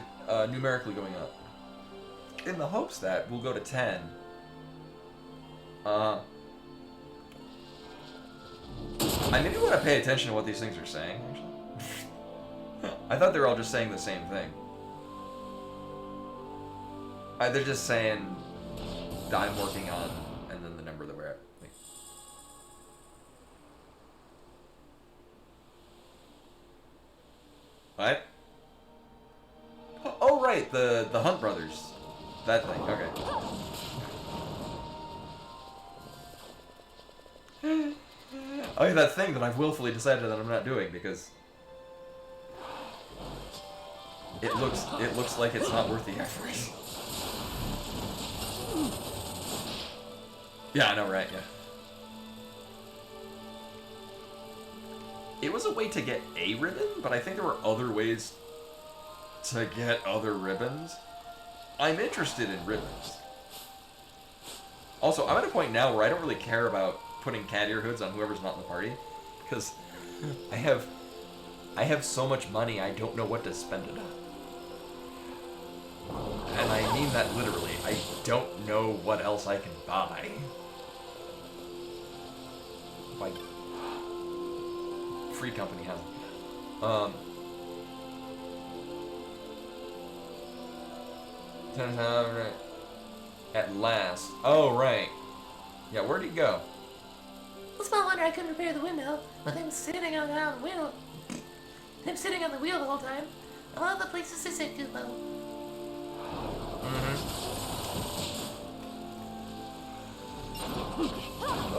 A: numerically going up, in the hopes that we'll go to 10. I maybe want to pay attention to what these things are saying, actually. I thought they were all just saying the same thing. They're just saying that I'm working on, and then the number that we're at. What? Oh, right, the Hunt Brothers. That thing, okay. Oh, that thing that I've willfully decided that I'm not doing because it looks like it's not worth the effort. Yeah, I know, right? Yeah. It was a way to get a ribbon, but I think there were other ways to get other ribbons. I'm interested in ribbons. Also, I'm at a point now where I don't really care about putting cat ear hoods on whoever's not in the party, because I have so much money I don't know what to spend it on. And I mean that literally. I don't know what else I can buy. Like, Free Company has it. At last. Oh, right. Yeah, where'd he go?
C: Small wonder I couldn't repair the windmill with him sitting on the wheel. Him sitting on the wheel the whole time. Of all the places to sit, Kupo.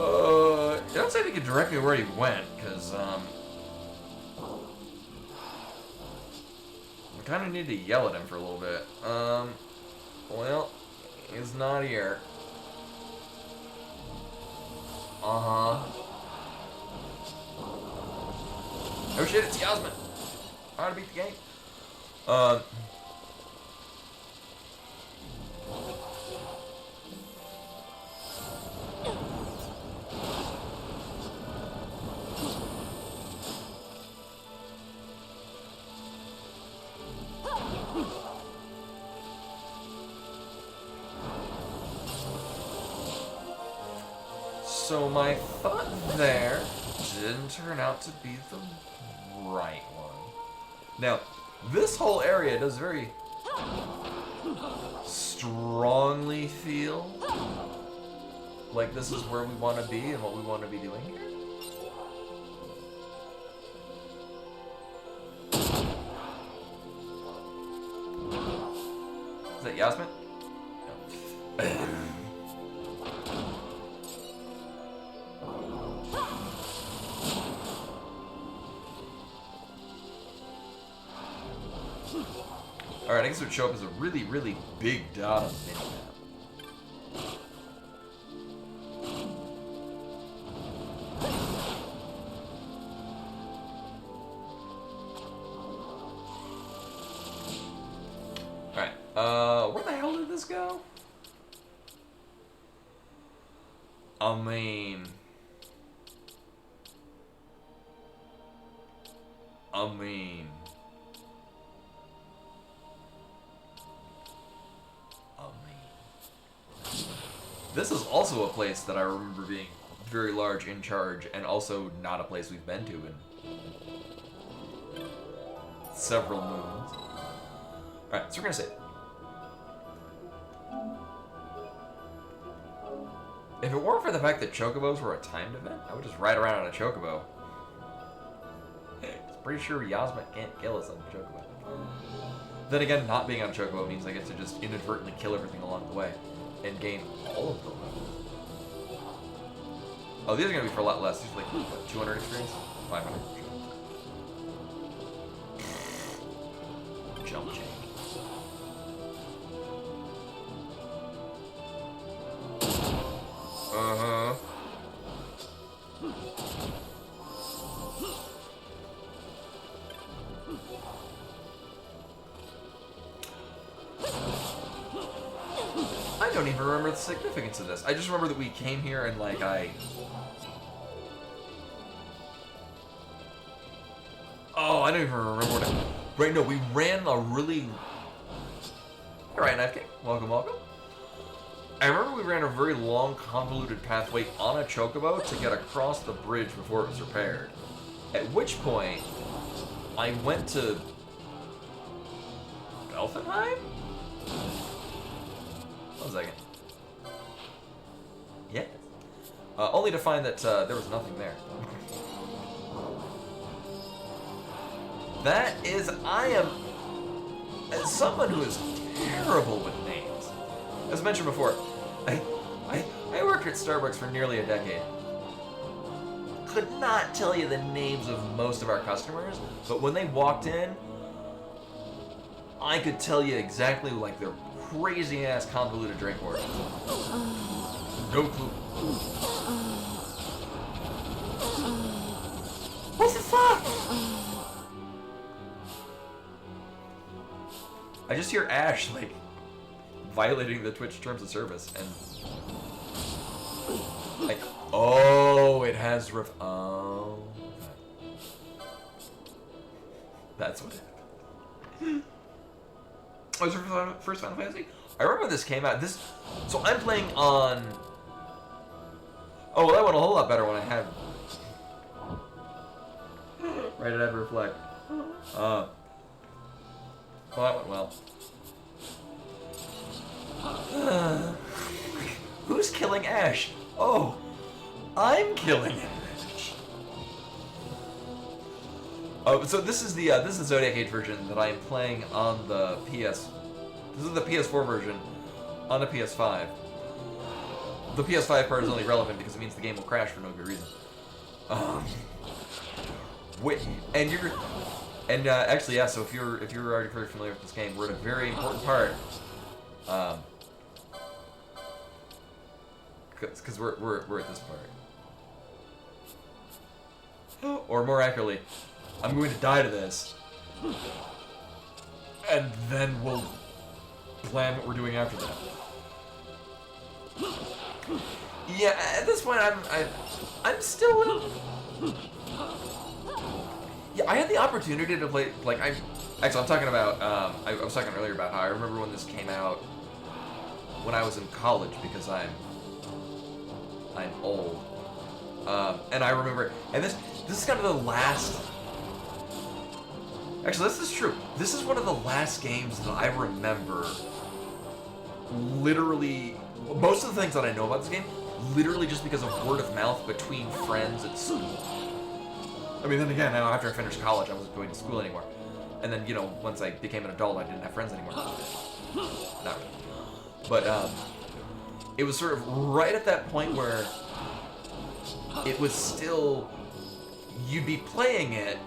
A: I don't say they could direct me where he went, because, I kind of need to yell at him for a little bit. Well, he's not here. Oh shit, it's Yasmin. How to beat the game. So my thought there didn't turn out to be the right one. Now, this whole area does very... strongly feel like this is where we want to be and what we want to be doing here. Is that Yasmin? No. Alright, I guess it would show up as a really, really big dot on the minimap. Alright, where the hell did this go? I mean... This is also a place that I remember being very large, in charge, and also not a place we've been to in several moons. Alright, so we're gonna save. If it weren't for the fact that chocobos were a timed event, I would just ride around on a chocobo. It's pretty sure Yasmin can't kill us on a chocobo. Then again, not being on a chocobo means I get to just inadvertently kill everything along the way and gain all of them. Oh, these are gonna be for a lot less. These are like, what, 200 experience? 500. Jump change. Uh-huh. I don't even remember the significance of this. I just remember that we came here and like Oh, I don't even remember what I... Right, no, we ran a really... Alright, Knife King. Welcome, welcome. I remember we ran a very long, convoluted pathway on a chocobo to get across the bridge before it was repaired. At which point, I went to... Elfenheim? One second. Yes. Only to find that there was nothing there. That is, I am, as someone who is terrible with names. As mentioned before, I worked at Starbucks for nearly a decade. Could not tell you the names of most of our customers, but when they walked in, I could tell you exactly like their crazy ass convoluted drink order. No clue. What the fuck? I just hear Ash, like, violating the Twitch terms of service, and... Like, oh, it has oh... That's what happened. Oh, is it first Final Fantasy? I remember this came out, so I'm playing on... Oh, well, that went a whole lot better when I had... Right, it had Reflect. Well, that went well. Who's killing Ash? Oh, I'm killing Ash. Oh, so this is the Zodiac Age version that I am playing on the PS. This is the PS4 version on the PS5. The PS5 part is only relevant because it means the game will crash for no good reason. Wait, and you're. And actually, yeah. So if you're already very familiar with this game, we're at a very important part. Because we're at this part. Or more accurately, I'm going to die to this, and then we'll plan what we're doing after that. Yeah. At this point, I'm still. Yeah, I had the opportunity to play, like, actually, I'm talking about, I was talking earlier about how I remember when this came out when I was in college, because I'm old. And I remember, and this is kind of the last, actually, this is true. This is one of the last games that I remember literally, most of the things that I know about this game, literally just because of word of mouth between friends at school. I mean, then again, after I finished college, I wasn't going to school anymore. And then, you know, once I became an adult, I didn't have friends anymore. Not really. But, it was sort of right at that point where it was still, you'd be playing it,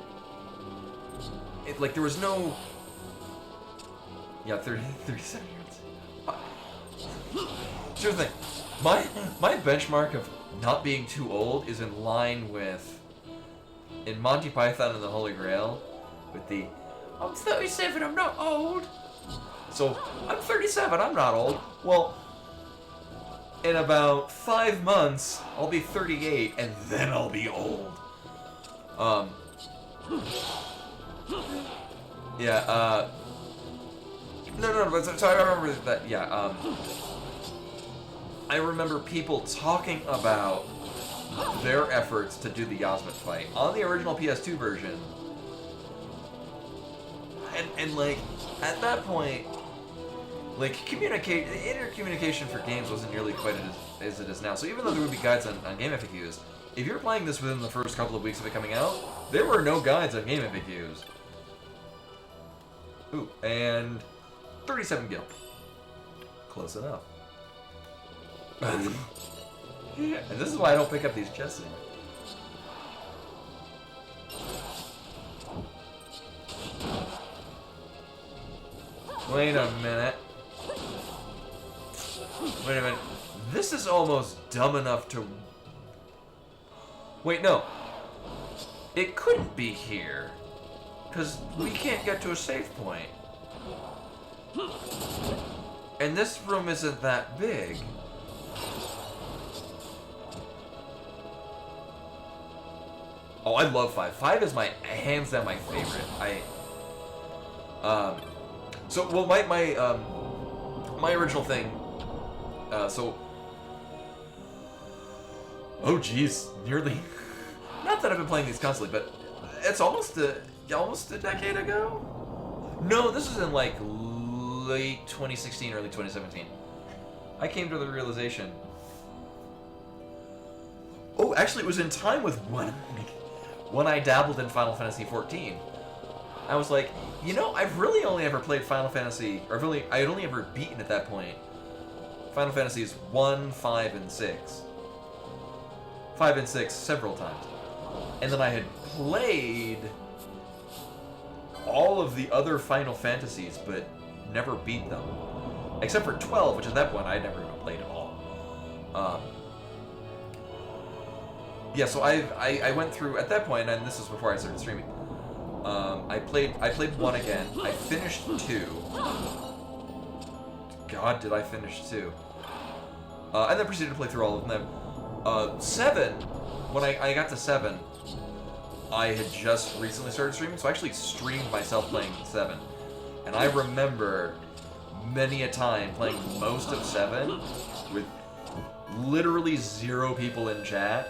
A: like, there was no, yeah, 37 years. Here's the thing, my benchmark of not being too old is in line with, in Monty Python and the Holy Grail, with the, I'm 37, I'm not old. So, I'm 37, I'm not old. Well, in about 5 months, I'll be 38, and then I'll be old. Yeah, no, but so I remember that, yeah, I remember people talking about their efforts to do the Yasmin fight on the original PS2 version. And like, at that point, like, intercommunication for games wasn't nearly quite as it is now. So even though there would be guides on game FAQs, if you're playing this within the first couple of weeks of it coming out, there were no guides on game FAQs. Ooh, and 37 gil. Close enough. And this is why I don't pick up these chests anymore. Wait a minute. Wait a minute. This is almost dumb enough to... Wait, no. It couldn't be here. Because we can't get to a safe point. And this room isn't that big. Oh, I love 5. 5 is my, hands down, my favorite. So, well, my original thing, so, oh geez, nearly, not that I've been playing these constantly, but it's almost a decade ago? No, this is in, like, late 2016, early 2017. I came to the realization, oh, actually, it was in time with when I dabbled in Final Fantasy XIV. I was like, you know, I've really only ever played Final Fantasy, or I had only ever beaten at that point Final Fantasies 1, 5, and 6. 5 and 6 several times. And then I had played all of the other Final Fantasies, but never beat them. Except for 12, which at that point I had never even played at all. Yeah, so I went through, at that point, and this is before I started streaming, I played 1 again. I finished 2. God, did I finish 2. And then proceeded to play through all of them. 7, when I got to 7, I had just recently started streaming, so I actually streamed myself playing 7. And I remember many a time playing most of 7 with literally 0 people in chat.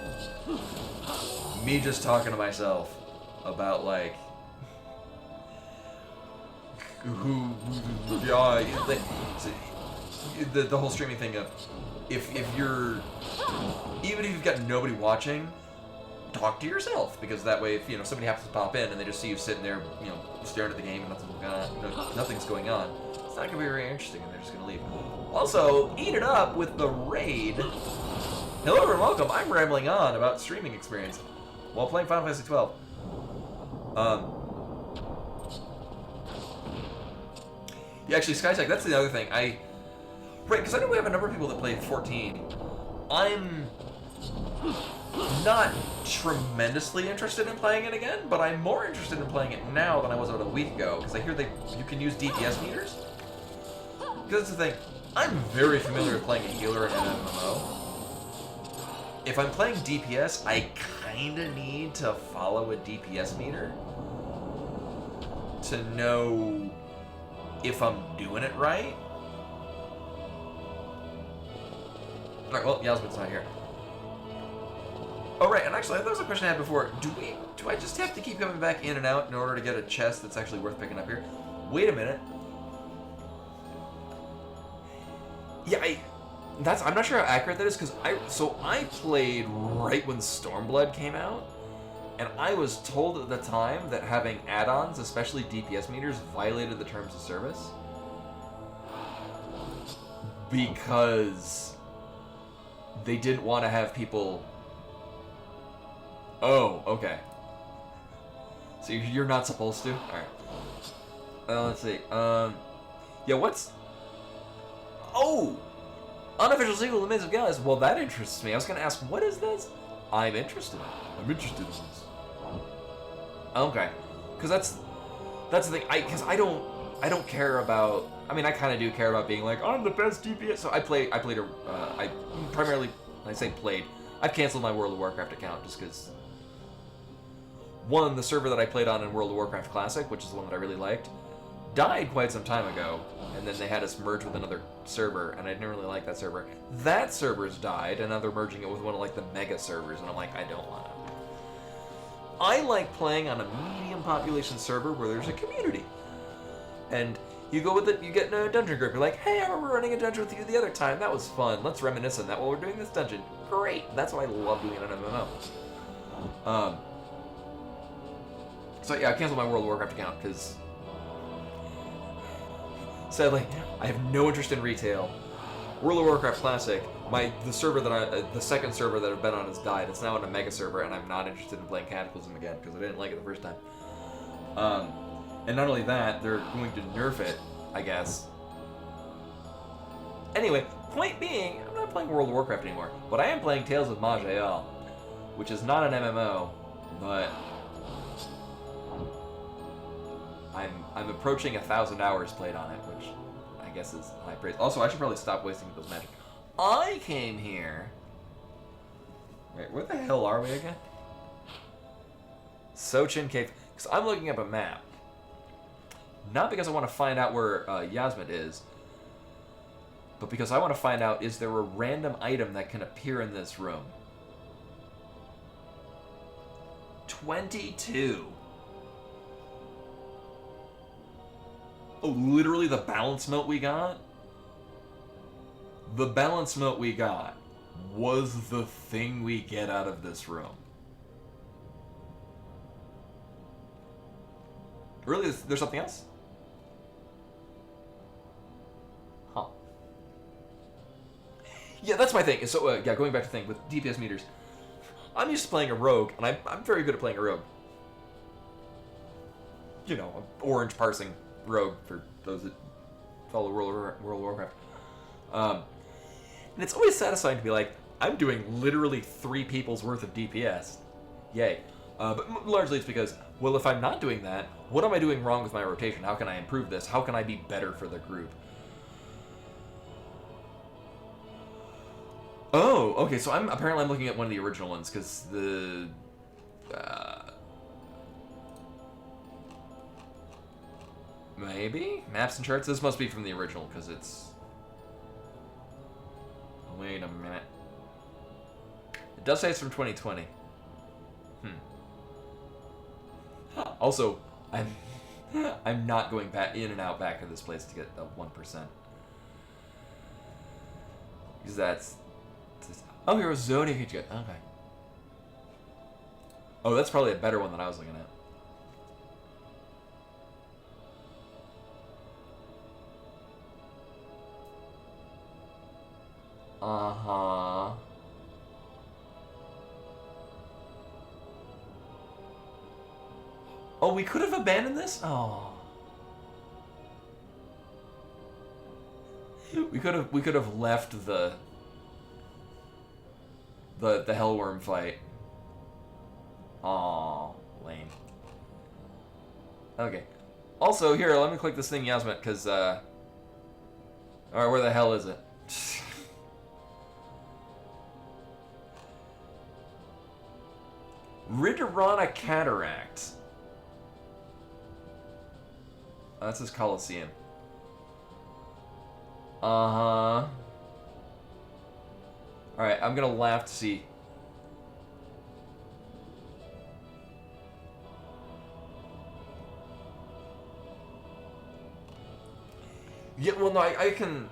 A: Me just talking to myself about, like, the whole streaming thing of, if you're, even if you've got nobody watching, talk to yourself, because that way, if, you know, somebody happens to pop in and they just see you sitting there, you know, staring at the game and nothing's going on, it's not gonna be very interesting, and they're just gonna leave. Also, eat it up with the raid. Hello and welcome. I'm rambling on about streaming experience while playing Final Fantasy XII. Yeah, actually, SkyTech, that's the other thing. Right, because I know we have a number of people that played 14. I'm not tremendously interested in playing it again, but I'm more interested in playing it now than I was about a week ago, because I hear you can use DPS meters. Because that's the thing, I'm very familiar with playing a healer in an MMO. If I'm playing DPS, I kinda need to follow a DPS meter to know if I'm doing it right. Alright, well, Yasmin's not here. Oh, right, and actually, there was a question I had before. Do I just have to keep coming back in and out in order to get a chest that's actually worth picking up here? Wait a minute. Yeah, I'm not sure how accurate that is because I played right when Stormblood came out, and I was told at the time that having add-ons, especially DPS meters, violated the terms of service because they didn't want to have people. Oh, okay. So you're not supposed to. All right. Let's see. Yeah. What's? Oh. Unofficial sequel to Maze of Gallus. Well, that interests me. I was going to ask, what is this? I'm interested. I'm interested in this. Okay, because that's the thing. I don't care about. I mean, I kind of do care about being like I'm the best DPS. So I played. I've canceled my World of Warcraft account just because. One, the server that I played on in World of Warcraft Classic, which is the one that I really liked, died quite some time ago, and then they had us merge with another server, and I didn't really like that server. That server's died, and now they're merging it with one of like the mega servers, and I'm like, I don't want to. I like playing on a medium population server where there's a community, and you go with it. You get in a dungeon group. You're like, hey, I remember running a dungeon with you the other time. That was fun. Let's reminisce on that while we're doing this dungeon. Great. That's what I love doing in an MMO. So yeah, I canceled my World of Warcraft account because. Sadly, I have no interest in retail. World of Warcraft Classic, the second server that I've been on has died. It's now on a mega server, and I'm not interested in playing Cataclysm again because I didn't like it the first time. And not only that, they're going to nerf it, I guess. Anyway, point being, I'm not playing World of Warcraft anymore, but I am playing Tales of Maj'Eyal, which is not an MMO, but I'm approaching 1,000 hours played on it, which I guess is high praise. Also, I should probably stop wasting people's magic. I came here. Wait, where the hell are we again? Sochin Cave. Because I'm looking up a map. Not because I want to find out where Yasmit is, but because I want to find out, is there a random item that can appear in this room? 22. Oh, literally the balance mote we got? The balance mote we got was the thing we get out of this room. Really? There's something else? Huh. Yeah, that's my thing. So, yeah, going back to the thing with DPS meters. I'm used to playing a rogue, and I'm very good at playing a rogue. You know, an orange parsing rogue for those that follow World of Warcraft. And it's always satisfying to be like, I'm doing literally 3 people's worth of DPS. Yay. But largely it's because, well, if I'm not doing that, what am I doing wrong with my rotation? How can I improve this? How can I be better for the group? Oh, okay, so I'm looking at one of the original ones, because the... maybe? Maps and charts? This must be from the original, because it's... Wait a minute. It does say it's from 2020. Also, I'm not going back in and out back of this place to get the 1%. Because that's... Oh, here was Zodiac. Okay. Oh, that's probably a better one than I was looking at. Uh-huh. Oh, we could have abandoned this? Oh. We could have left the Hellworm fight. Aw, lame. Okay. Also, here, let me click this thing, Yasmit, because, alright, where the hell is it? Ridorana Cataract. Oh, that's his Coliseum. Uh-huh. Alright, I'm gonna laugh to see. Yeah, well, no, I can...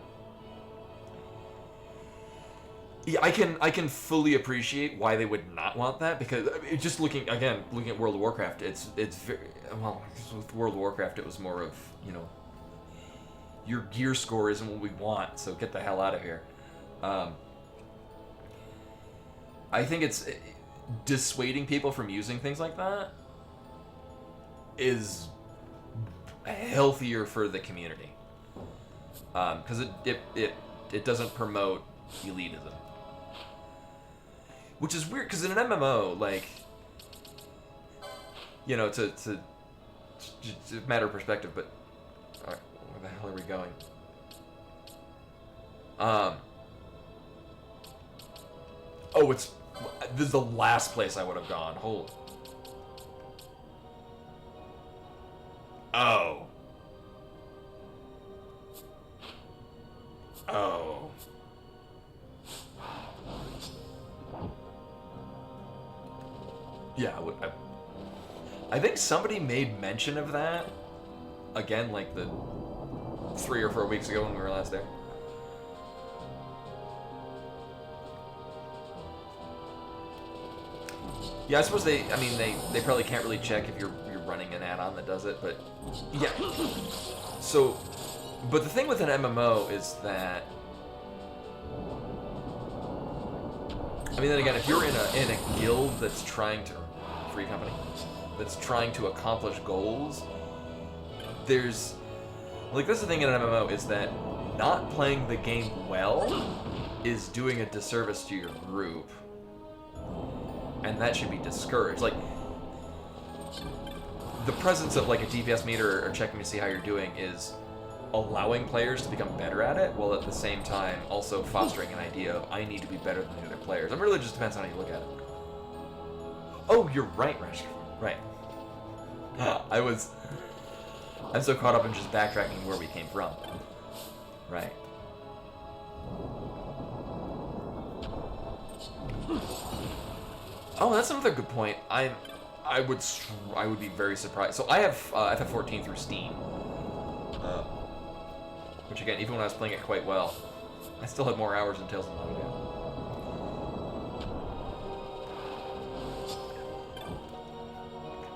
A: Yeah, I can fully appreciate why they would not want that, because just looking at World of Warcraft, it's very well, with World of Warcraft it was more of, you know, your gear score isn't what we want, so get the hell out of here. I think it's dissuading people from using things like that is healthier for the community, because it doesn't promote elitism, which is weird, because in an MMO, like, you know, to matter of perspective, but all right, where the hell are we going? Oh, this is the last place I would have gone. Holy. Oh. Oh. Yeah, I think somebody made mention of that again, like the 3 or 4 weeks ago when we were last there. Yeah, I suppose they probably can't really check if you're running an add-on that does it, but yeah. So, but the thing with an MMO is that, I mean, then again, if you're in a guild that's trying to, free company, that's trying to accomplish goals, there's, like, that's the thing in an MMO, is that not playing the game well is doing a disservice to your group. And that should be discouraged. Like, the presence of, like, a DPS meter or checking to see how you're doing is allowing players to become better at it, while at the same time also fostering an idea of, I need to be better than the other players. It really just depends on how you look at it. Oh, you're right, Rash. Right. I'm so caught up in just backtracking where we came from. Right. Oh, that's another good point. I would be very surprised. So I have FF14 through Steam, which again, even when I was playing it quite well, I still had more hours than Tales of Manga.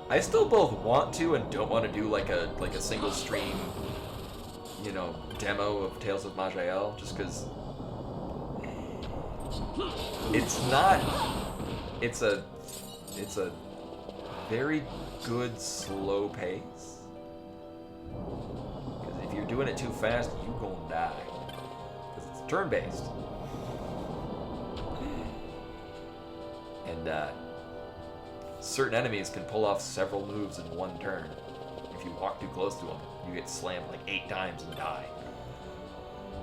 A: I still both want to and don't want to do like a single stream, you know, demo of Tales of Maj'El, just because it's a very good slow pace. Because if you're doing it too fast, you gonna die. Because it's turn-based. And certain enemies can pull off several moves in one turn. If you walk too close to them, you get slammed like 8 times and die.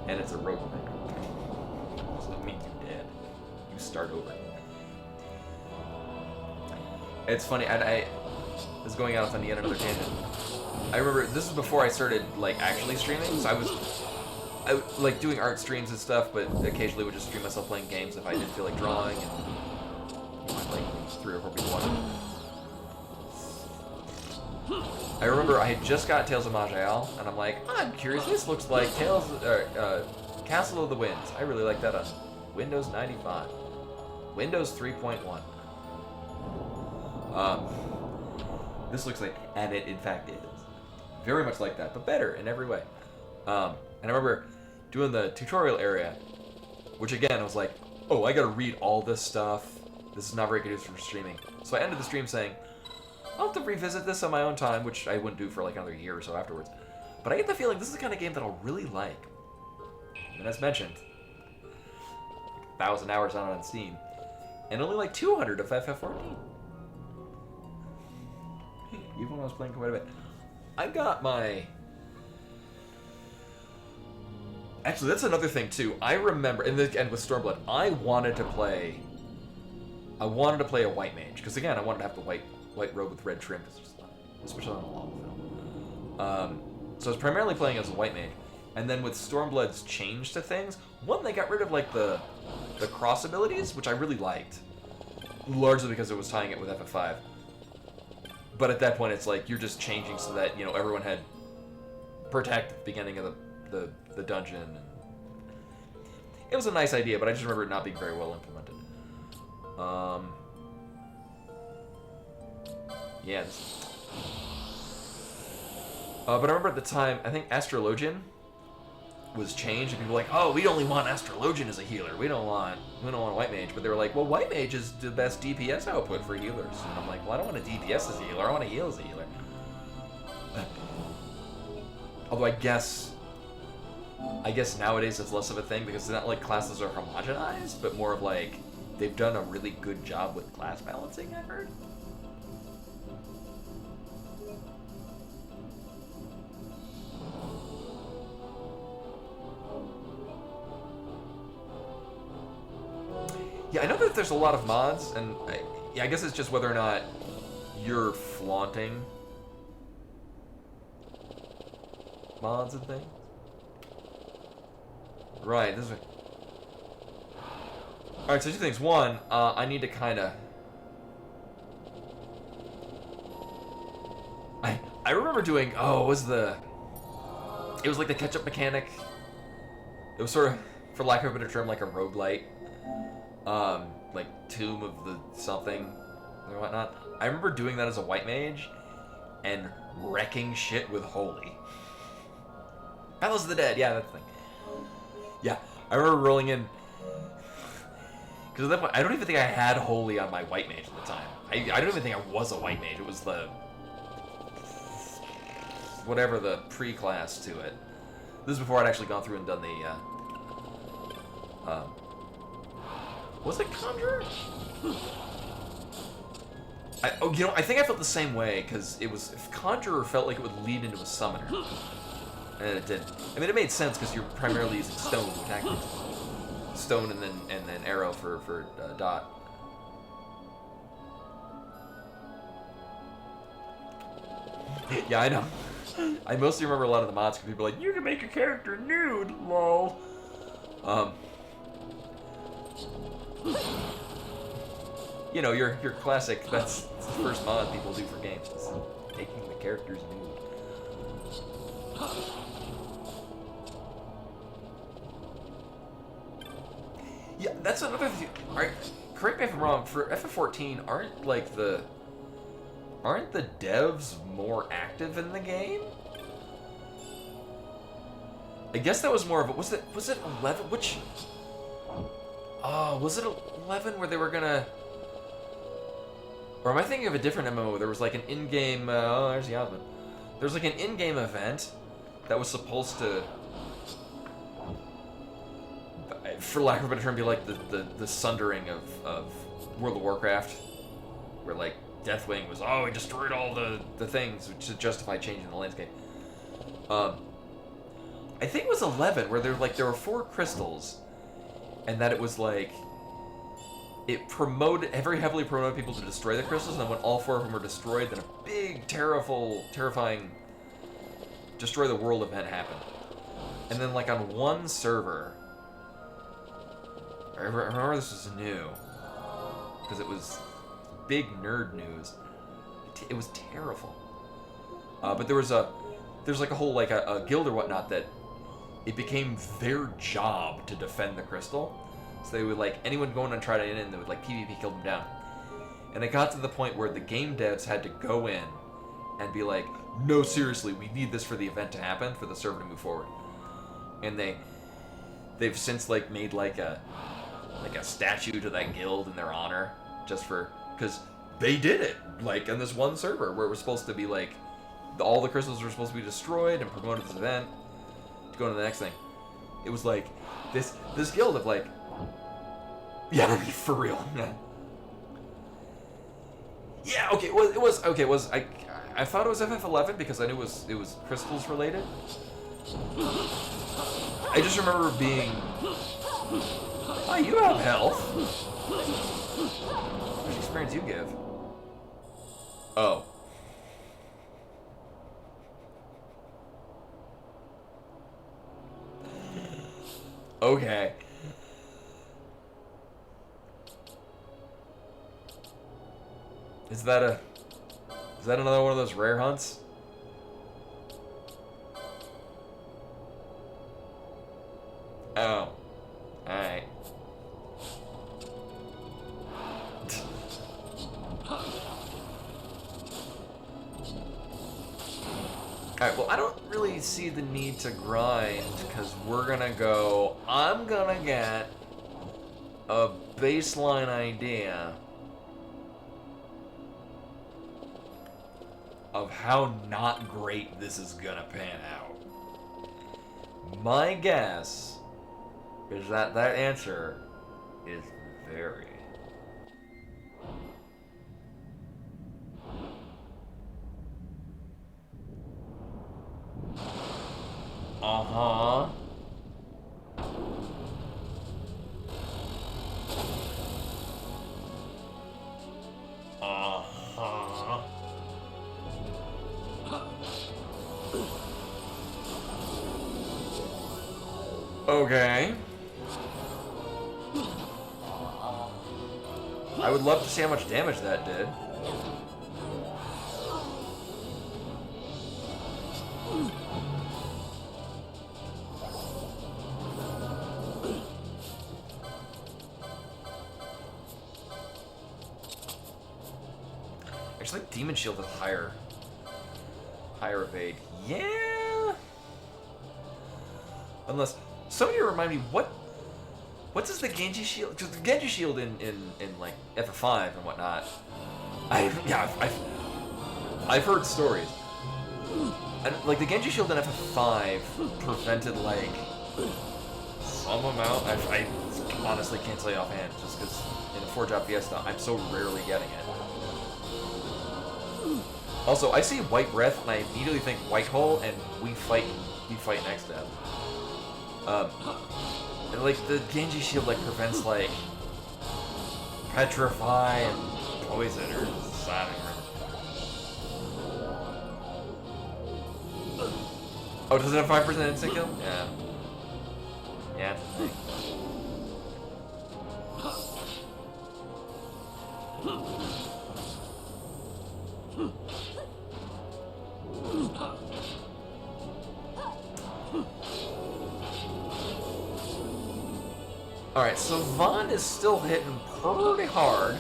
A: And it's a roguelike. So it means you're dead. You start over. It's funny, I was going out on yet another tangent. I remember, this was before I started, like, actually streaming, so I was like, doing art streams and stuff, but occasionally would just stream myself playing games if I didn't feel like drawing, and, you know, like, 3 or 4 people watching. I remember I had just got Tales of Maj'El, and I'm like, I'm curious, this looks like Castle of the Winds. I really like that on Windows 95. Windows 3.1. This looks like, and it in fact is, very much like that, but better in every way. And I remember doing the tutorial area, which again, I was like, oh, I gotta read all this stuff. This is not very good for streaming. So I ended the stream saying, I'll have to revisit this on my own time, which I wouldn't do for like another year or so afterwards. But I get the feeling this is the kind of game that I'll really like. And as mentioned, 1,000 hours on Steam, and only like 200 of FF14. Even when I was playing quite a bit. I got my... Actually, that's another thing too. I remember, and with Stormblood, I wanted to play a white mage, because again, I wanted to have the white robe with red trim, especially on a long film. So I was primarily playing as a white mage, and then with Stormblood's change to things, one, they got rid of like the cross abilities, which I really liked, largely because it was tying it with FF5. But at that point, it's like you're just changing so that, you know, everyone had protect at the beginning of the dungeon. It was a nice idea, but I just remember it not being very well implemented. Yeah. But I remember at the time, I think Astrologian was changed, and people were like, oh, we only want Astrologian as a healer. We don't want White Mage. But they were like, well, White Mage is the best DPS output for healers. And I'm like, well, I don't want a DPS as a healer. I want to heal as a healer. Although I guess nowadays it's less of a thing because it's not like classes are homogenized, but more of like they've done a really good job with class balancing, I've heard. Yeah, I know that there's a lot of mods, and I guess it's just whether or not you're flaunting mods and things. Right, this is... Alright, so two things. One, I need to kind of... I remember doing... Oh, it was like the catch-up mechanic. It was sort of, for lack of a better term, like a roguelite. Like Tomb of the something or whatnot. I remember doing that as a White Mage and wrecking shit with Holy. Battles of the Dead, yeah, that's the thing. Yeah, I remember rolling in... Because at that point, I don't even think I had Holy on my White Mage at the time. I don't even think I was a White Mage. It was the... whatever the pre-class to it. This is before I'd actually gone through and done the... was it Conjurer? I think I felt the same way, because it was... If Conjurer felt like it would lead into a Summoner. And it didn't. I mean, it made sense because you're primarily using stone to attack you. Stone and then arrow for dot. Yeah, I know. I mostly remember a lot of the mods because people are like, you can make a character nude, lol. You know, your classic. That's the first mod people do for games. Is making the characters nude. Yeah, that's another thing. Alright, correct me if I'm wrong. For FF14, aren't the devs more active in the game? I guess that was more of a... Was it 11? Which... Oh, was it 11 where they were gonna... Or am I thinking of a different MMO? There was like an in-game... oh, there's Yasmin. There was like an in-game event that was supposed to... For lack of a better term, be like the sundering of World of Warcraft, where like Deathwing was, oh, he destroyed all the things to justify changing the landscape. I think it was 11 where there were 4 crystals, and that it was like it very heavily promoted people to destroy the crystals, and then when all 4 of them were destroyed, then a big terrifying destroy the world event happened. And then like on one server. I remember this was new, because it was big nerd news. It was terrible. But there's like a whole a guild or whatnot that it became their job to defend the crystal. So they would anyone going and try to in, they would PvP kill them down. And it got to the point where the game devs had to go in and be like, no, seriously, we need this for the event to happen, for the server to move forward. And they've since made a statue to that guild in their honor, just because they did it, on this one server where it was supposed to be all the crystals were supposed to be destroyed and promoted this event to go to the next thing. It was this guild of yeah, for real. Yeah, okay, it was I thought it was FF11 because I knew it was crystals related. I just remember being... Oh, you have health. How much experience you give? Oh. Okay. Is that another one of those rare hunts? Oh. Alright. Alright, well, I don't really see the need to grind, because we're gonna go... I'm gonna get a baseline idea of how not great this is gonna pan out. My guess is that that answer is very... Uh-huh. Uh-huh. Okay. I would love to see how much damage that did. Actually, Demon Shield is higher evade. Yeah. Unless some of you remind me what does the Genji Shield? Because the Genji Shield in like FF5 and whatnot. I've heard stories. And like the Genji Shield in FF5 prevented like some amount. I honestly can't tell you offhand, just because in a 4-job Fiesta I'm so rarely getting it. Also, I see White Breath and I immediately think White Hole, and we fight next to him. And like the Genji Shield like prevents like Petrify and Poison or something. Oh, does it have 5% instant kill? Yeah. Yeah, it's a thing. Alright, so Vaughn is still hitting pretty hard.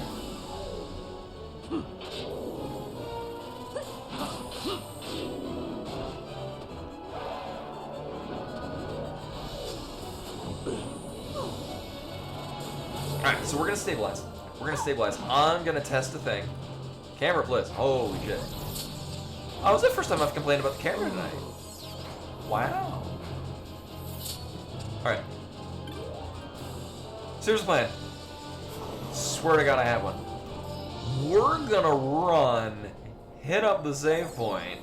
A: Alright, so we're gonna stabilize. I'm gonna test the thing. Camera bliss. Holy shit. Oh, was the first time I've complained about the camera tonight. Wow. Alright. So here's the plan. Swear to God I have one. We're gonna run, hit up the save point.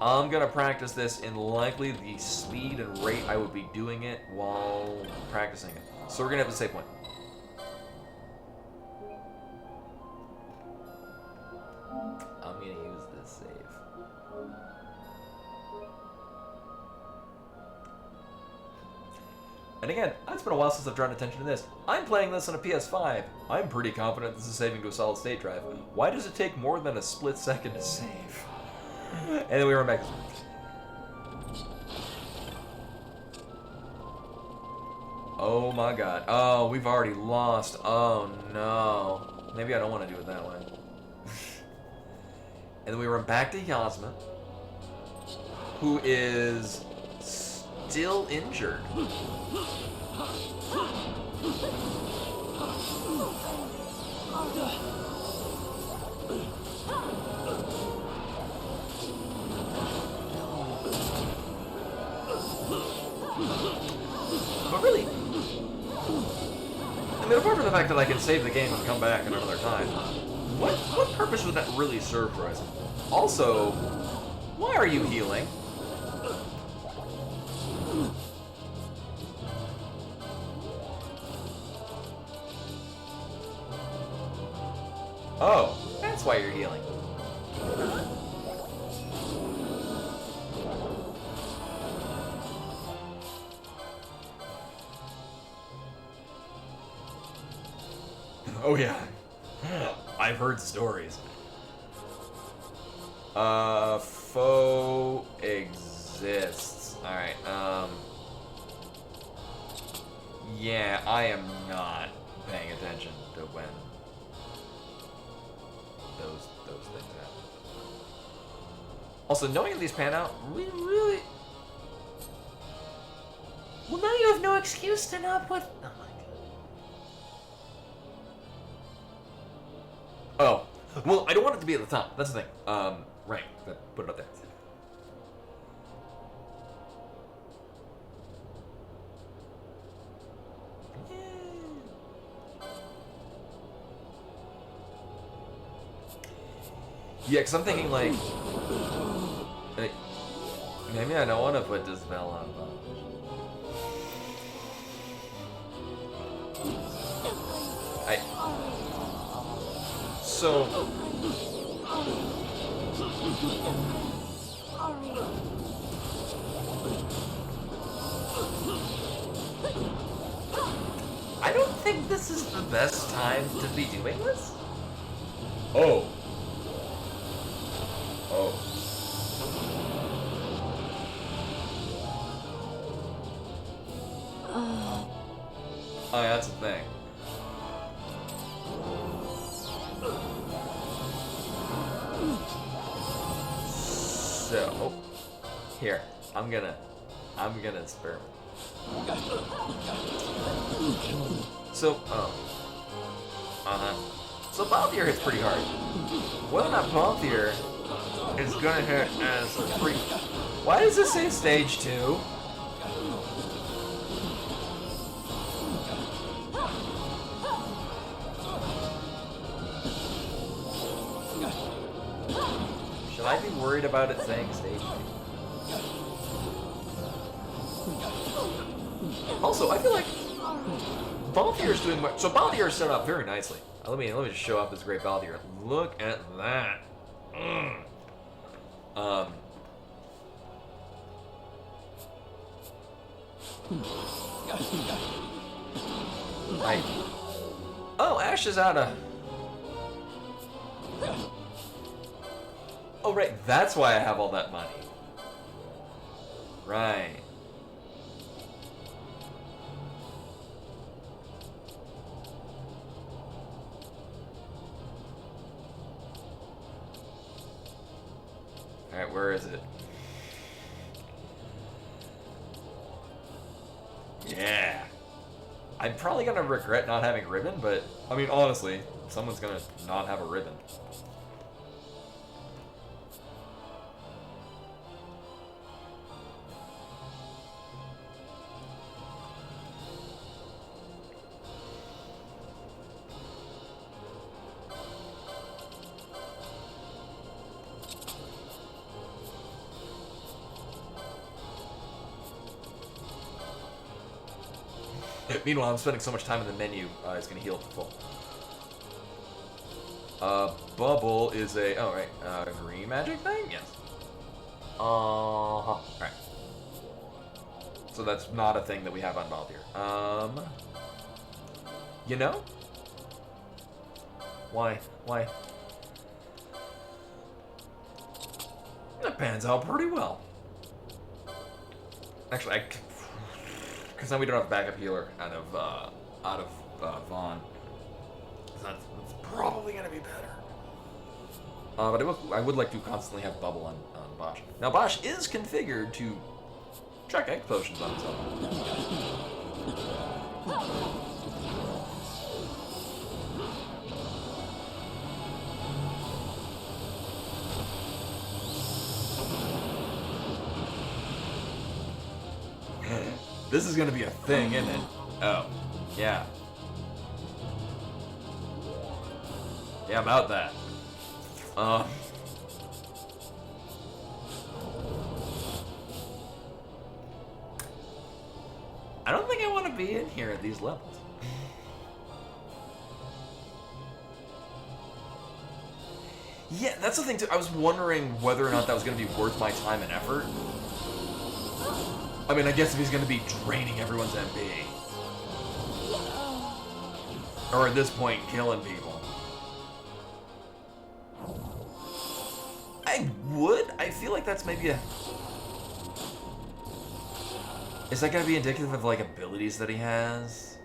A: I'm gonna practice this in likely the speed and rate I would be doing it while practicing it. So we're gonna have the save point. I'm gonna use this save. And again, it's been a while since I've drawn attention to this. I'm playing this on a PS5. I'm pretty confident this is saving to a solid state drive. Why does it take more than a split second to save? And then we run back. Oh my god. Oh, we've already lost. Oh no. Maybe I don't want to do it that way. And then we run back to Yasma, who is still injured. But really, I mean, apart from the fact that I can save the game and come back another time, what purpose would that really serve for us? Also, why are you healing? Oh, that's why you're healing. Oh yeah, I've heard stories. Foe exists. Alright, yeah, I am not paying attention to when those things happen. Also, knowing these pan out, we really...
C: Well, now you have no excuse to not put. Oh my god.
A: Oh. Well, I don't want it to be at the top. That's the thing. Right. Put it up there. Yeah, because I'm thinking, like, maybe I don't want to put Dispel on Bob. So... I don't think this is the best time to be doing this. Oh. Oh. Oh, yeah, that's the thing. So, here, I'm gonna experiment. So, so Balthier hits pretty hard. Whether or not Balthier is gonna hit as a free... Why does this say stage 2? Should I be worried about it saying stage 2? Also, I feel like Balthier's doing much. So Balthier's set up very nicely. Let me just show off this great Balthier. Look at that. Oh, Ash is out of. Oh, right. That's why I have all that money. Right. Alright, where is it? Yeah. I'm probably gonna regret not having ribbon, but, I mean, honestly, someone's gonna not have a ribbon. Meanwhile, I'm spending so much time in the menu, it's gonna heal to full. Bubble is a... Oh, right. Green magic thing? Yes. Alright. So that's not a thing that we have on Balthier. You know? Why? That pans out pretty well. Actually, because now we don't have backup healer out of Vaughn. That's probably gonna be better. But I would like to constantly have bubble on Bosch. Now Bosch is configured to chuck egg potions on himself. This is gonna be a thing, isn't it? Oh, yeah. Yeah, about that. I don't think I want to be in here at these levels. Yeah, that's the thing too. I was wondering whether or not that was going to be worth my time and effort. I mean, I guess if he's going to be draining everyone's MP. Or at this point, killing people. I would. I feel like that's maybe a... Is that going to be indicative of, like, abilities that he has?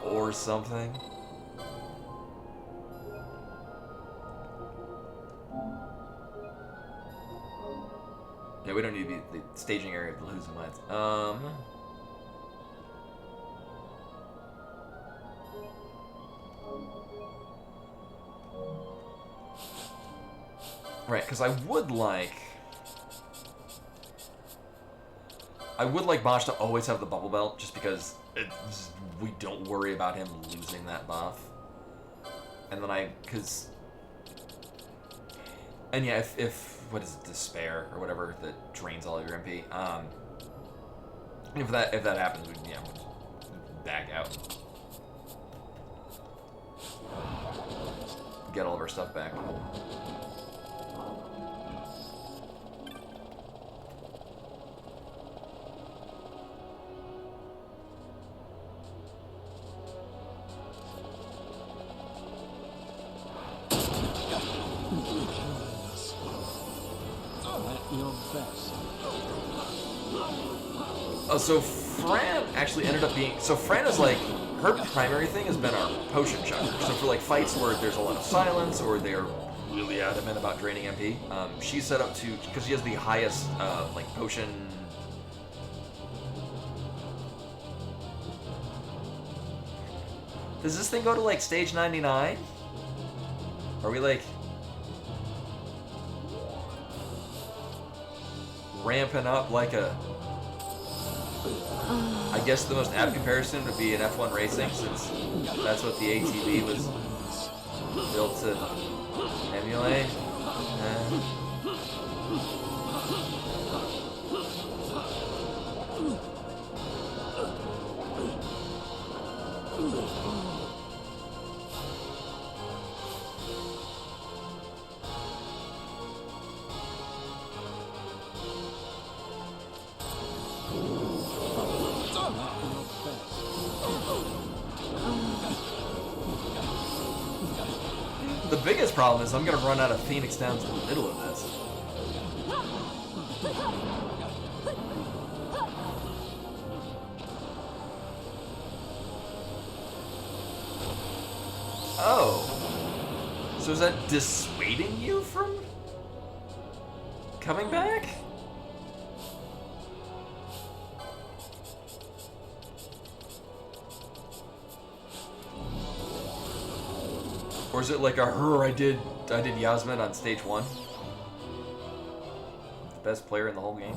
A: Or something? Yeah, we don't need to be the staging area of the losing minds. Right, because I would like Bosch to always have the bubble belt, just because we don't worry about him losing that buff. And then and yeah, if what is it, despair or whatever that drains all of your MP, if that happens, we'd back out, get all of our stuff back.
E: At your best.
A: Oh, so Fran actually ended up being... So Fran is like... Her primary thing has been our potion chucker. So for like fights where there's a lot of silence or they're really adamant about draining MP, she's set up to... Because she has the highest, like, potion... Does this thing go to like stage 99? Are we like... ramping up like a... I guess the most apt comparison would be in F1 racing, since that's what the ATV was built to emulate. The biggest problem is I'm gonna run out of Phoenix Downs in the middle of this. Oh. So is that dissuading you from coming back? Or is it like I did Yasmin on stage 1? The best player in the whole game.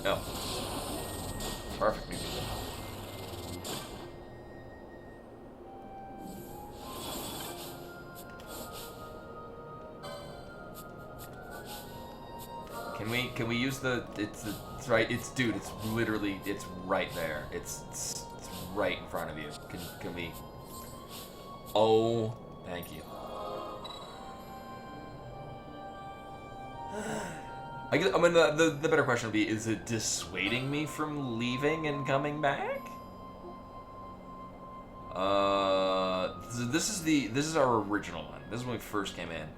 A: Oh. Perfect. Can we use the it's right, it's dude, it's literally, it's right there. It's right in front of you. Can we... Oh, thank you. I mean, the better question would be, is it dissuading me from leaving and coming back? So this is our original one. This is when we first came in.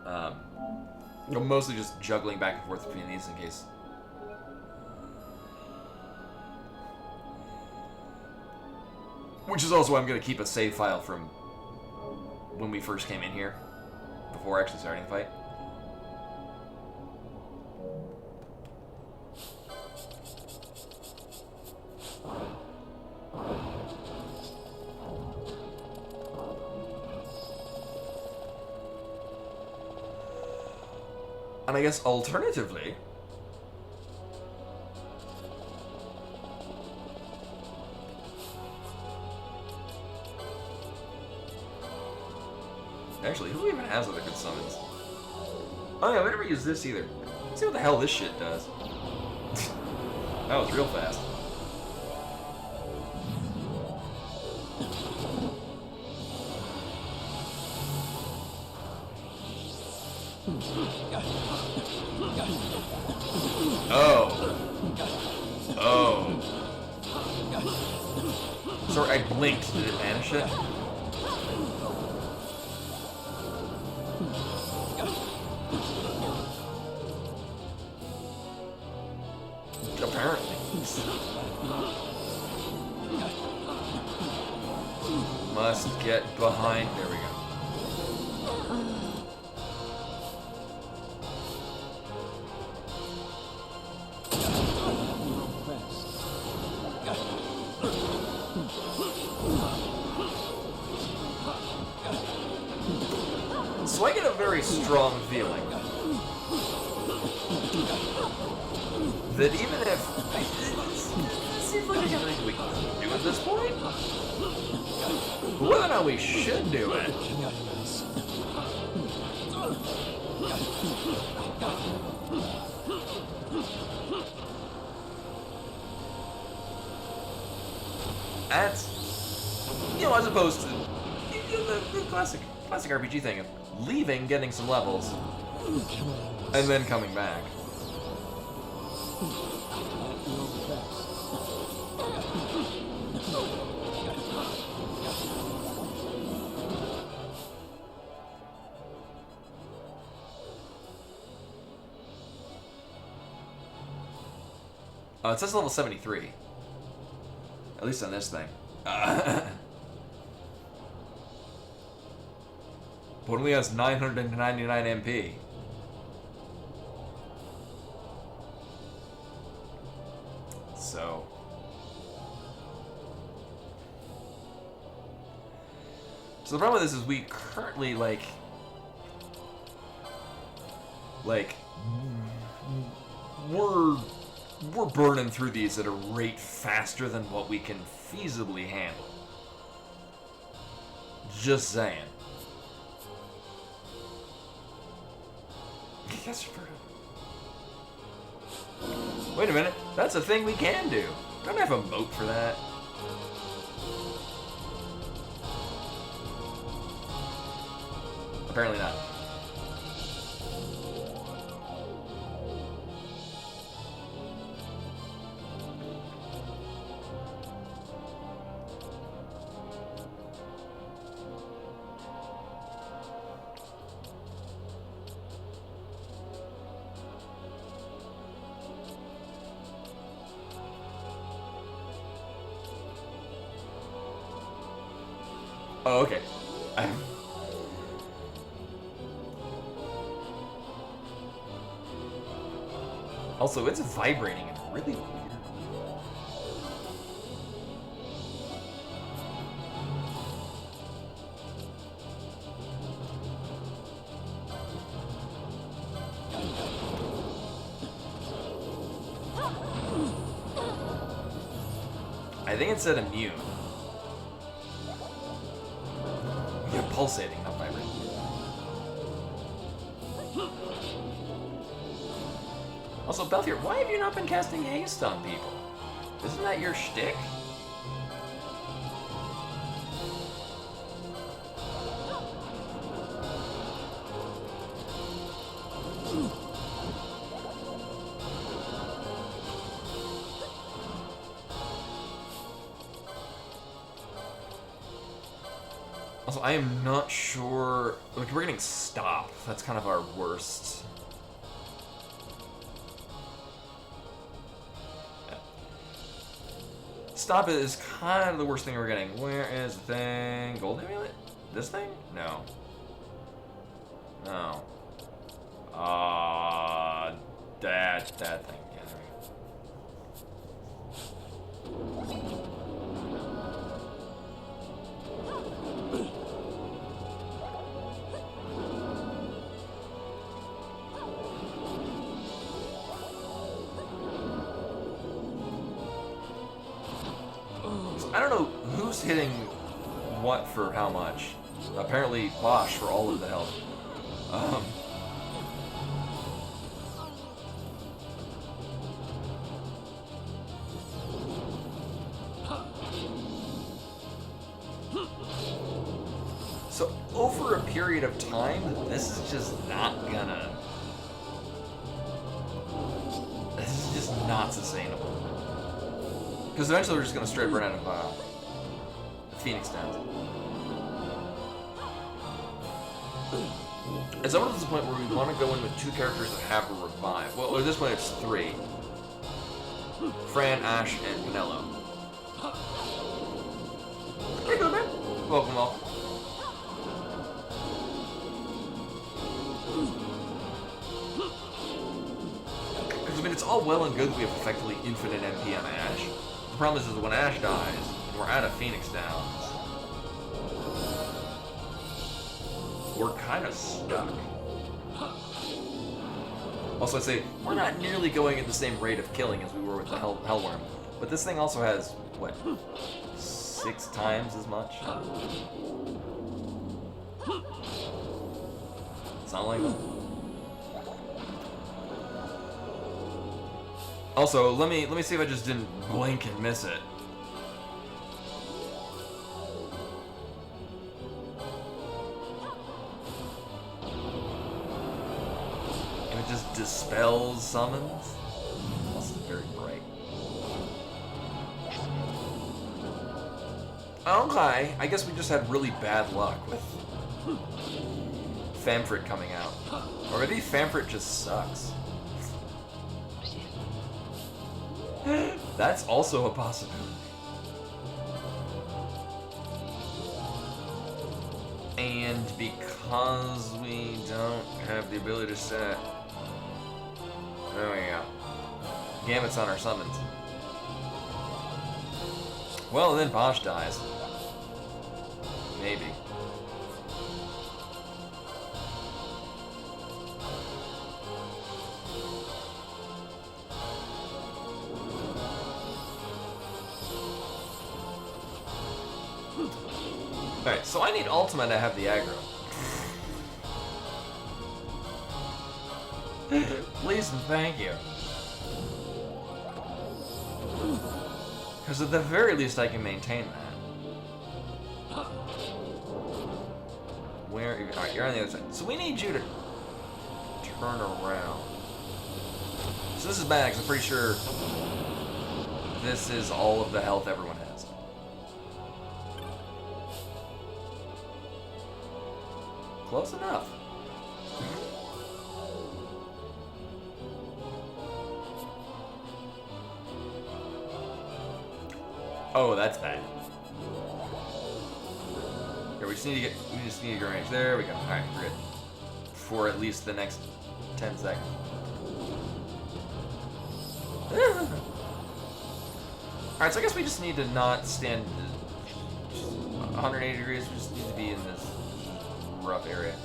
A: I'm mostly just juggling back and forth between these in case. Which is also why I'm going to keep a save file from when we first came in here, before actually starting the fight. And I guess alternatively, actually, who even has other good summons? Oh yeah, we never used this either. Let's see what the hell this shit does. That was real fast. Oh. Oh. Sorry, I blinked. Did it vanish it? Apparently. Must get behind. There we go. strong feeling that even if see if there's anything we can do at this point, whether or not we should do it. That's, as opposed to the classic RPG thing of leaving, getting some levels, and then coming back. It says level 73. At least on this thing. But only has 999 MP. So the problem with this is we currently like we're burning through these at a rate faster than what we can feasibly handle. Just saying. Yes, wait a minute. That's a thing we can do. Don't have a moat for that. Apparently not. Oh, okay. Also, it's vibrating and really weird. I think it said immune. Yeah, pulsating, not vibrating. Also, Belfier, why have you not been casting haste on people? Isn't that your shtick? Also, I am not sure. Like, we're getting stop. That's kind of our worst. Yeah. Stop is kind of the worst thing we're getting. Where is the thing? Gold amulet? This thing? No. No. That thing. Yeah, there we go. I don't know who's hitting what for how much. Apparently Bosch for all of the health. So over a period of time, this is just not gonna... This is just not sustainable. Because eventually we're just going to straight run out of the Phoenix Downs. It's almost to the point where we want to go in with 2 characters that have a revive. Well, at this point it's 3. Fran, Ash, and Vanello. Hey, good man. Welcome, welcome. Because, I mean, it's all well and good that we have effectively infinite MP on Ash. The problem is that when Ash dies, and we're out of Phoenix Downs, we're kind of stuck. Also, I'd say we're not nearly going at the same rate of killing as we were with the Hellworm. But this thing also has, what, 6 times as much? Sound like that? Also, let me see if I just didn't blink and miss it. And it just dispels summons. Plus, it's very bright. Okay, I guess we just had really bad luck with Famfrit coming out. Or maybe Famfrit just sucks. That's also a possibility. And because we don't have the ability to set... There we go. Gambits on our summons. Well, then Bosch dies. Maybe. Alright, so I need Ultima to have the aggro. Please and thank you. Because at the very least I can maintain that. Where? Alright, you're on the other side. So we need you to turn around. So this is bad because I'm pretty sure this is all of the health everyone has. Close enough. Oh, that's bad. Here, we just need to get range. There we go. Alright, we're good. For at least the next 10 seconds. Alright, so I guess we just need to not stand 180 degrees. We just need to be in this rough area.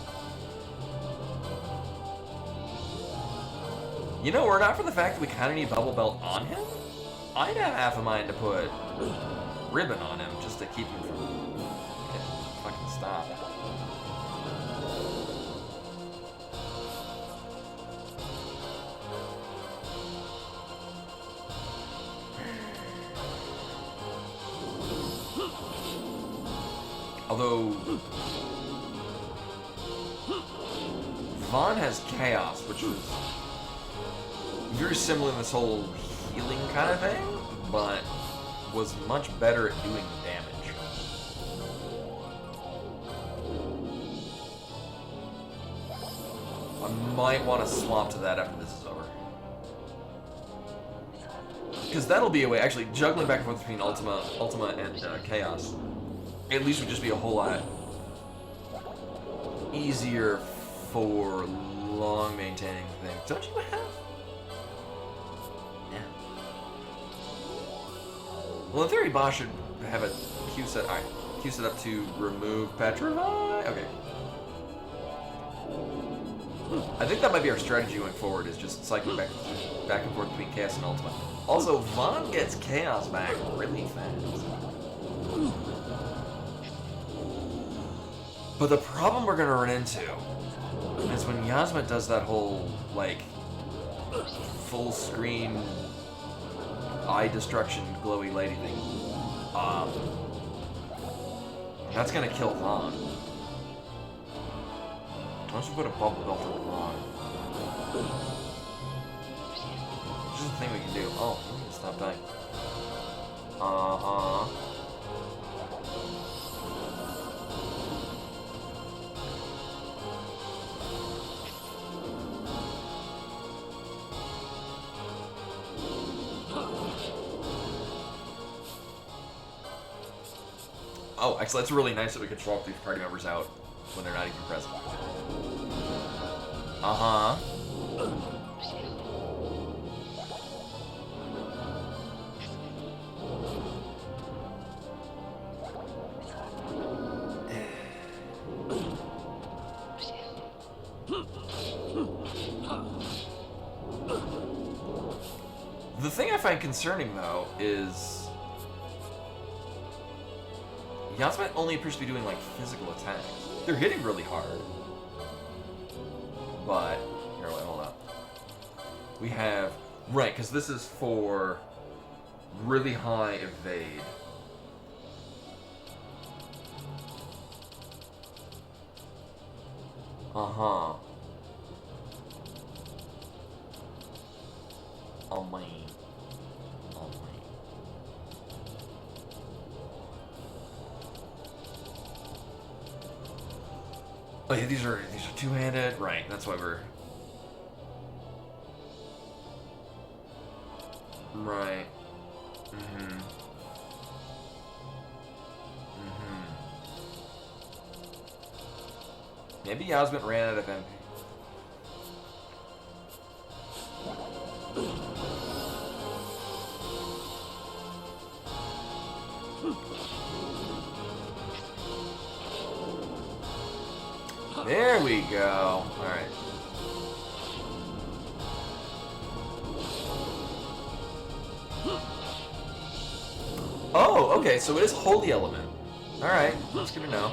A: You know, were it not for the fact that we kind of need Bubble Belt on him, I'd have half a mind to put Ribbon on him just to keep him from getting fucking stopped. Although Vaughn has Chaos, which was very similar in this whole healing kind of thing, but was much better at doing damage. I might want to swap to that after this is over. Because that'll be a way, actually, juggling back and forth between Ultima and Chaos, at least would just be a whole lot easier for long maintaining things. Don't you have? Yeah. Well, in theory, Bosch should have a Q set. Alright, Q set up to remove Petrify. Okay. I think that might be our strategy going forward, is just cycling back and forth between Chaos and Ultima. Also, Vaughn gets Chaos back really fast. But the problem we're gonna run into is when Yasma does that whole, like, full screen eye destruction glowy lady thing. That's gonna kill Vaughn. Why don't you put a bubble belt on Vaughn? Which is the thing we can do. Oh, we need to stop dying. Oh, actually, that's really nice that we can swap these party members out when they're not even present. The thing I find concerning, though, is Yasmet only appears to be doing, like, physical attacks. They're hitting really hard. But, here, wait, hold up. We have, right, because this is for really high evade. Uh-huh. Oh, my. Oh, my. Oh yeah, these are two-handed. Right, that's why we're right. Mm-hmm. Mm-hmm. Maybe Yasmin ran out of MP. There we go. Alright. Oh, okay, so it is Holy Element. Alright, that's good to know.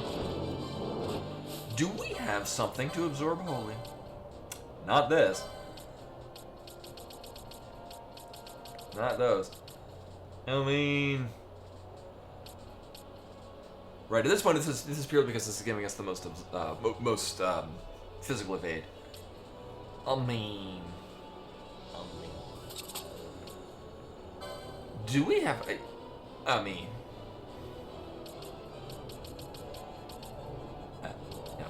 A: Do we have something to absorb Holy? Not this. Not those. I mean... Right, at this point, this is purely because this is giving us the most physical evade. I mean... Do we have a... I mean... no.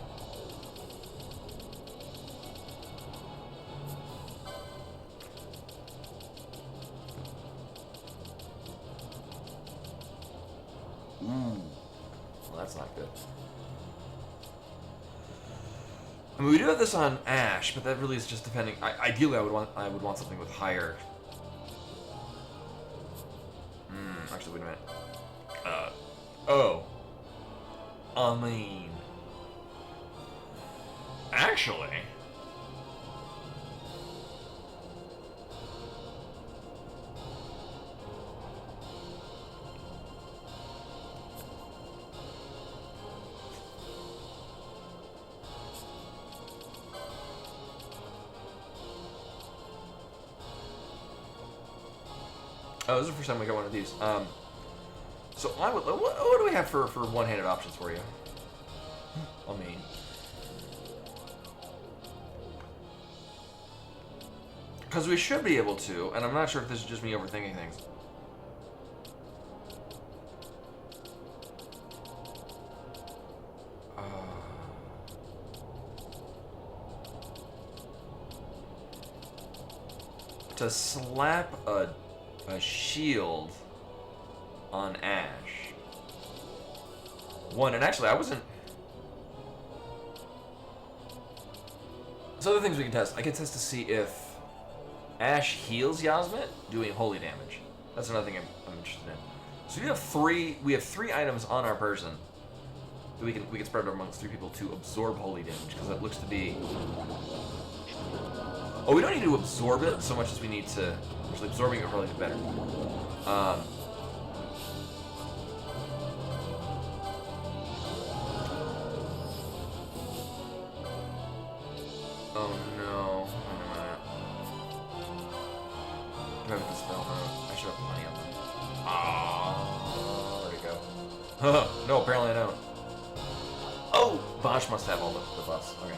A: Well, that's not good. I mean, we do have this on Ash, but that really is just depending. Ideally, I would want something with higher. Actually, wait a minute. Oh. I mean, actually. Oh, this is the first time we got one of these. So I would. What do we have for one-handed options for you? I mean, because we should be able to, and I'm not sure if this is just me overthinking things. To slap a shield on Ash. One, and actually I wasn't... So other things we can test. I can test to see if Ash heals Yasmet doing holy damage. That's another thing I'm interested in. So we have three items on our person that we can spread amongst three people to absorb holy damage, because that looks to be... Oh, we don't need to absorb it so much as we need to... Actually, absorbing it probably is better. Oh no. Wait a minute. Do I have a dispel? No. I should have money on them. Ah, where'd it go? No, apparently I don't. Oh! Bosch must have all the buffs. Okay.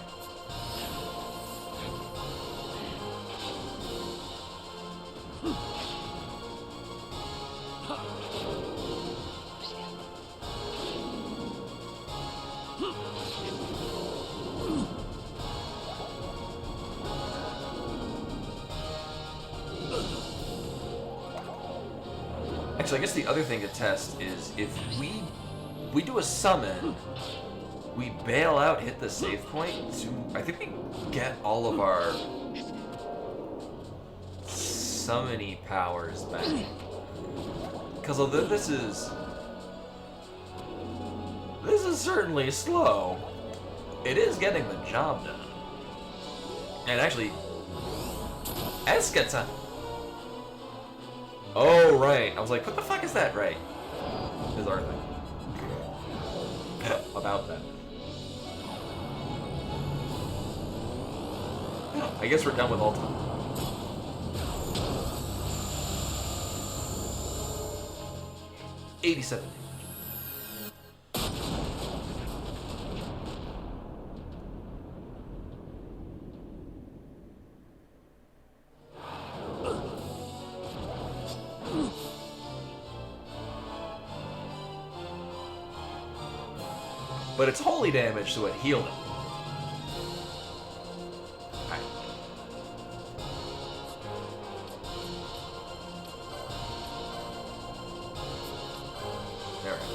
A: Actually, I guess the other thing to test is if we do a summon, we bail out, hit the save point, so I think we get all of our summoning powers back. Because although this is certainly slow, it is getting the job done. And actually, Eskata. Oh, right. I was like, what the fuck is that? Right. Is our thing. About that. I guess we're done with all time. $87. But it's holy damage, so it healed him. Alright. There we go.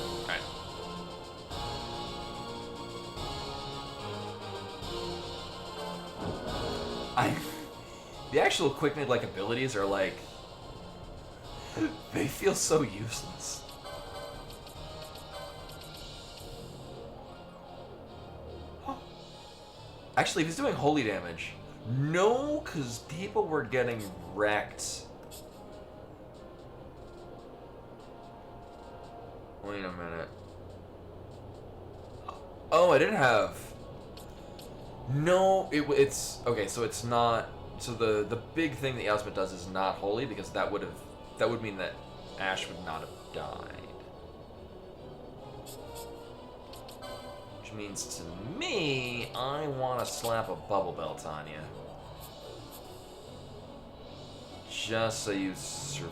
A: Alright. The actual quick like abilities are like, they feel so useless. Actually, if he's doing holy damage, no, because people were getting wrecked. Wait a minute. Oh, I didn't have. No, it's okay. So it's not. So the big thing that Yasma does is not holy, because that would mean that Ash would not have died. Which means to me, I want to slap a bubble belt on you. Just so you survive.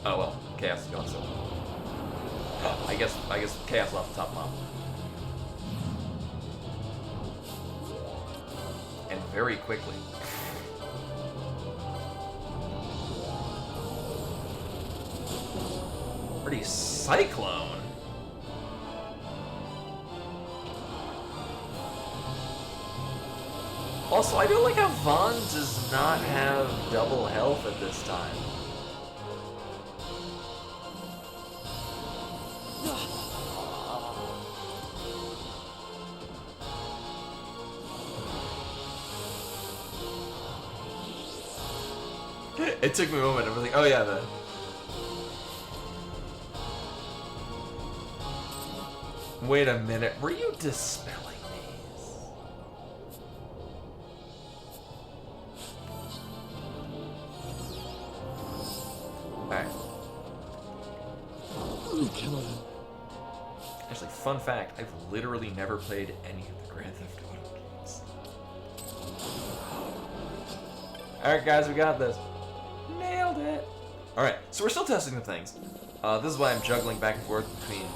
A: Oh well, Chaos is gone, so. I guess Chaos left the top mob. And very quickly. Pretty Cyclone. Also, I do like how Vaughn does not have double health at this time. It took me a moment. I was like, oh yeah, Wait a minute. Were you dispelling these? Alright. Actually, fun fact, I've literally never played any of the Grand Theft Auto games. Alright guys, we got this. Nailed it. Alright, so we're still testing the things. This is why I'm juggling back and forth between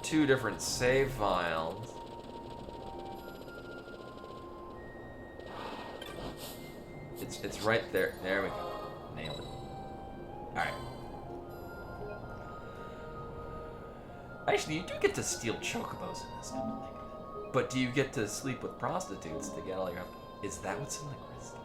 A: two different save files. It's right there. There we go. Nailed it. Alright. Actually, you do get to steal chocobos in this, come to think of it. But do you get to sleep with prostitutes to get all your... Is that what's in the crystal?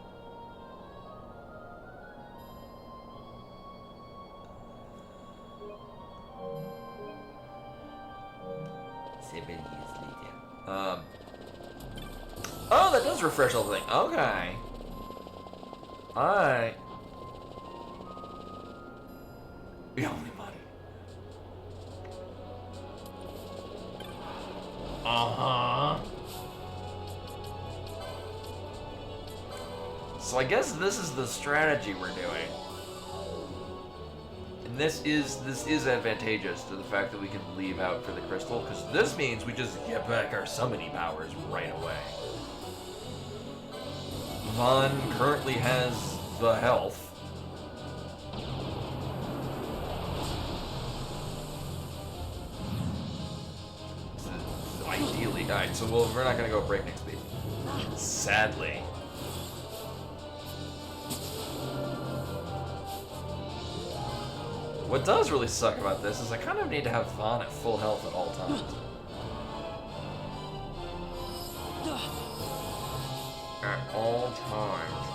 A: Oh, that does refresh all the thing. Okay. Alright. The only money. Uh-huh. So I guess this is the strategy we're doing. And this is advantageous to the fact that we can leave out for the crystal, because this means we just get back our summoning powers right away. Vaughn currently has the health. So ideally, alright, so we're not gonna go breakneck speed. Sadly. What does really suck about this is I kind of need to have Vaughn at full health at all times. At all times.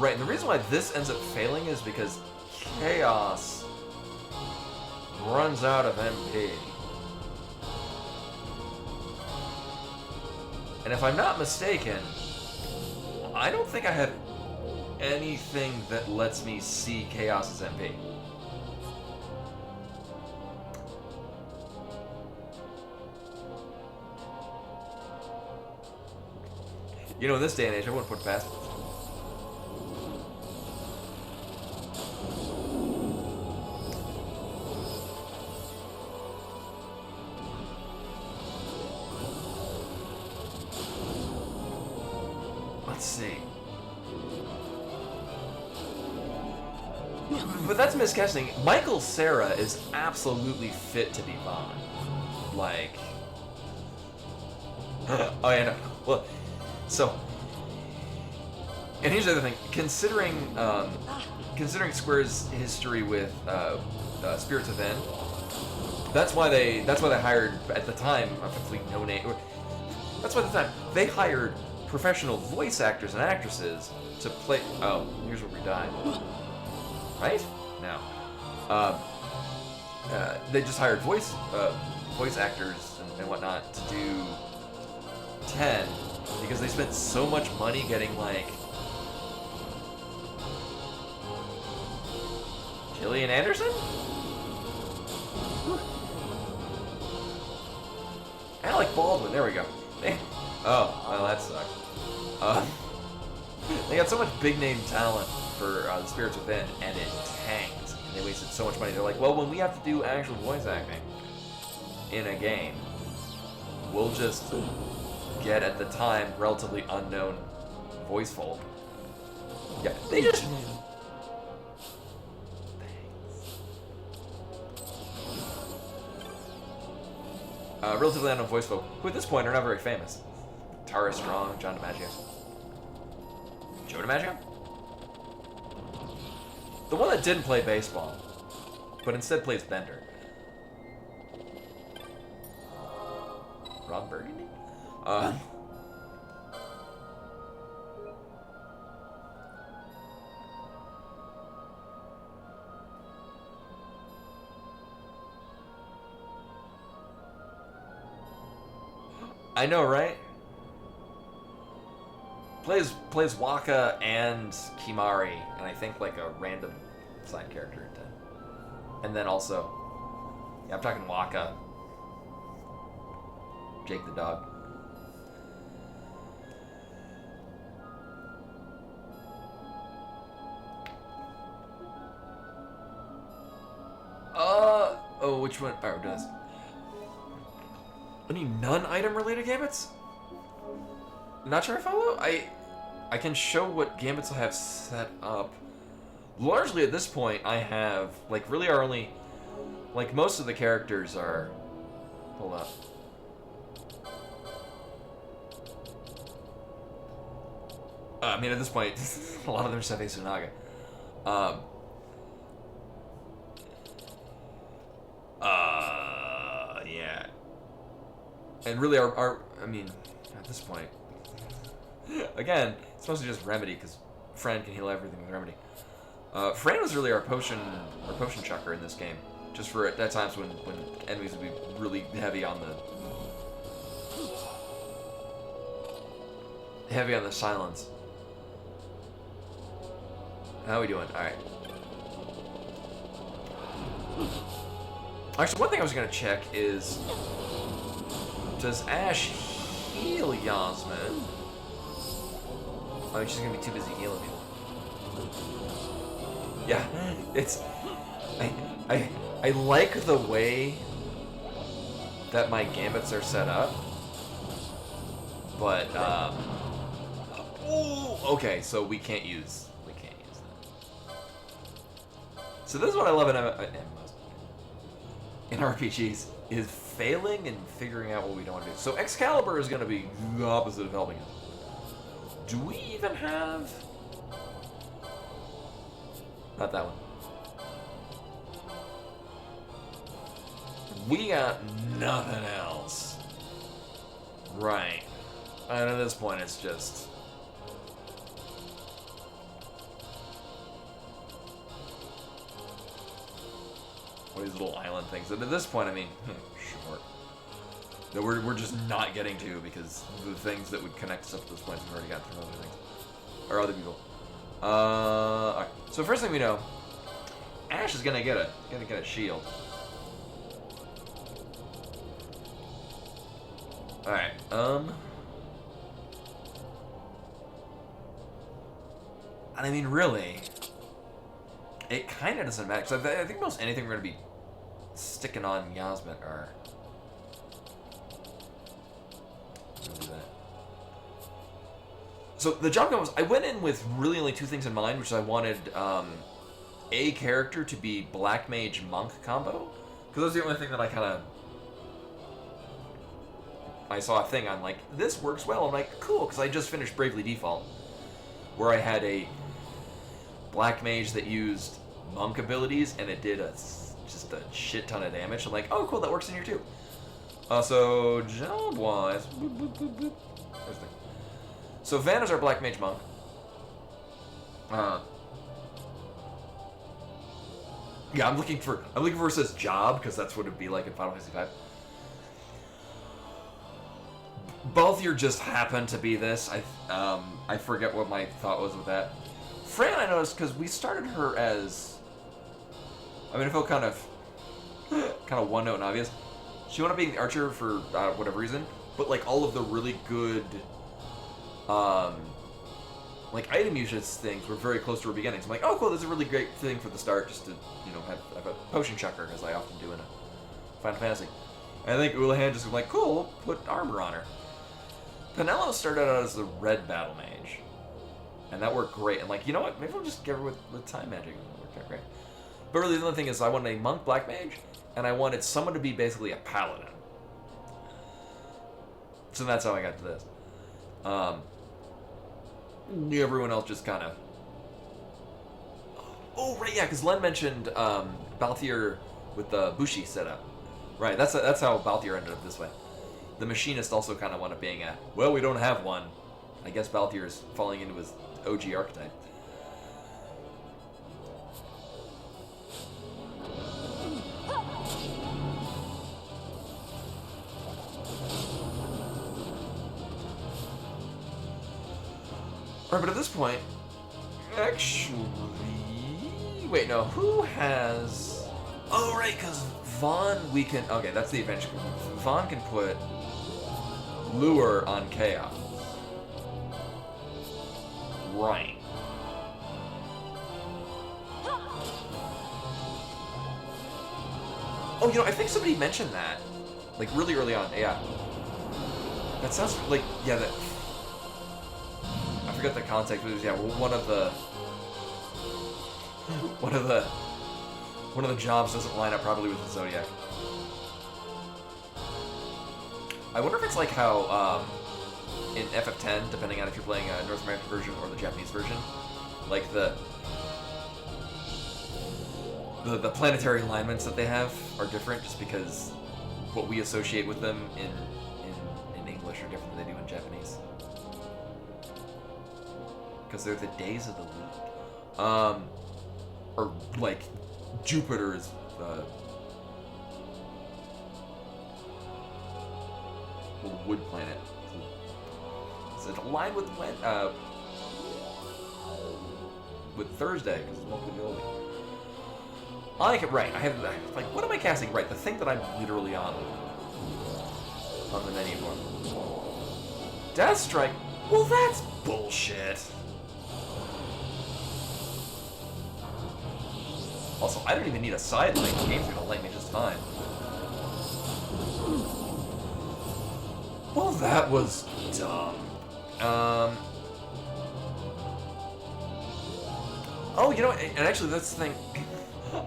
A: Right, and the reason why this ends up failing is because Chaos runs out of MP. And if I'm not mistaken, I don't think I have anything that lets me see Chaos's MP. You know, in this day and age, I wouldn't put it past it. Let's see. But that's miscasting. Michael Cera is absolutely fit to be Vaughn. Like... oh yeah, no. Well, so... And here's the other thing. Considering Square's history with Spirits Within, that's why they hired, at the time, effectively no name... That's why at the time, they hired professional voice actors and actresses to play... Oh, here's where we died. Right? No. They just hired voice actors and whatnot to do 10 because they spent so much money getting, like... Gillian Anderson? Alec Baldwin, there we go. Oh, well, that sucks. They got so much big-name talent for the Spirits Within, and it tanked. And they wasted so much money. They're like, well, when we have to do actual voice acting in a game, we'll just get, at the time, relatively unknown voice folk. Yeah, they just... Relatively unknown voice folk, who at this point are not very famous. Tara Strong, John DiMaggio. Joe DiMaggio? The one that didn't play baseball, but instead plays Bender. Ron Burgundy? I know, right? Plays Waka and Kimari, and I think like a random side character in 10. And then also, yeah, I'm talking Waka, Jake the dog. Oh, which one? Alright, we're doing this. Any non-item related gambits? Not sure I follow. I can show what gambits I have set up. Largely at this point, I have like really our only, like most of the characters are. Hold up. I mean, at this point, a lot of them are Sensei Tsunaga. Yeah. And really, I mean, at this point, again, it's mostly just Remedy, because Fran can heal everything with Remedy. Fran was really our potion chucker in this game, just for at times when enemies would be really heavy on the silence. How are we doing? All right. Actually, one thing I was gonna check is, does Ash heal Yasmin? Oh, she's gonna be too busy healing people. Yeah, it's... I like the way that my gambits are set up, but, ooh, okay, so we can't use that. So this is what I love in MMOs. In RPGs, is failing and figuring out what we don't want to do. So Excalibur is going to be the opposite of helping us. Do we even have... Not that one. We got nothing else. Right. And at this point, it's just... All these little island things. And at this point, I mean, sure. That we're just not getting to because the things that would connect us up to this point we've already got through other things. Or other people. Alright. So first thing we know, Ash is gonna get a shield. Alright, and I mean, really, it kind of doesn't matter, because I think most anything we're going to be sticking on Yasmin are... Do that. So, the job was, I went in with really only two things in mind, which is I wanted a character to be Black Mage Monk combo, because that was the only thing that I kind of... I saw a thing on, like, this works well. I'm like, cool, because I just finished Bravely Default, where I had a Black Mage that used Monk abilities, and it did just a shit ton of damage. I'm like, oh, cool, that works in here, too. So, job-wise... Boop, boop, boop, boop. There's the... So, Van is our Black Mage Monk. Yeah, I'm looking for it says job, because that's what it'd be like in Final Fantasy V. Balthier just happened to be this. I forget what my thought was with that. Fran, I noticed, because we started her as... I mean, it felt kind of one note and obvious. She wound up being the archer for whatever reason, but like all of the really good, like item usage things were very close to her beginnings. I'm like, oh cool, this is a really great thing for the start, just to have a potion chucker, as I often do in a Final Fantasy. And I think Ulahan just was like, cool, we'll put armor on her. Penelo started out as the red battle mage, and that worked great. And like, you know what? Maybe we'll just give her with time magic. It worked out great. But really, the other thing is, I wanted a monk black mage, and I wanted someone to be basically a paladin. So that's how I got to this. Everyone else just kind of. Oh right, yeah, because Len mentioned Balthier with the Bushi setup. Right, that's how Balthier ended up this way. The machinist also kind of wound up being well, we don't have one. I guess Balthier is falling into his OG archetype. Alright, but at this point, actually... Wait, no, who has... Oh, right, because Vaughn, we can... Okay, that's the adventure. Vaughn can put Lure on Chaos. Right. Oh, I think somebody mentioned that. Like, really early on. Yeah. That sounds like... Yeah, that... I forget the context, but it was, yeah, one of the jobs doesn't line up properly with the Zodiac. I wonder if it's like how in FF10, depending on if you're playing a North American version or the Japanese version, like the planetary alignments that they have are different, just because what we associate with them in English are different than they do in Japanese. Because they're the days of the week. Or like Jupiter is wood planet. Is it aligned with Thursday? Because it's monthly the old week. I like it right. I have like, what am I casting? Right, the thing that I'm literally on the menu for. Death Strike. Well, that's bullshit. Also, I don't even need a sideline. The game's gonna let me just fine. Well, that was dumb. Oh, and actually, that's the thing.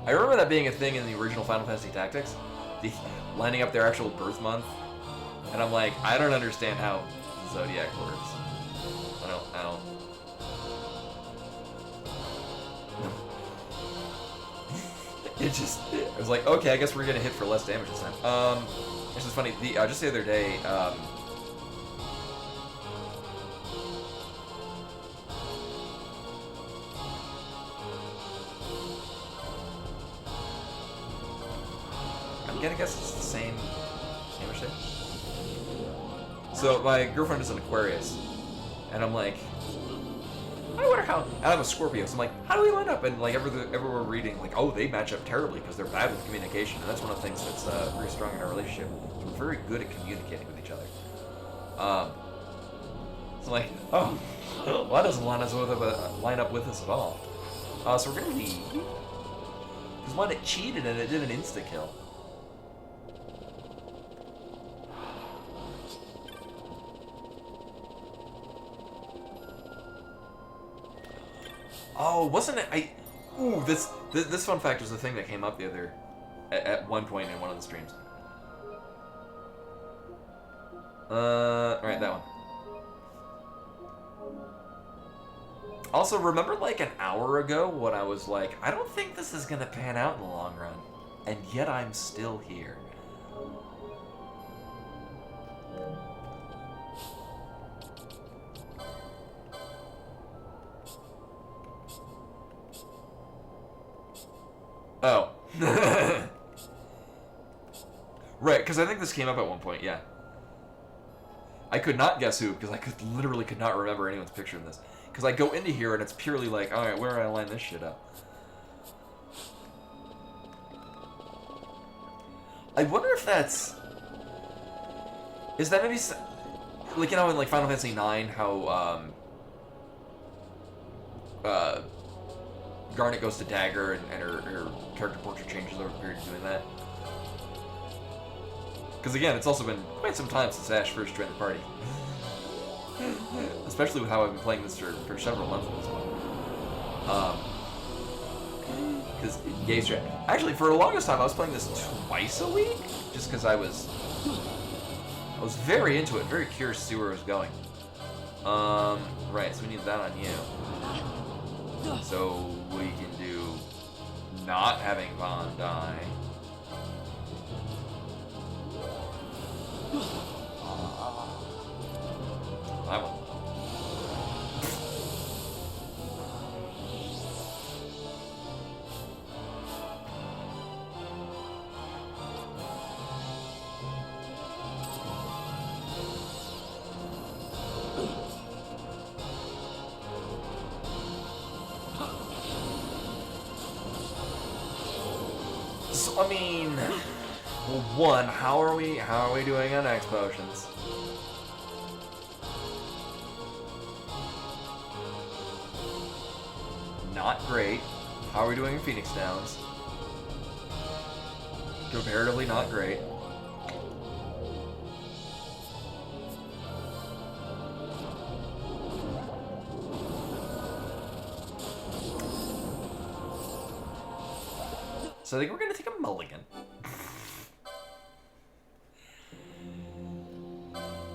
A: I remember that being a thing in the original Final Fantasy Tactics, lining up their actual birth month, and I'm like, I don't understand how Zodiac works. I don't. I was like, okay, I guess we're gonna hit for less damage this time. Which is funny. Just the other day, I'm gonna guess it's the same shape. So my girlfriend is an Aquarius, and I'm like, I wonder how. And I'm a Scorpio, so I'm like, how do we line up? And like everywhere we're reading, like, oh, they match up terribly because they're bad with communication, and that's one of the things that's very strong in our relationship. We're very good at communicating with each other. It's like, oh, well, that doesn't line up with us at all. So we're gonna leave. Because one, it cheated and it did an insta kill. Oh, wasn't it? Ooh, this fun fact was the thing that came up the other at one point in one of the streams. Right, that one. Also, remember like an hour ago when I was like, I don't think this is gonna pan out in the long run, and yet I'm still here. Oh. Right, because I think this came up at one point, yeah. I could not guess who, because I literally could not remember anyone's picture in this. Because I go into here and it's purely like, alright, where do I line this shit up? I wonder if that's... Is that maybe... Like, you know, in like Final Fantasy IX, how, Garnet goes to Dagger and her character portrait changes over the period of doing that. Because again, it's also been quite some time since Ash first joined the party. Especially with how I've been playing this for several months at this point. Because Gay Strat. Actually, for the longest time, I was playing this twice a week, just because I was very into it, very curious to see where it was going. Right, so we need that on you. So we can do not having Vaughn die. That one. So, I mean, well, one, how are we doing on X potions? Not great. How are we doing in Phoenix Downs? Comparatively not great. So I think we're gonna take a mulligan.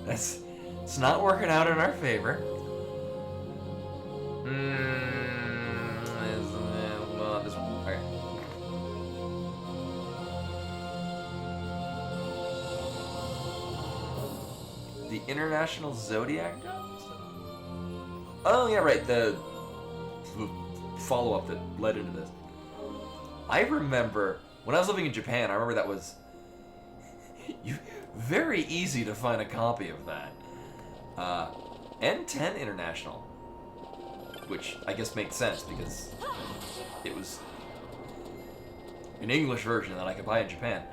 A: It's not working out in our favor. Well, this one. Okay. The International Zodiac Dome? Oh yeah, right. The follow-up that led into this. I remember when I was living in Japan. I remember that was very easy to find a copy of that. N10 International, which I guess makes sense because it was an English version that I could buy in Japan.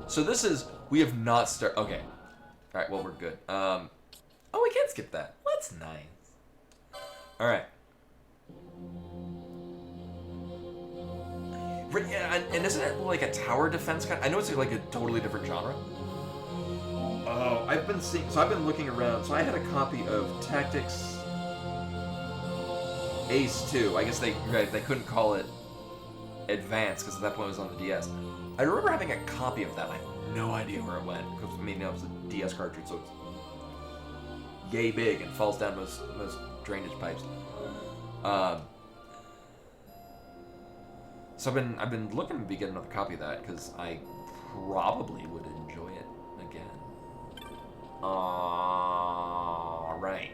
A: So this is, we have not started. Okay, all right. Well, we're good. Oh, we can skip that. That's nice. All right. Yeah, and isn't it like a tower defense kind? I know it's like a totally different genre. Oh, I've been looking around. So I had a copy of Tactics Ace 2. I guess they couldn't call it Advance because at that point it was on the DS. I remember having a copy of that. I have no idea where it went because I mean, it was a DS cartridge, so it's yay big and falls down most drainage pipes. So I've been looking to get another copy of that because I probably would enjoy it again. Right.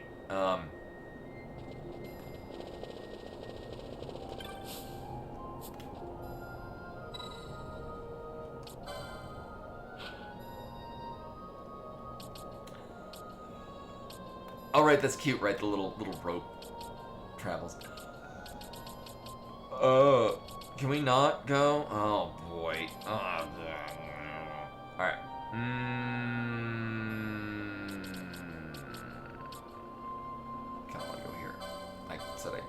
A: All right, that's cute, right? The little rope travels. Can we not go? Oh boy. All right. Kind of want to go here. I said I.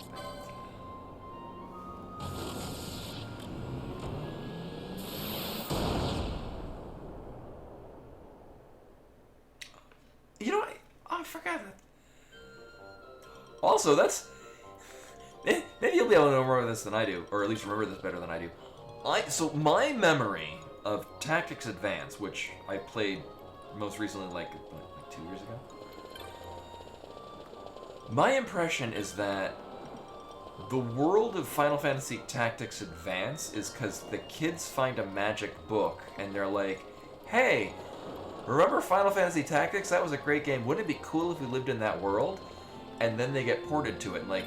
A: You know what? Oh, I forgot that. Also, that's. Maybe you'll be able to know more of this than I do, or at least remember this better than I do. So my memory of Tactics Advance, which I played most recently, like 2 years ago. My impression is that the world of Final Fantasy Tactics Advance is because the kids find a magic book and they're like, "Hey, remember Final Fantasy Tactics? That was a great game. Wouldn't it be cool if we lived in that world?" And then they get ported to it. And, like,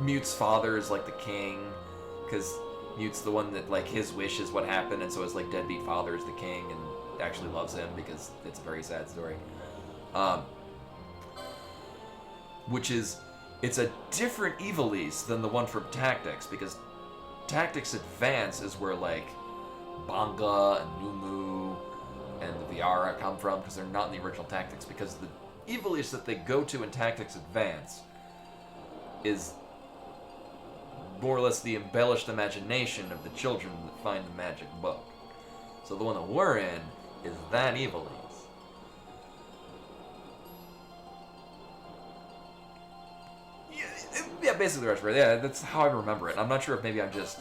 A: Mute's father is like the king, because Mute's the one that, like, his wish is what happened, and so his, like, deadbeat father is the king and actually loves him because it's a very sad story. Which is, it's a different Ivalice than the one from Tactics, because Tactics Advance is where, like, Banga and Numu and the Viara come from, because they're not in the original Tactics, because the Ivalice that they go to in Tactics Advance is more or less the embellished imagination of the children that find the magic book. So the one that we're in is that Ivalice. Yeah, basically the rest of it. Yeah, that's how I remember it. I'm not sure if maybe I'm just...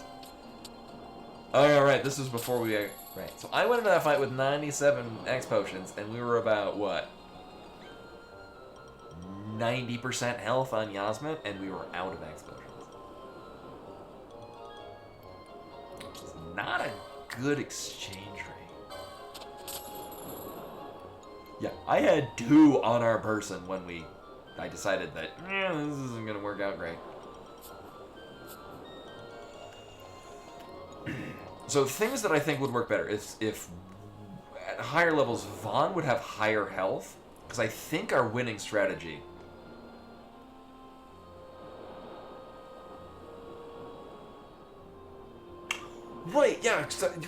A: Oh, yeah, right, this was before we... Right, so I went into that fight with 97 X potions, and we were about, what? 90% health on Yasmin, and we were out of X potions. Which is not a good exchange rate. Yeah, I had 2 on our person when I decided that this isn't gonna work out great. So things that I think would work better is if at higher levels Vaughn would have higher health, because I think our winning strategy. Right, yeah,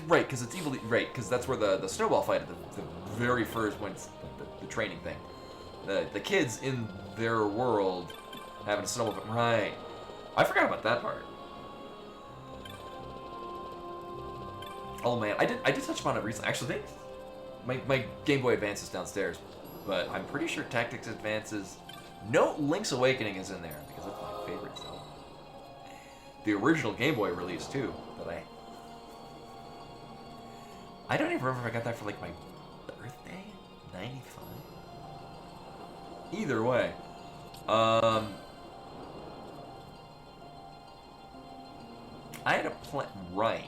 A: right, because it's evilly right, because that's where the snowball fight, the very first one, the training thing. The kids in their world having a snowball fight. Right. I forgot about that part. Oh man, I did touch upon it recently. Actually, my Game Boy Advance is downstairs, but I'm pretty sure Tactics Advances. No, Link's Awakening is in there because that's my favorite Zelda. The original Game Boy release too, but I don't even remember if I got that for like my birthday, 95. Either way, I had a plan right.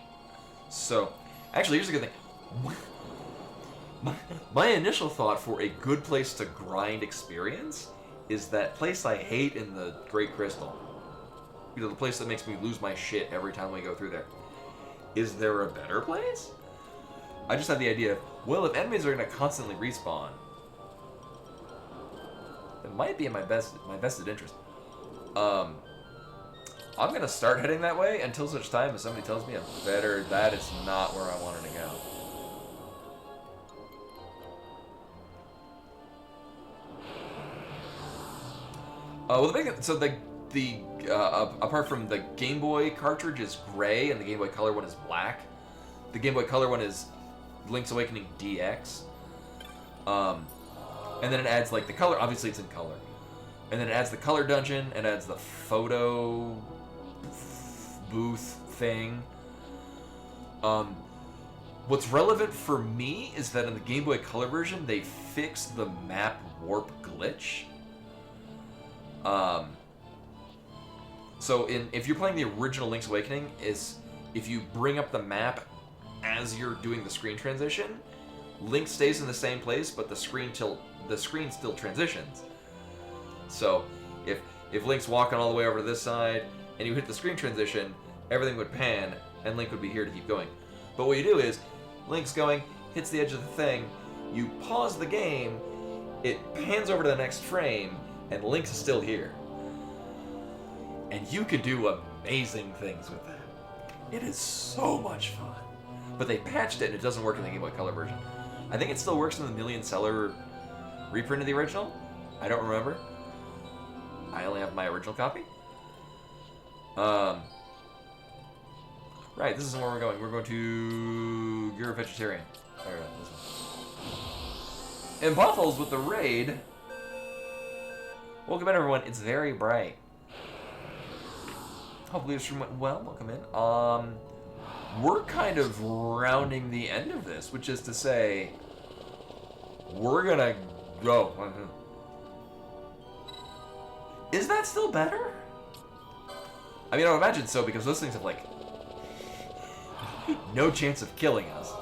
A: So, actually, here's a good thing. My initial thought for a good place to grind experience is that place I hate in the Great Crystal. You know, the place that makes me lose my shit every time we go through there. Is there a better place? I just had the idea of, well, if enemies are going to constantly respawn, it might be in my vested interest. I'm going to start heading that way until such time as somebody tells me that is not where I wanted to go. Well, apart from the Game Boy cartridge is gray and the Game Boy Color one is black. The Game Boy Color one is Link's Awakening DX. And then it adds like the color. Obviously, it's in color. And then it adds the color dungeon and adds the photo booth thing. What's relevant for me is that in the Game Boy Color version, they fixed the map warp glitch. So if you're playing the original Link's Awakening, is if you bring up the map as you're doing the screen transition, Link stays in the same place, but the screen still transitions. So if Link's walking all the way over to this side and you hit the screen transition, everything would pan and Link would be here to keep going. But what you do is Link's going, hits the edge of the thing, you pause the game, it pans over to the next frame, and Link's still here. And you could do amazing things with that. It is so much fun. But they patched it, and it doesn't work in the Game Boy Color version. I think it still works in the million seller reprint of the original. I don't remember. I only have my original copy. Right, this is where we're going. We're going to You're a Vegetarian. There, this one. And Buffles with the raid. Welcome in, everyone. It's very bright. Hopefully the stream went well. Welcome in. We're kind of rounding the end of this, which is to say, we're gonna go. Is that still better? I mean, I would imagine so, because those things have, like, no chance of killing us.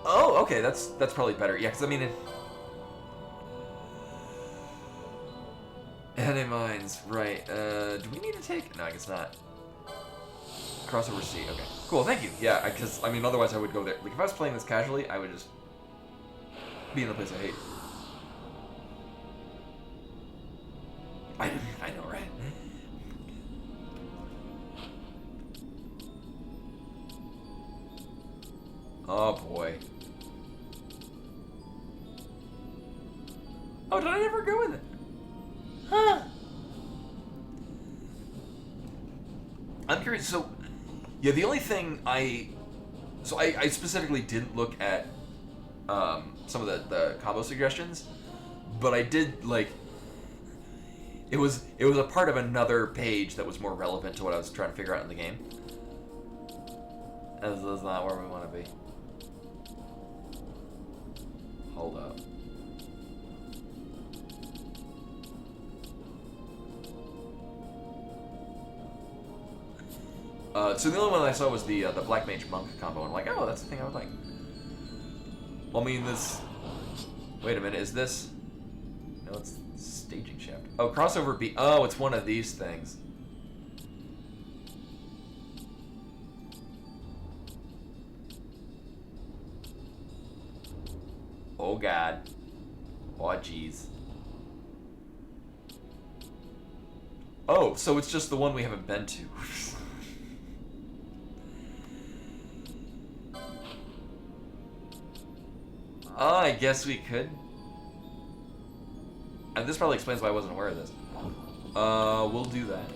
A: Oh, okay, that's probably better. Yeah, because I mean, Anime Mines, right? Do we need to take? No, I guess not. Crossover C. Okay, cool. Thank you. Yeah, because I mean, otherwise I would go there. Like if I was playing this casually, I would just be in a place I hate. I know, right? Oh boy. Oh, did I ever go with it? Huh. I'm curious, so yeah, the only thing I specifically didn't look at some of the combo suggestions, but I did like it was a part of another page that was more relevant to what I was trying to figure out in the game. This is not where we want to be. Hold up. So the only one I saw was the Black Mage Monk combo, and I'm like, oh, that's the thing I would like. Well, I mean, this... Wait a minute, is this... No, it's Staging Shaft. Oh, Crossover B... Oh, it's one of these things. Oh, God. Oh, jeez. Oh, so it's just the one we haven't been to. Oh, I guess we could. And this probably explains why I wasn't aware of this. We'll do that.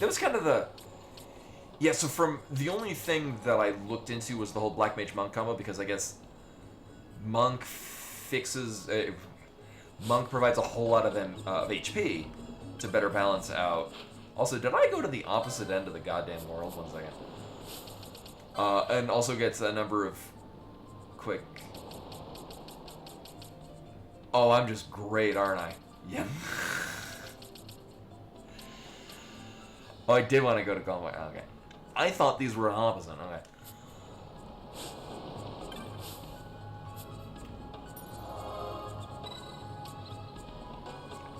A: That was kind of the... Yeah, so from... The only thing that I looked into was the whole Black Mage Monk combo, because I guess Monk fixes... Monk provides a whole lot of HP to better balance out. Also, did I go to the opposite end of the goddamn world? 1 second. And also gets a number of quick... Oh, I'm just great, aren't I? Yeah. Oh, I did want to go to Galway. Okay. I thought these were opposite. Okay.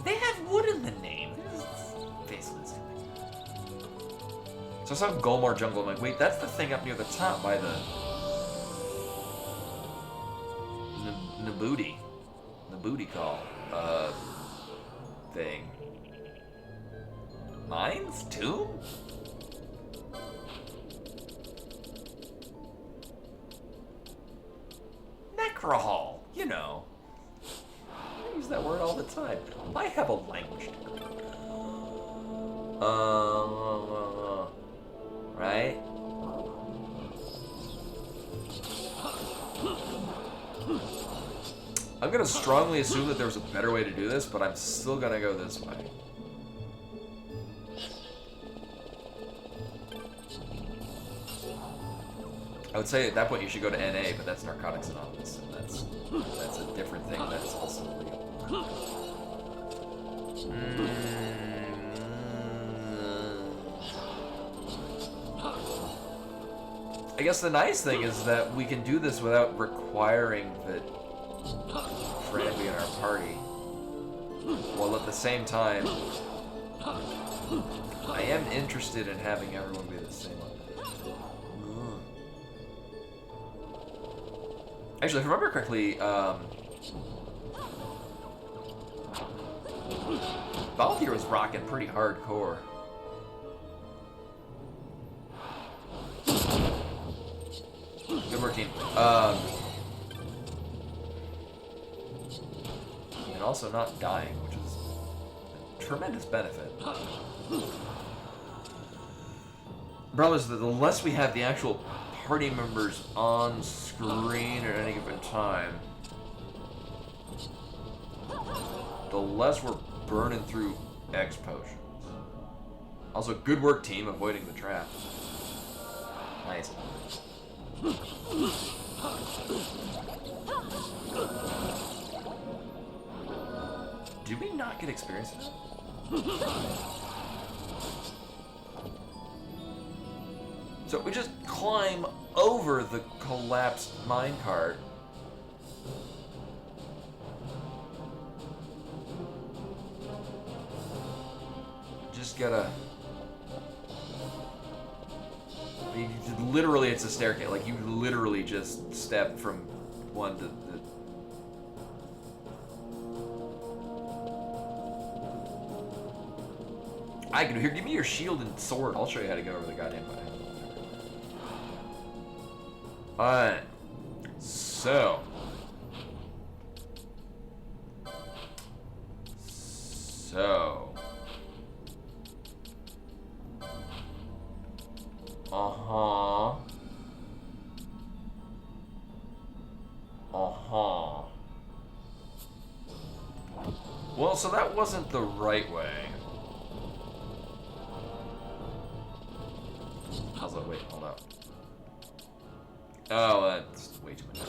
A: They have wood in the name. Faceless. So I saw Golmar Jungle. I'm like, wait, that's the thing up near the top by the Nabooti. Nabooti call. Thing. Mines? Tomb? Necrohall, you know. I use that word all the time. I have a language degree. Right? I'm gonna strongly assume that there's a better way to do this, but I'm still gonna go this way. I would say at that point you should go to NA, but that's Narcotics Anonymous, and that's a different thing. That's also legal. I guess the nice thing is that we can do this without requiring that Fran be in our party, while at the same time, I am interested in having everyone be the same. Actually, if I remember correctly, Balthier was rocking pretty hardcore. Good work, team. And also not dying, which is a tremendous benefit. Brothers, the less we have the actual party members on screen at any given time, the less we're burning through X potions. Also, good work, team, avoiding the trap. Nice. Did we not get experience in that? So we just climb over the collapsed minecart. Just gotta... I mean, literally it's a staircase. Like, you literally just step from one to the... I can... Here, give me your shield and sword. I'll show you how to get over the goddamn button. Alright, so well, so that wasn't the right way. How's that? Wait, hold up. Oh, that's way too much.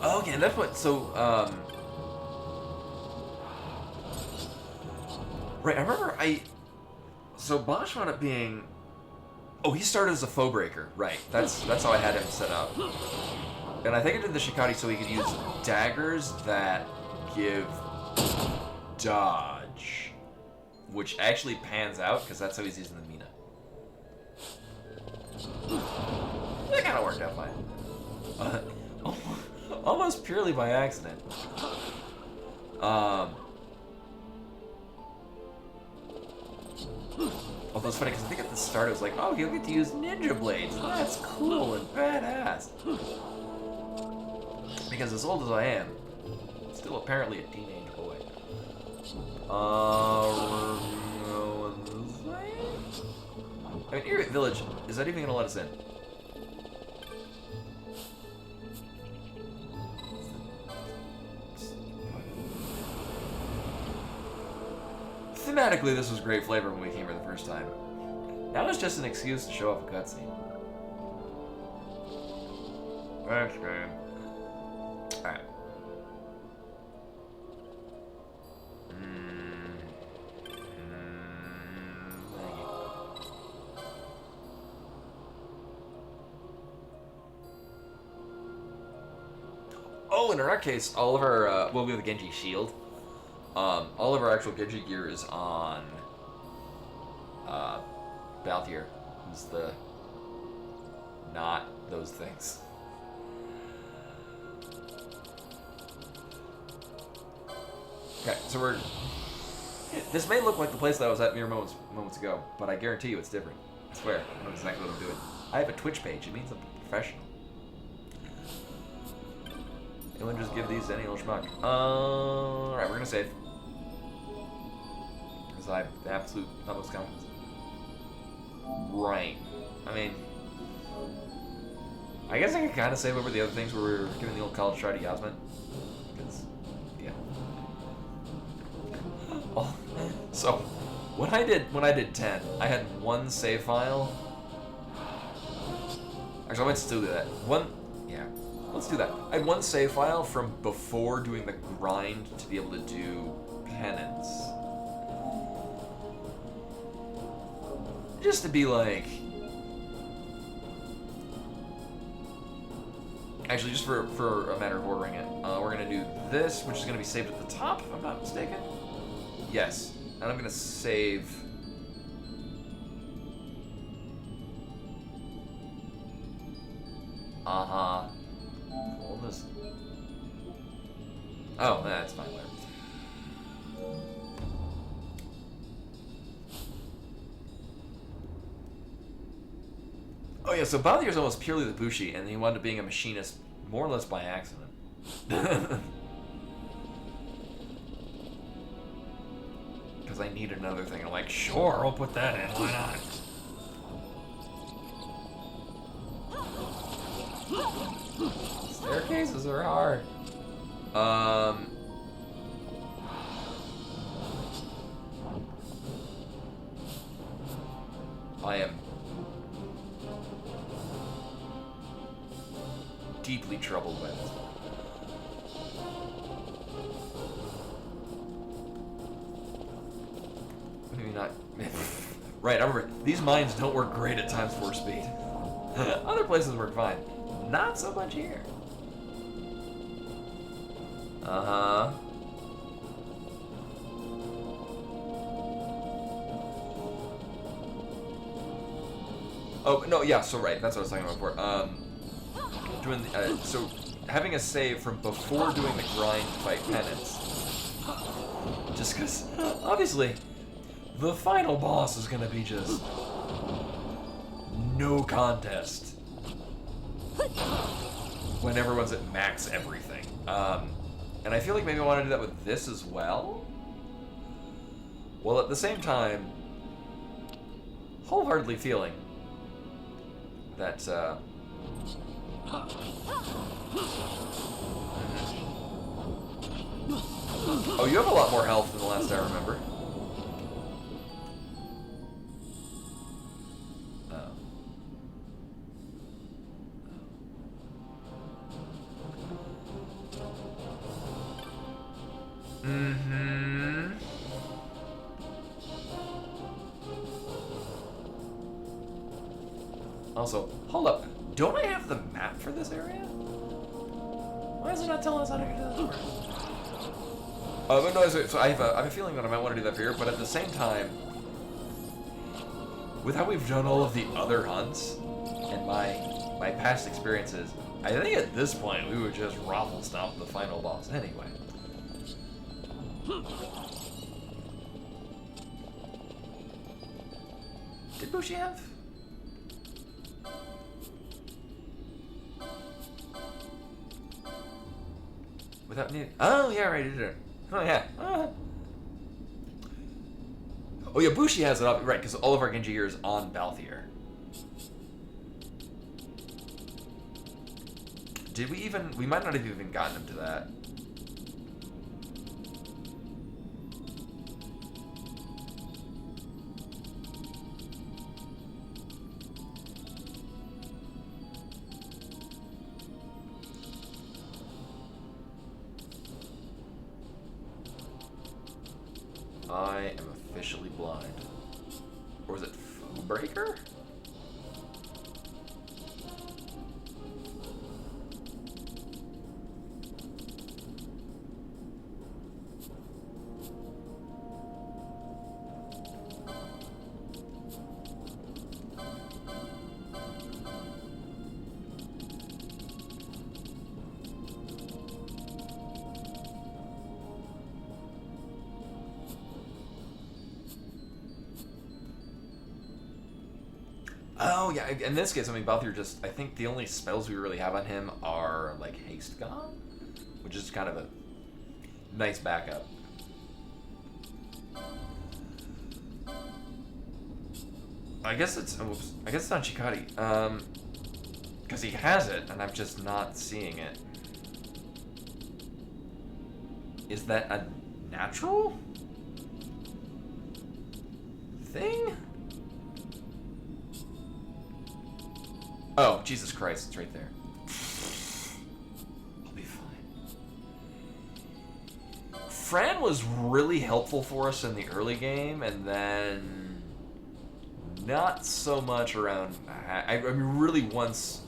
A: Okay, that's what, so, right, I remember so Bosch wound up being, oh, he started as a foe breaker, right, that's how I had him set up. And I think I did the Shikati so he could use daggers that give dodge, which actually pans out because that's how he's using the Mina. That kind of worked out fine. Almost purely by accident. Although it's funny because I think at the start it was like, oh, he'll get to use ninja blades. That's cool and badass. Because as old as I am, still apparently a teenage boy. We're going this way? I mean, Erie Village, is that even gonna let us in? Thematically, this was great flavor when we came here the first time. Now it's just an excuse to show off a cutscene. Thanks, man. Alright. Oh, and in our case, all of our, well, we have the Genji shield. All of our actual Genji gear is on, Balthier, who's the, not those things. Okay, so we're, this may look like the place that I was at mere moments ago, but I guarantee you it's different. I swear, I know exactly what I'm doing. I have a Twitch page, it means I'm professional. Anyone just give these to any little schmuck. Alright, we're gonna save. Because I have the absolute utmost confidence. Right. I mean, I guess I could kind of save over the other things where we were giving the old college try to Yasmin. Because Oh, so when I did 10, I had one save file. Actually, let's do that. Yeah, let's do that. I had one save file from before doing the grind to be able to do penance. Just to be like... Actually, just for a matter of ordering it, we're going to do this, which is going to be saved at the top, if I'm not mistaken. Yes. And I'm going to save... Uh-huh. Hold this. Oh, that's fine, whatever. Oh yeah, so Balthier's almost purely the Bushi, and he wound up being a machinist more or less by accident. Because I need another thing. I'm like, sure, I'll put that in. Why not? Staircases are hard. I am deeply troubled by this. Maybe not. Right, I remember, these mines don't work great at times 4 speed. Other places work fine. Not so much here. Uh-huh. Oh, no, yeah, so right, that's what I was talking about before. So having a save from before doing the grind to fight penance. Just because, obviously, the final boss is gonna be just no contest when everyone's at max everything. And I feel like maybe I want to do that with this as well. While at the same time, wholeheartedly feeling that, oh, you have a lot more health than the last I remember. Oh. Mm-hmm. Also, hold up. Don't I have the map for this area? Why is it not telling us how to get to this part? But no, so I have a feeling that I might want to do that for here, but at the same time, with how we've done all of the other hunts and my past experiences, I think at this point we would just raffle stomp the final boss anyway. Did Bushi have? Without need. Oh yeah, right. Did it? Oh yeah. Oh yeah, Bushi has it up right because all of our Genji gear is on Balthier. Did we even? We might not have even gotten him to that. I am officially blind. Or is it Food Breaker? Oh yeah, in this case, I mean, Balthier just, I think the only spells we really have on him are, like, Haste Gone, which is kind of a nice backup. I guess it's, oops, I guess it's on Chikari, because he has it, and I'm just not seeing it. Is that a natural? thing? Oh, Jesus Christ, it's right there. I'll be fine. Fran was really helpful for us in the early game, and then not so much around. I mean, really once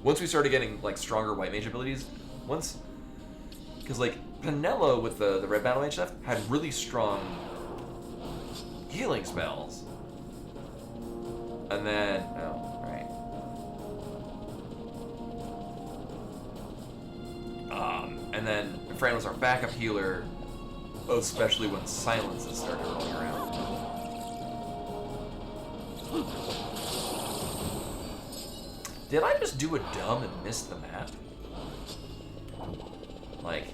A: we started getting like stronger white mage abilities, because like Penelo with the red battle mage stuff had really strong healing spells, and then and then Fran was our backup healer, especially when silences started rolling around. Did I just do a dumb and miss the map? Like,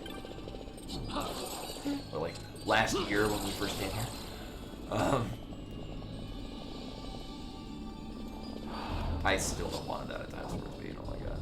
A: or like last year when we first came here? I still don't want it out of Times Square Speed, oh my god.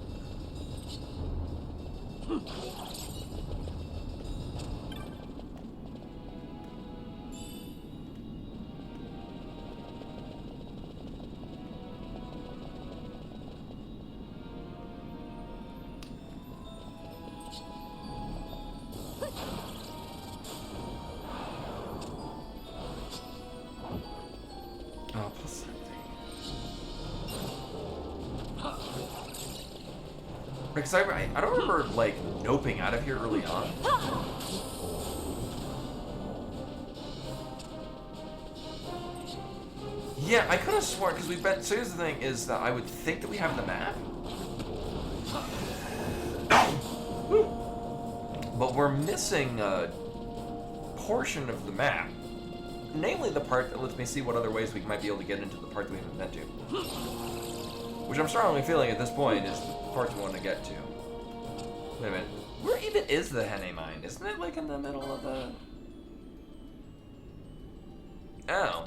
A: Oh, plus something. Because I don't remember, like, noping out of here early on. Yeah, I could have sworn, because we've been... So here's the thing, is that I would think that we have the map. But we're missing a portion of the map. Namely the part that lets me see what other ways we might be able to get into the part that we haven't been to. Which I'm strongly feeling at this point is the part we want to get to. Wait a minute. Where even is the Henne mine? Isn't it like in the middle of the... Oh.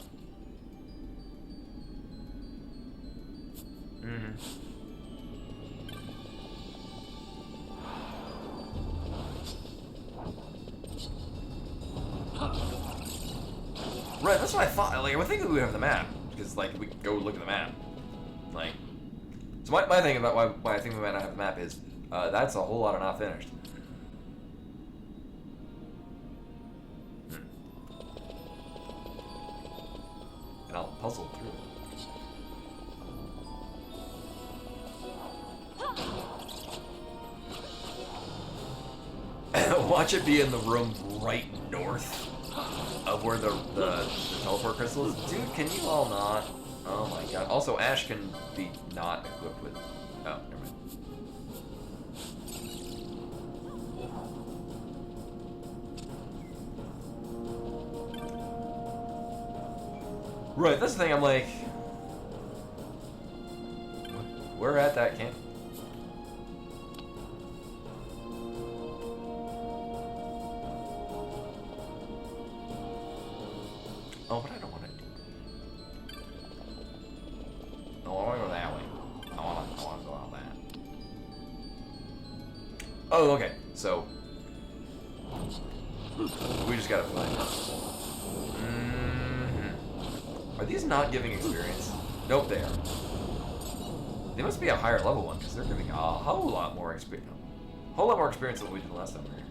A: Right, that's what I thought. Like, I would think that we would have the map, because like we could go look at the map. Like, so my thing about why I think we might not have the map is that's a whole lot of not finished. And I'll puzzle through it. Watch it be in the room right north of where the teleport crystal is. Dude, can you all not? Oh my god. Also, Ash can be not equipped with... Oh, never mind. Right, that's the thing, I'm like... We're at that camp. Oh, but I don't want to do. No, I want to go that way. I want to go out that. Oh, okay. So we just gotta find out. Are these not giving experience? Nope, they are. They must be a higher level one because they're giving a whole lot more experience. A whole lot more experience than we did last time we were here.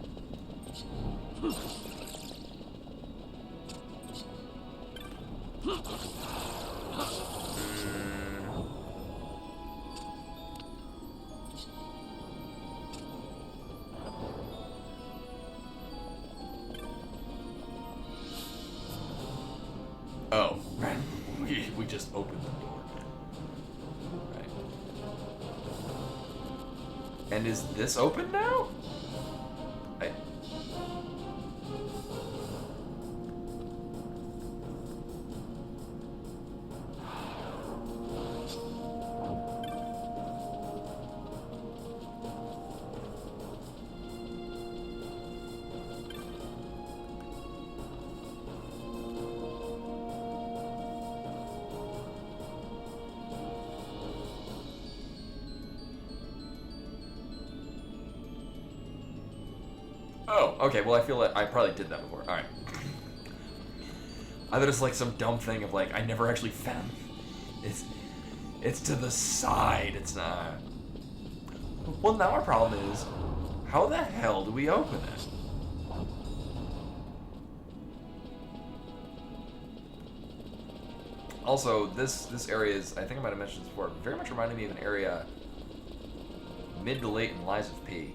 A: Oh, right. We just opened the door. Right. And is this open now? Oh, okay, well I feel like I probably did that before. Alright. I thought it's like some dumb thing of like I never actually found. It's to the side. It's not. Well, now our problem is, how the hell do we open it? Also, this area is, I think I might have mentioned this before, very much reminding me of an area mid to late in Lies of P.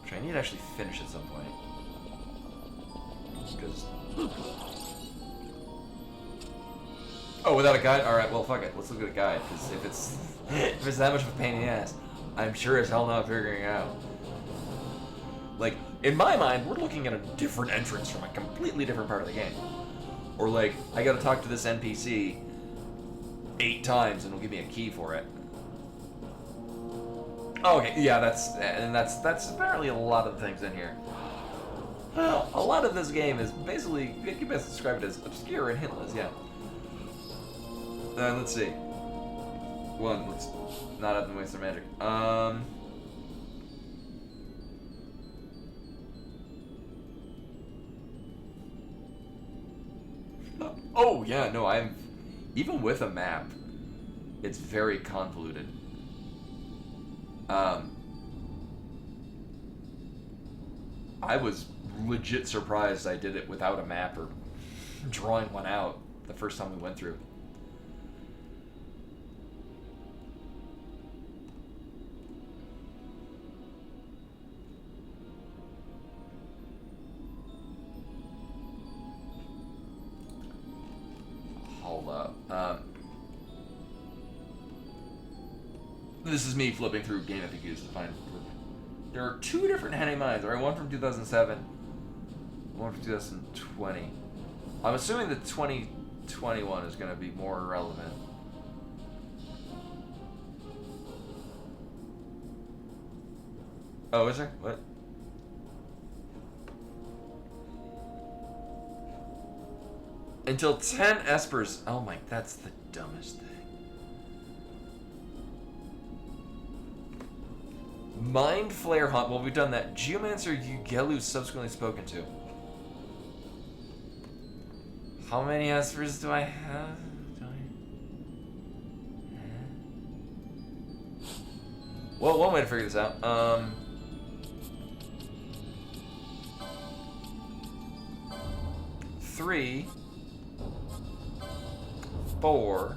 A: Which I need to actually finish at some point. Because... Oh, without a guide? Alright, well, fuck it. Let's look at a guide, because if it's if it's that much of a pain in the ass, I'm sure as hell not figuring it out. Like, in my mind, we're looking at a different entrance from a completely different part of the game. Or like, I gotta talk to this NPC 8 times and it'll give me a key for it. Oh, okay, yeah, that's apparently a lot of the things in here. Well, a lot of this game is basically, you can best describe it as obscure and hintless, yeah. Let's see. One, let's not have them waste their magic. Oh, yeah, no, even with a map, it's very convoluted. I was legit surprised I did it without a map or drawing one out the first time we went through. Hold up. This is me flipping through Game FAQs to find. There are 2 different Henny Mines. Alright, one from 2007, one from 2020. I'm assuming the 2021 is going to be more relevant. Oh, is there? What? Until 10 espers. Oh my, that's the dumbest thing. Mind Flare Hunt. Well, we've done that. Geomancer Ugelu subsequently spoken to. How many espers do I have? Well, one way to figure this out. 3, 4,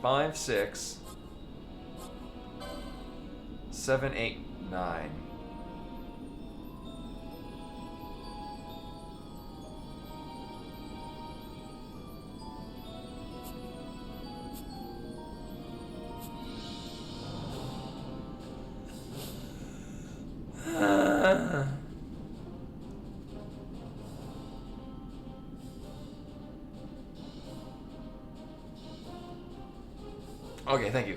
A: 5, 6, 7, 8, 9. Okay, thank you.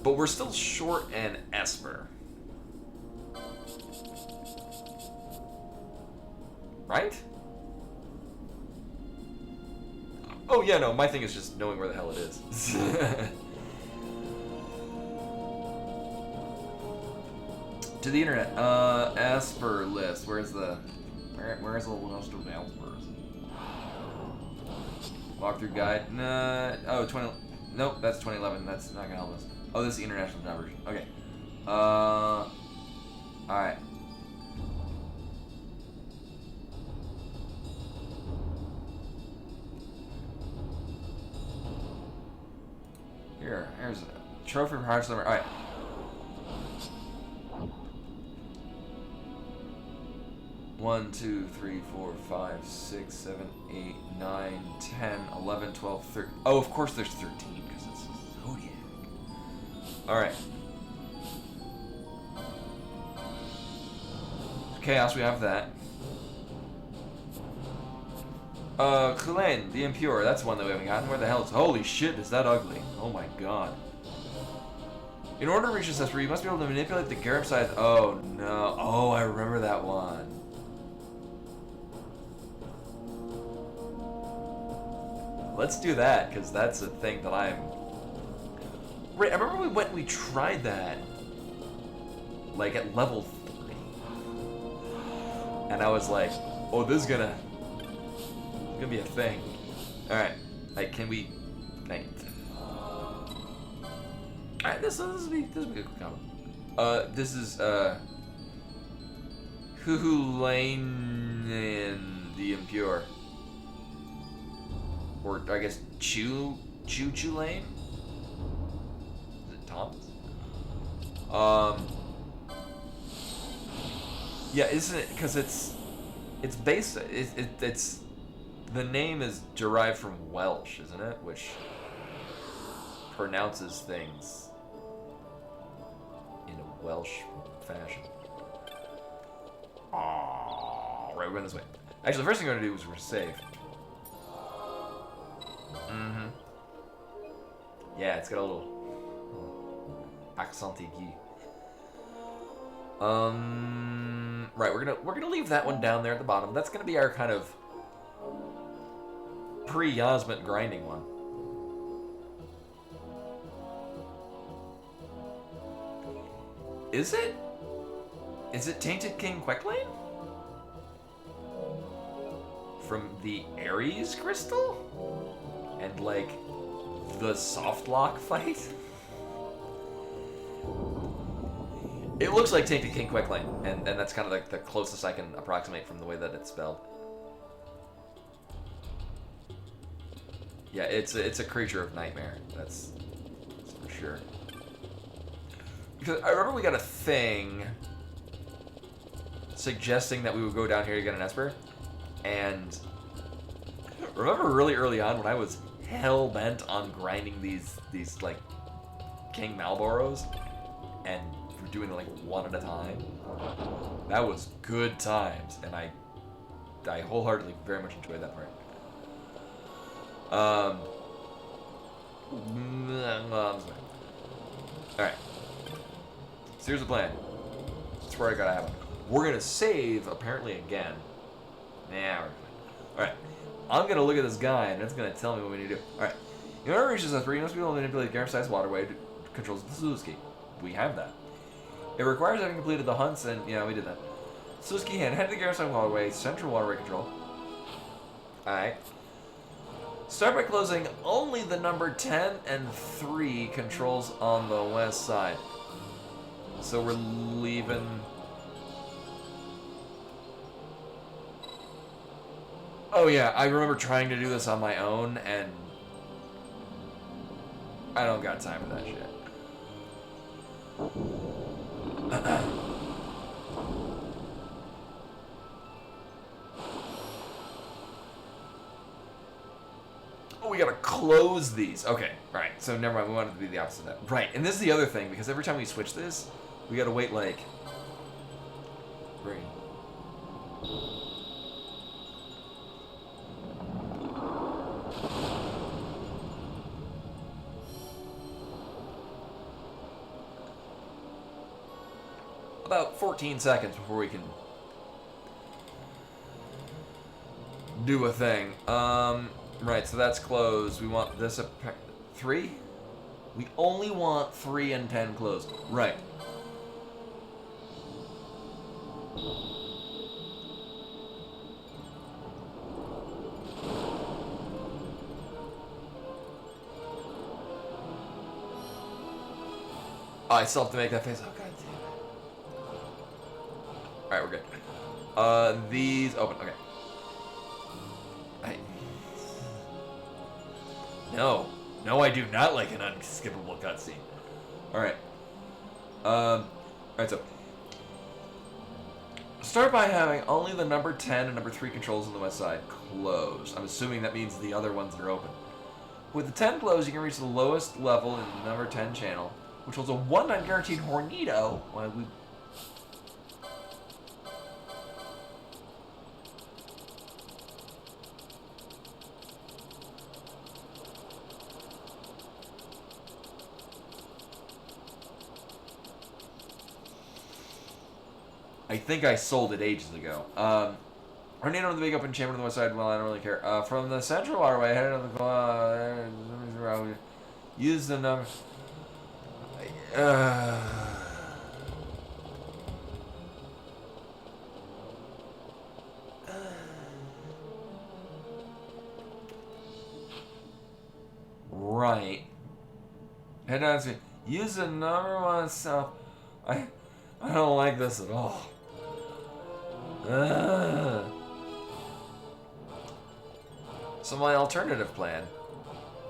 A: But we're still short an Esper. Right? Oh yeah, no, my thing is just knowing where the hell it is. To the internet. Esper list. Where's the list of Espers? Walkthrough guide. Oh, 20. Nope, that's 2011. That's not gonna help us. Oh, this is the international version. Okay. Alright. Here's a trophy from Hearts Summer. Alright. One, 2, 3, 4, 5, 6, 7, 8, 9, 10, 11, 12, 13. Oh, of course there's 13 because it's Zodiac. Alright. Chaos, we have that. Kulain, the Impure, that's one that we haven't gotten. Where the hell is... Holy shit, is that ugly? Oh my god. In order to reach this Esper, you must be able to manipulate the Garib size. Oh no. Oh, I remember that one. Let's do that, because that's a thing that I'm Right, I remember we tried that, like at level 3, and I was like, oh, this is gonna be a thing. All right, like, can we? Dang it. All right, this will be a good combo. This is Huhulainen the Impure, or I guess Chu Lane. Is it Thomas? Yeah, isn't it? Because it's based. It's the name is derived from Welsh, isn't it? Which pronounces things in a Welsh fashion. Oh, right, we're going this way. Actually, the first thing we're gonna do is we're gonna save. Mm-hmm. Yeah, it's got a little accent aigu. Right, we're gonna leave that one down there at the bottom. That's gonna be our kind of pre-Yasmet grinding one. Is it? Is it Tainted King Quecklane? From the Ares crystal? And like the soft lock fight? It looks like Tainted King Quecklane, and that's kind of like the closest I can approximate from the way that it's spelled. Yeah, it's a creature of nightmare. That's for sure. Because I remember we got a thing suggesting that we would go down here to get an Esper, and remember really early on when I was hell bent on grinding these like King Malboros, and we're doing it like one at a time. That was good times, and I wholeheartedly very much enjoyed that part. Alright. So here's the plan. That's where I gotta have it. We're gonna save, apparently, again. Nah, we're fine. Alright. I'm gonna look at this guy, and it's gonna tell me what we need to do. Alright. In order to reach this Esper, you must be able to manipulate the Gareth-sized waterway to controls the Suzuki. We have that. It requires having completed the hunts, and yeah, we did that. Suzuki hand, head to the Gareth-sized waterway, central waterway control. Alright. Start by closing only the number 10 and 3 controls on the west side. So we're leaving... Oh yeah, I remember trying to do this on my own, and I don't got time for that shit. Oh, we gotta close these. Okay, right. So never mind. We wanted to be the opposite of that. Right, and this is the other thing, because every time we switch this, we gotta wait like... Right. About 14 seconds before we can do a thing. Right, so that's closed. We want this 3? We only want 3 and 10 closed. Right. I still have to make that face. Oh, god damn it. Alright, we're good. These open. Okay. No. No, I do not like an unskippable cutscene. Alright. Alright, so. Start by having only the number 10 and number 3 controls on the west side closed. I'm assuming that means the other ones are open. With the 10 closed, you can reach the lowest level in the number 10 channel, which holds a 1-9 guaranteed Hornito. Well, we... I think I sold it ages ago. Hornado to the big open chamber on the west side. Well, I don't really care. From the central waterway, headed to the use the number. Right. Head on to use the number one south. I don't like this at all. Ugh. So my alternative plan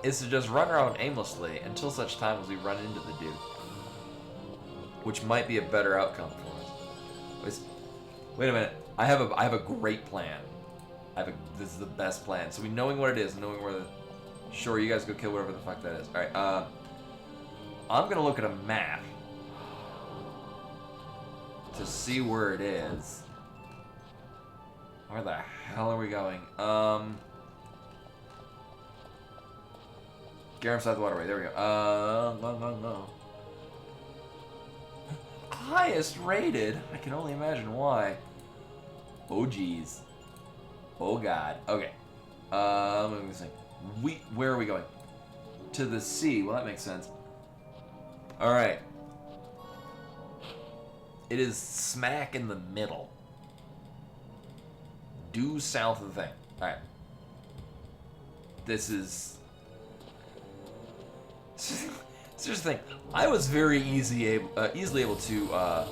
A: is to just run around aimlessly until such time as we run into the dude, which might be a better outcome for us. Wait a minute. I have a great plan. This is the best plan. So we knowing what it is, knowing where the. Sure, you guys go kill whatever the fuck that is. All right. I'm gonna look at a map to see where it is. Where the hell are we going? Garum South Waterway. There we go. No. Highest rated. I can only imagine why. Oh geez. Oh god. Okay. Let me see. Where are we going? To the sea. Well, that makes sense. All right. It is smack in the middle. Due south of the thing. All right. This is. It's just the thing. I was very easily able to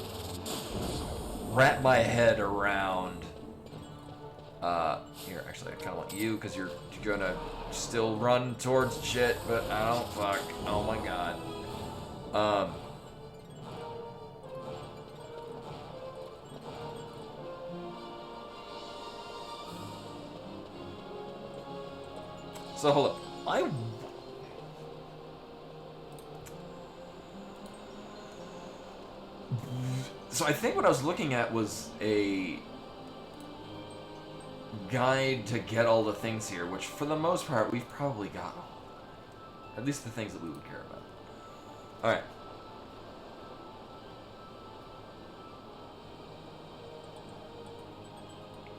A: wrap my head around. Here, actually, I kind of want you because you're gonna still run towards shit, but I don't fuck. Oh my god. So hold up. So I think what I was looking at was a guide to get all the things here, which for the most part we've probably got all. At least the things that we would care about. Alright.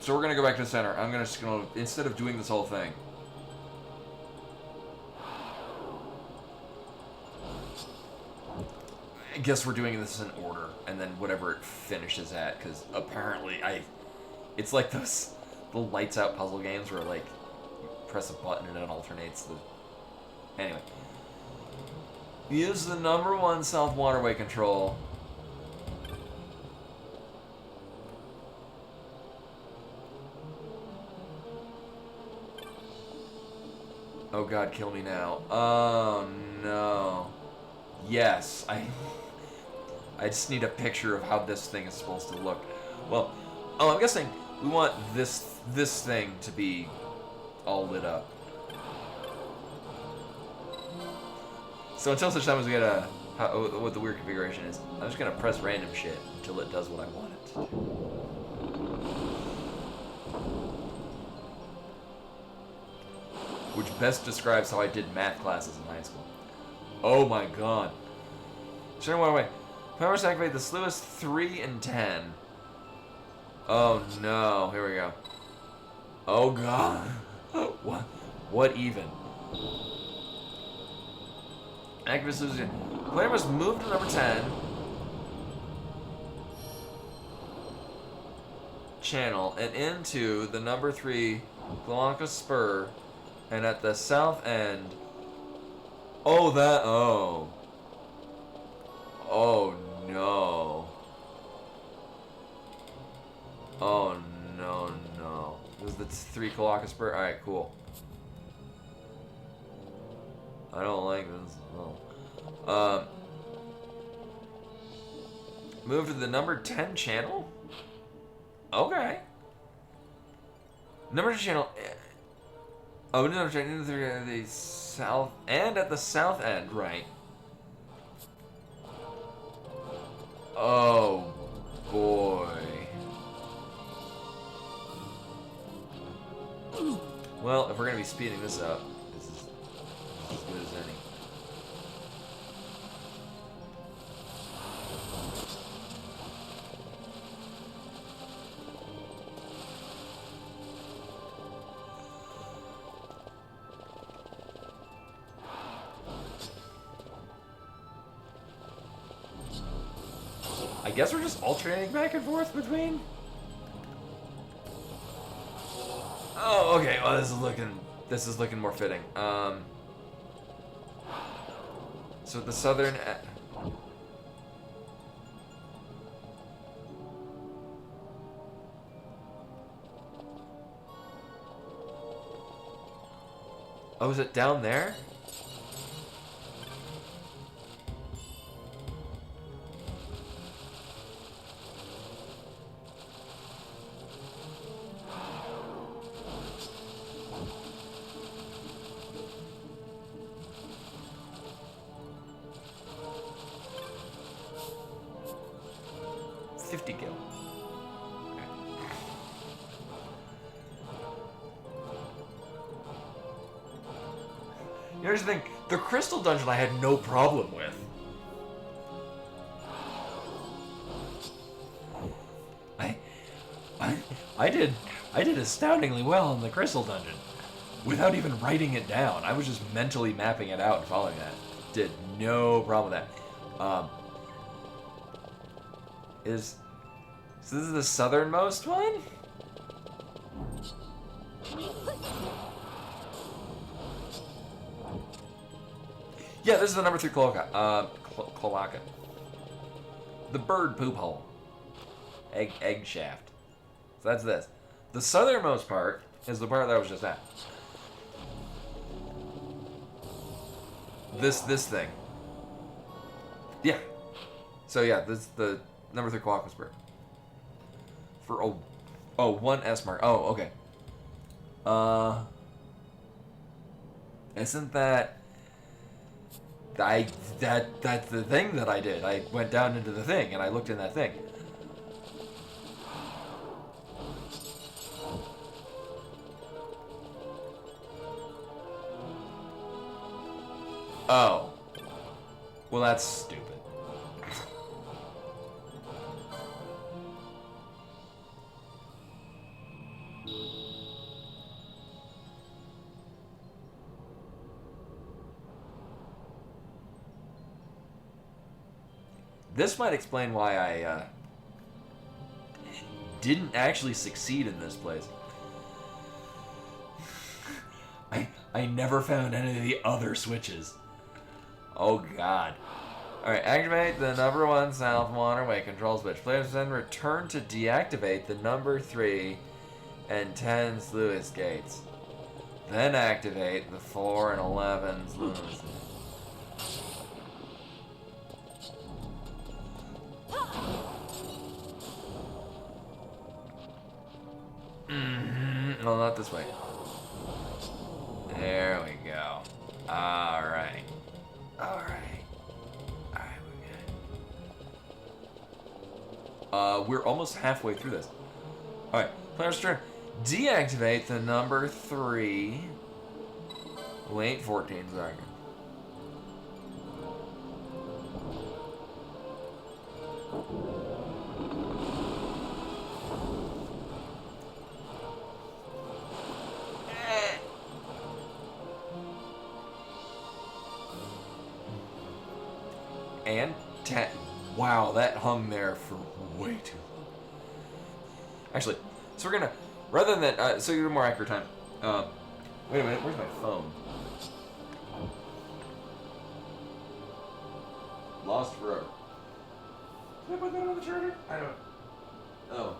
A: So we're gonna go back to the center. I'm just gonna, instead of doing this whole thing. I guess we're doing this in order, and then whatever it finishes at, because apparently it's like the lights out puzzle games where like you press a button and it alternates the. Anyway, use the number 1 South Waterway control. Oh god, kill me now. Oh no. Yes, I just need a picture of how this thing is supposed to look. Well, I'm guessing we want this thing to be all lit up. So until such time as we get what the weird configuration is, I'm just gonna press random shit until it does what I want it to do. Which best describes how I did math classes in high school. Oh my god. Sure, one way. Powers activate the slowest 3 and 10. Oh no, here we go. Oh god. What even? Activate solution. Player must move to number 10. Channel and into the number 3 Glonka Spur, and at the south end. Oh no. Oh no. This is the 3 Glonka Spur. Alright, cool. I don't like this. Oh. Move to the number 10 channel? Okay. Number 10 channel. Oh, number 10 into the south. And at the south end, right. Oh, boy. Well, if we're going to be speeding this up, this is as good as any. I guess we're just alternating back and forth between. Oh, okay. Well, this is looking more fitting. So the southern. Oh, is it down there? $50 gil. Here's the thing, the crystal dungeon I had no problem with. I did astoundingly well in the crystal dungeon. Without even writing it down. I was just mentally mapping it out and following that. Did no problem with that. So this is the southernmost one? Yeah, this is the number 3 cloaca. The bird poop hole. Egg shaft. So that's this. The southernmost part is the part that I was just at. This thing. Yeah. So yeah, this is the number 3 cloaca's bird. For one S mark. Oh, okay. Isn't that that's the thing that I did. I went down into the thing and I looked in that thing. Oh. Well, that's stupid. This might explain why I didn't actually succeed in this place. I never found any of the other switches. Oh god. Alright, activate the number 1 south waterway control switch. Players then return to deactivate the number 3 and 10 sluice gates. Then activate the 4 and 11 sluice. No, not this way. There we go. Alright. Alright. Alright, we're good. We're almost halfway through this. Alright, player's turn. Deactivate the number 3. Wait 14 seconds. And 10. Wow, that hung there for way too long. Actually, so we're gonna, rather than that, so you have more accurate time. Wait a minute, where's my phone? Lost forever. Did I put that on the charger? I don't. Oh.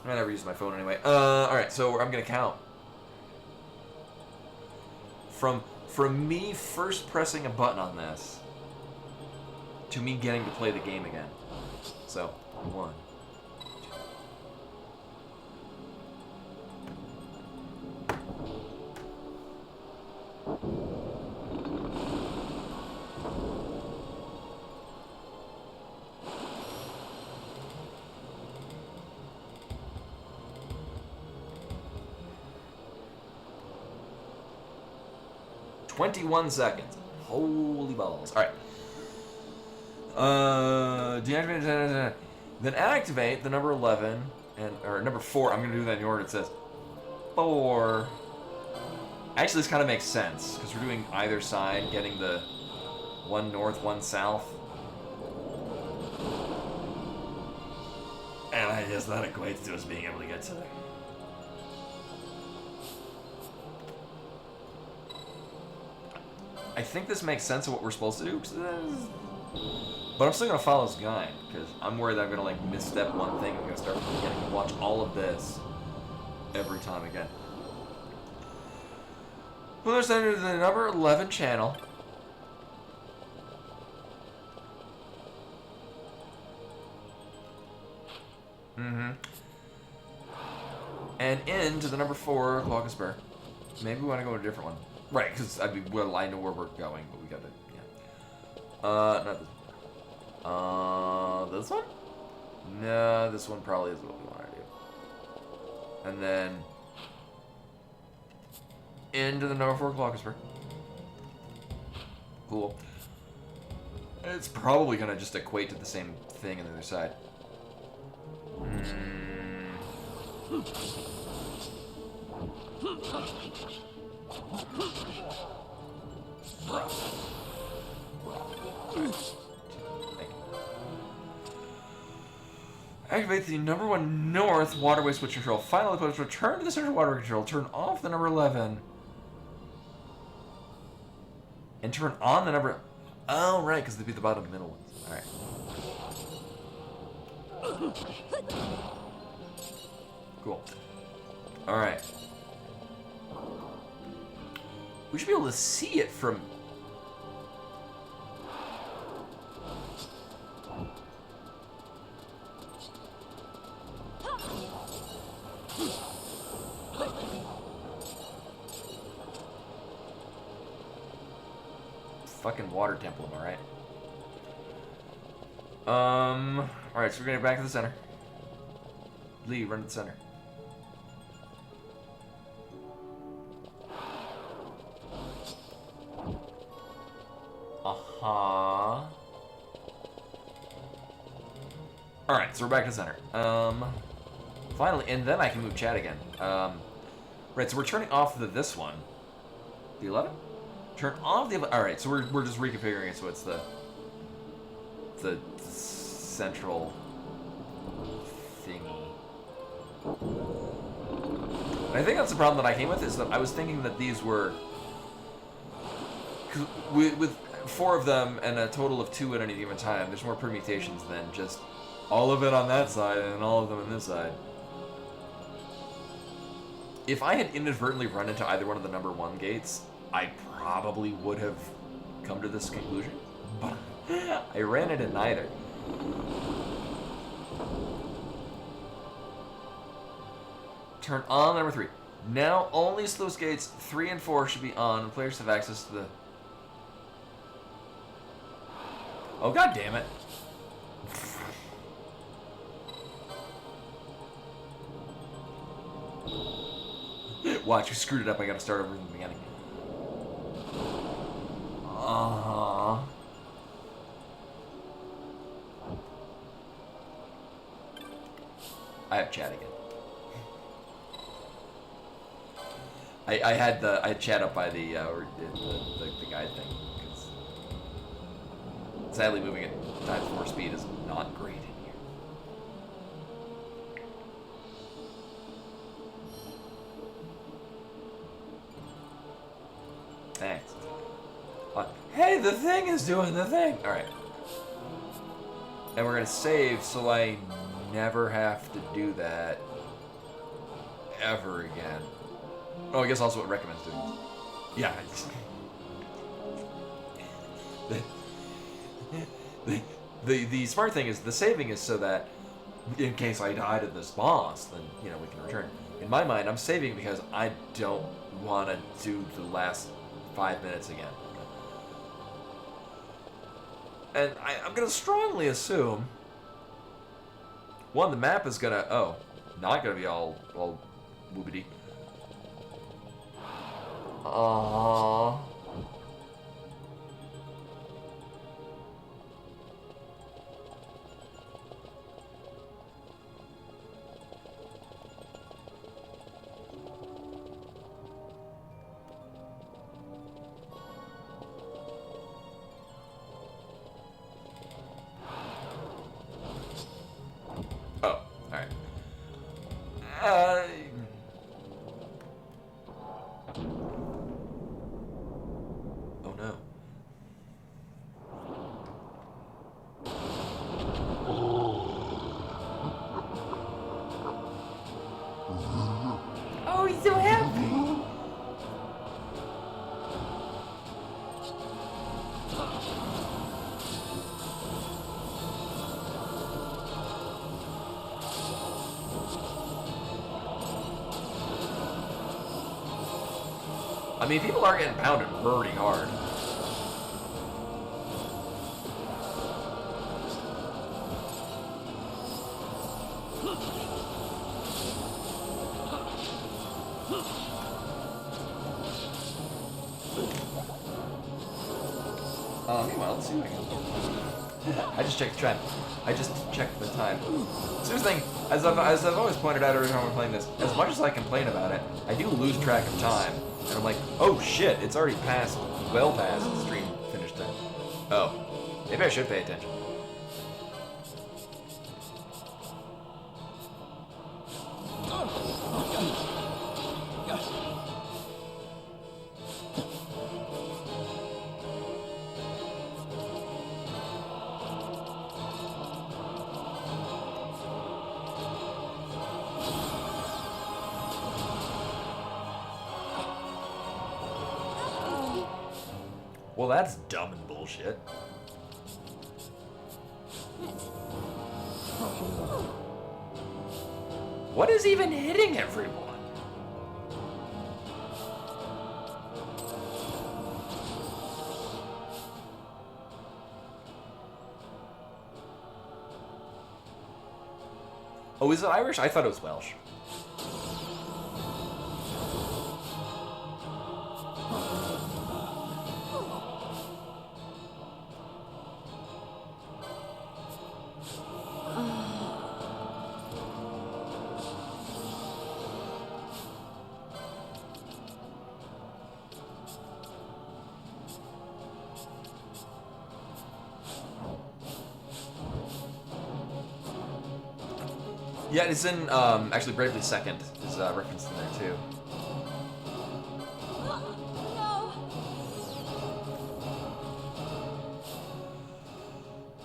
A: I never use my phone anyway. Alright, so I'm gonna count. From me first pressing a button on this to me getting to play the game again. So, 1, 21 seconds. Holy balls. Alright. Deactivate, then activate the number 11 or number 4. I'm gonna do that in the order it says. 4. Actually, this kind of makes sense because we're doing either side, getting the 1 north, 1 south. And I guess that equates to us being able to get to there. I think this makes sense of what we're supposed to do, but I'm still gonna follow this guide because I'm worried that I'm gonna like misstep one thing. I'm gonna start from the beginning and watch all of this every time again. Well, there's under the number 11 channel. And into the number 4 Clock and Spur. Maybe we want to go to a different one. Right, because I mean, well, I know where we're going, but we gotta, yeah. Not this. This one? No, this one probably is what we want to do. And then into the number 4 Clock and Spur. Cool. It's probably gonna just equate to the same thing on the other side. Activate the number 1 north waterway switch control. Finally, let's return to the central water control. Turn off the number 11. And turn on the number... Oh, right, because they'd be the bottom middle ones. Alright. Cool. Alright. We should be able to see it from... Fucking water temple, am I right? Alright, so we're gonna get back to the center. Lee, run to the center. Uh-huh. Alright, so we're back to the center. Finally, and then I can move chat again. Right, so we're turning off this one. The 11? Turn off the... Alright, so we're just reconfiguring it so it's the central thingy. And I think that's the problem that I came with, is that I was thinking that these were... With 4 of them and a total of 2 at any given time, there's more permutations than just all of it on that side and all of them on this side. If I had inadvertently run into either one of the number 1 gates, I probably would have come to this conclusion, but I ran into neither. Turn on number 3. Now only sluice gates 3 and 4 should be on, and players have access to the... Oh, god damn it. Watch, you screwed it up. I gotta start over from the beginning. I have chat again. I had chat up by the guide thing, because sadly moving at times 4 speed is not great in here. Thanks. Hey, the thing is doing the thing! Alright. And we're gonna save so I never have to do that ever again. Oh, I guess also it recommends doing this. Yeah. The smart thing is the saving is so that in case I die to this boss, then, you know, we can return. In my mind, I'm saving because I don't want to do the last 5 minutes again. And I'm going to strongly assume, one, the map is going to, not going to be all whoopity. I mean, people are getting pounded pretty hard. Meanwhile, let's see what I can. I just checked the time. I just checked the time. So here's the thing, as I've always pointed out every time we're playing this, as much as I complain about it, I do lose track of time. And I'm like, oh shit, it's already past, well past the stream finish time. Oh, maybe I should pay attention. Well, that's dumb and bullshit. What is even hitting everyone? Oh, is it Irish? I thought it was Welsh. Yeah, it's in, actually Bravely Second is referenced in there too.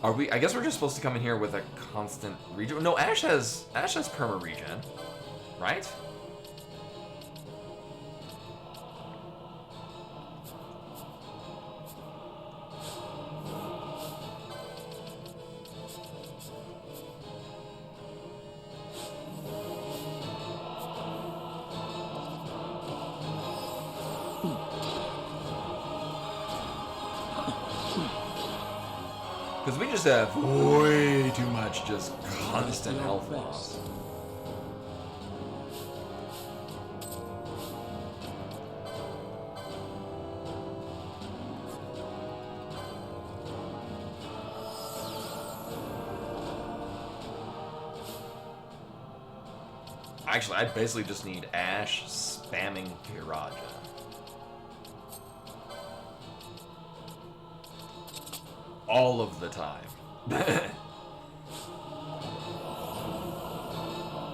A: Are we, I guess we're just supposed to come in here with a constant regen. No, Ash has perma regen, right? Because we just have way too much just constant health loss. Actually, I basically just need Ash spamming Piraja. All of the time.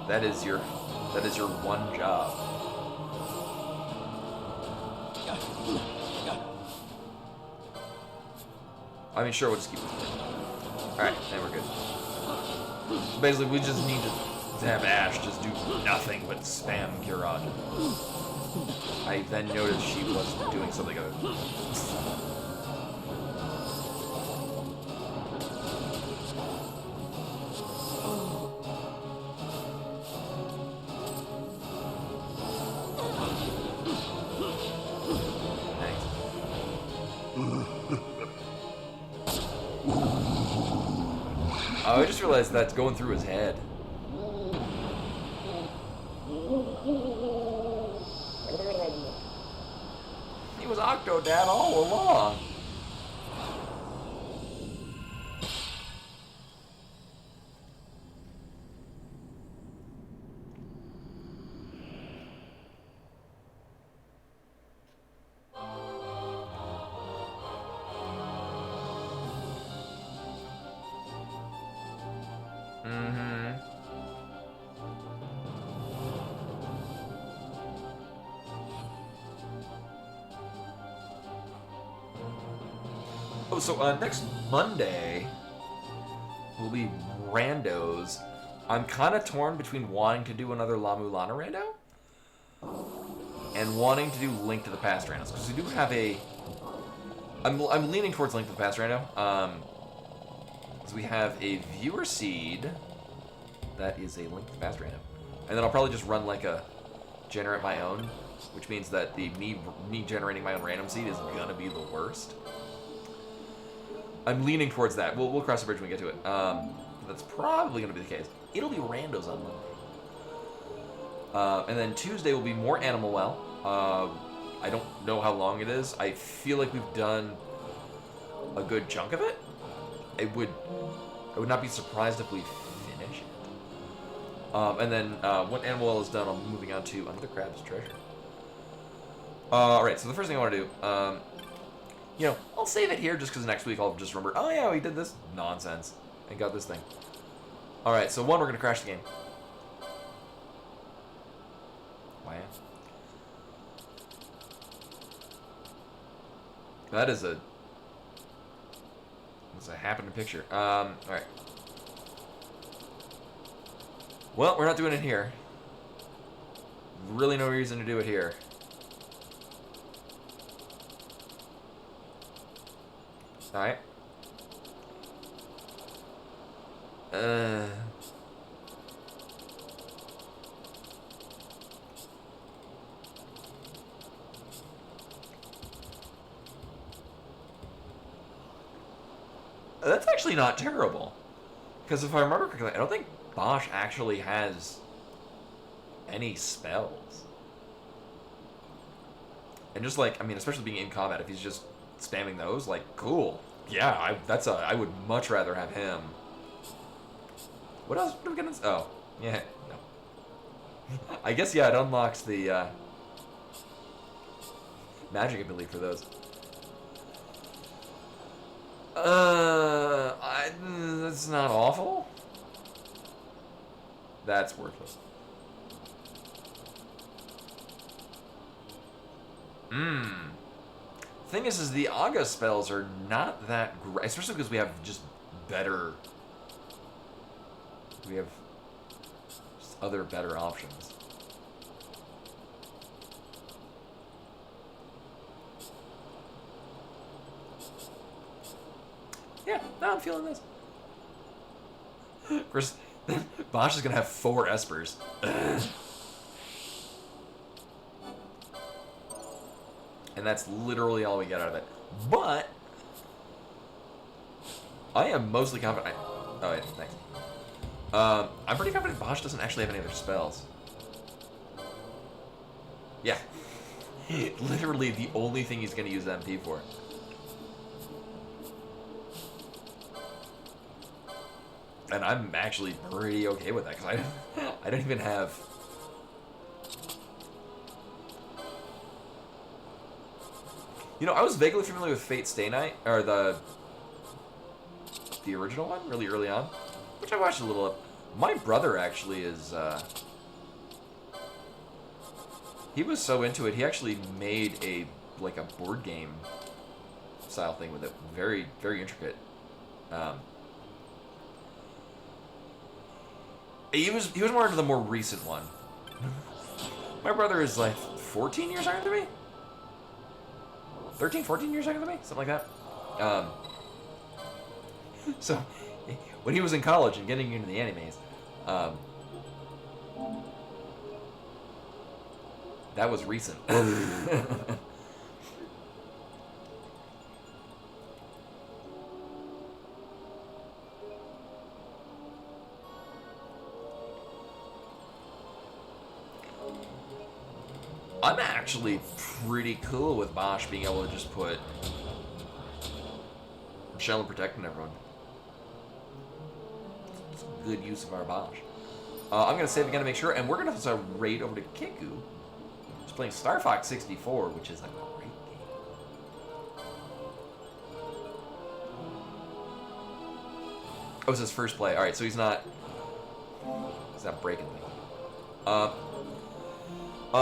A: That is your one job. I mean, sure, we'll just keep it. Alright, then we're good. So basically, we just need to have Ash just do nothing but spam Kiraja. I then noticed she was doing something other. Oh, I just realized that's going through his head. He was Octodad all along. Oh, so next Monday will be randos. I'm kind of torn between wanting to do another La Mulana rando and wanting to do Link to the Past randos, because we do have a. I'm leaning towards Link to the Past rando. So we have a viewer seed that is a Link to the Past rando, and then I'll probably just run like a generate my own which means that the me generating my own random seed is gonna be the worst. I'm leaning towards that. We'll cross the bridge when we get to it. That's probably gonna be the case. It'll be randos on Monday. And then Tuesday will be more Animal Well. I don't know how long it is. I feel like we've done a good chunk of it. I would not be surprised if we finish it. And then when Animal Well is done, I'm moving on to Under the Crab's Treasure. Alright, so the first thing I want to do, you know, I'll save it here just because next week I'll just remember, oh yeah, we did this nonsense and got this thing. Alright, so one, we're going to crash the game. Wow. That's a happening picture. Alright. Well, we're not doing it here. Really no reason to do it here. Alright. That's actually not terrible. Because if I remember correctly, I don't think Bosch actually has any spells. And just like, I mean, especially being in combat, if he's just spamming those, like, cool. Yeah, I would much rather have him. What else are we gonna... Oh, yeah, no. I guess, yeah, it unlocks the magic ability for those. That's not awful. That's worthless. Thing is the Aga spells are not that great, especially because we have just better... We have just other better options. Yeah, now I'm feeling this. Of course, Bosch is gonna have 4 espers. And that's literally all we get out of it. But I am mostly confident. Oh wait, thanks. I'm pretty confident Bosch doesn't actually have any other spells. Yeah. Literally the only thing he's gonna use MP for. And I'm actually pretty okay with that, because I don't even have... You know, I was vaguely familiar with Fate Stay Night, or the original one, really early on, which I watched a little of. My brother actually is, he was so into it, he actually made a board game style thing with it. Very, very intricate. He was more into the more recent one. My brother is like 14 years younger than me? 13, 14 years younger than me? Something like that. So, when he was in college and getting into the animes, that was recent. I'm actually pretty cool with Bosch being able to just put Shell and Protect on everyone. It's a good use of our Bosch. I'm going to save again to make sure, and we're going to start raid over to Kiku, who's playing Star Fox 64, which is a great game. Oh, it's his first play. Alright, so he's not breaking things.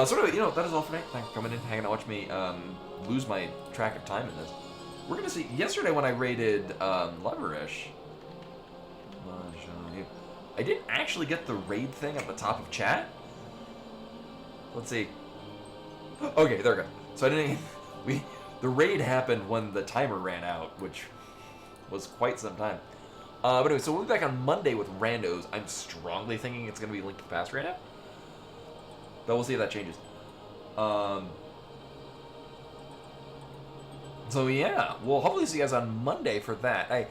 A: Sort of, you know, that is all for tonight. Thanks for coming in, hanging out, watching me lose my track of time in this. We're gonna see. Yesterday when I raided Leverish, I didn't actually get the raid thing at the top of chat. Let's see. Okay, there we go. So I didn't. The raid happened when the timer ran out, which was quite some time. But anyway, so we'll be back on Monday with randos. I'm strongly thinking it's gonna be linked to the past right now. But we'll see if that changes. So yeah, we'll hopefully see you guys on Monday for that. I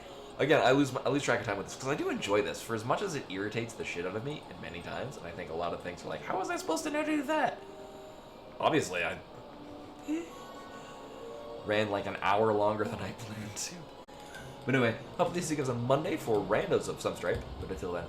A: lose track of time with this because I do enjoy this. For as much as it irritates the shit out of me, and many times, and I think a lot of things are like, how was I supposed to know to do that? Obviously, I ran like an hour longer than I planned to. But anyway, hopefully see you guys on Monday for randos of some stripe. But until then,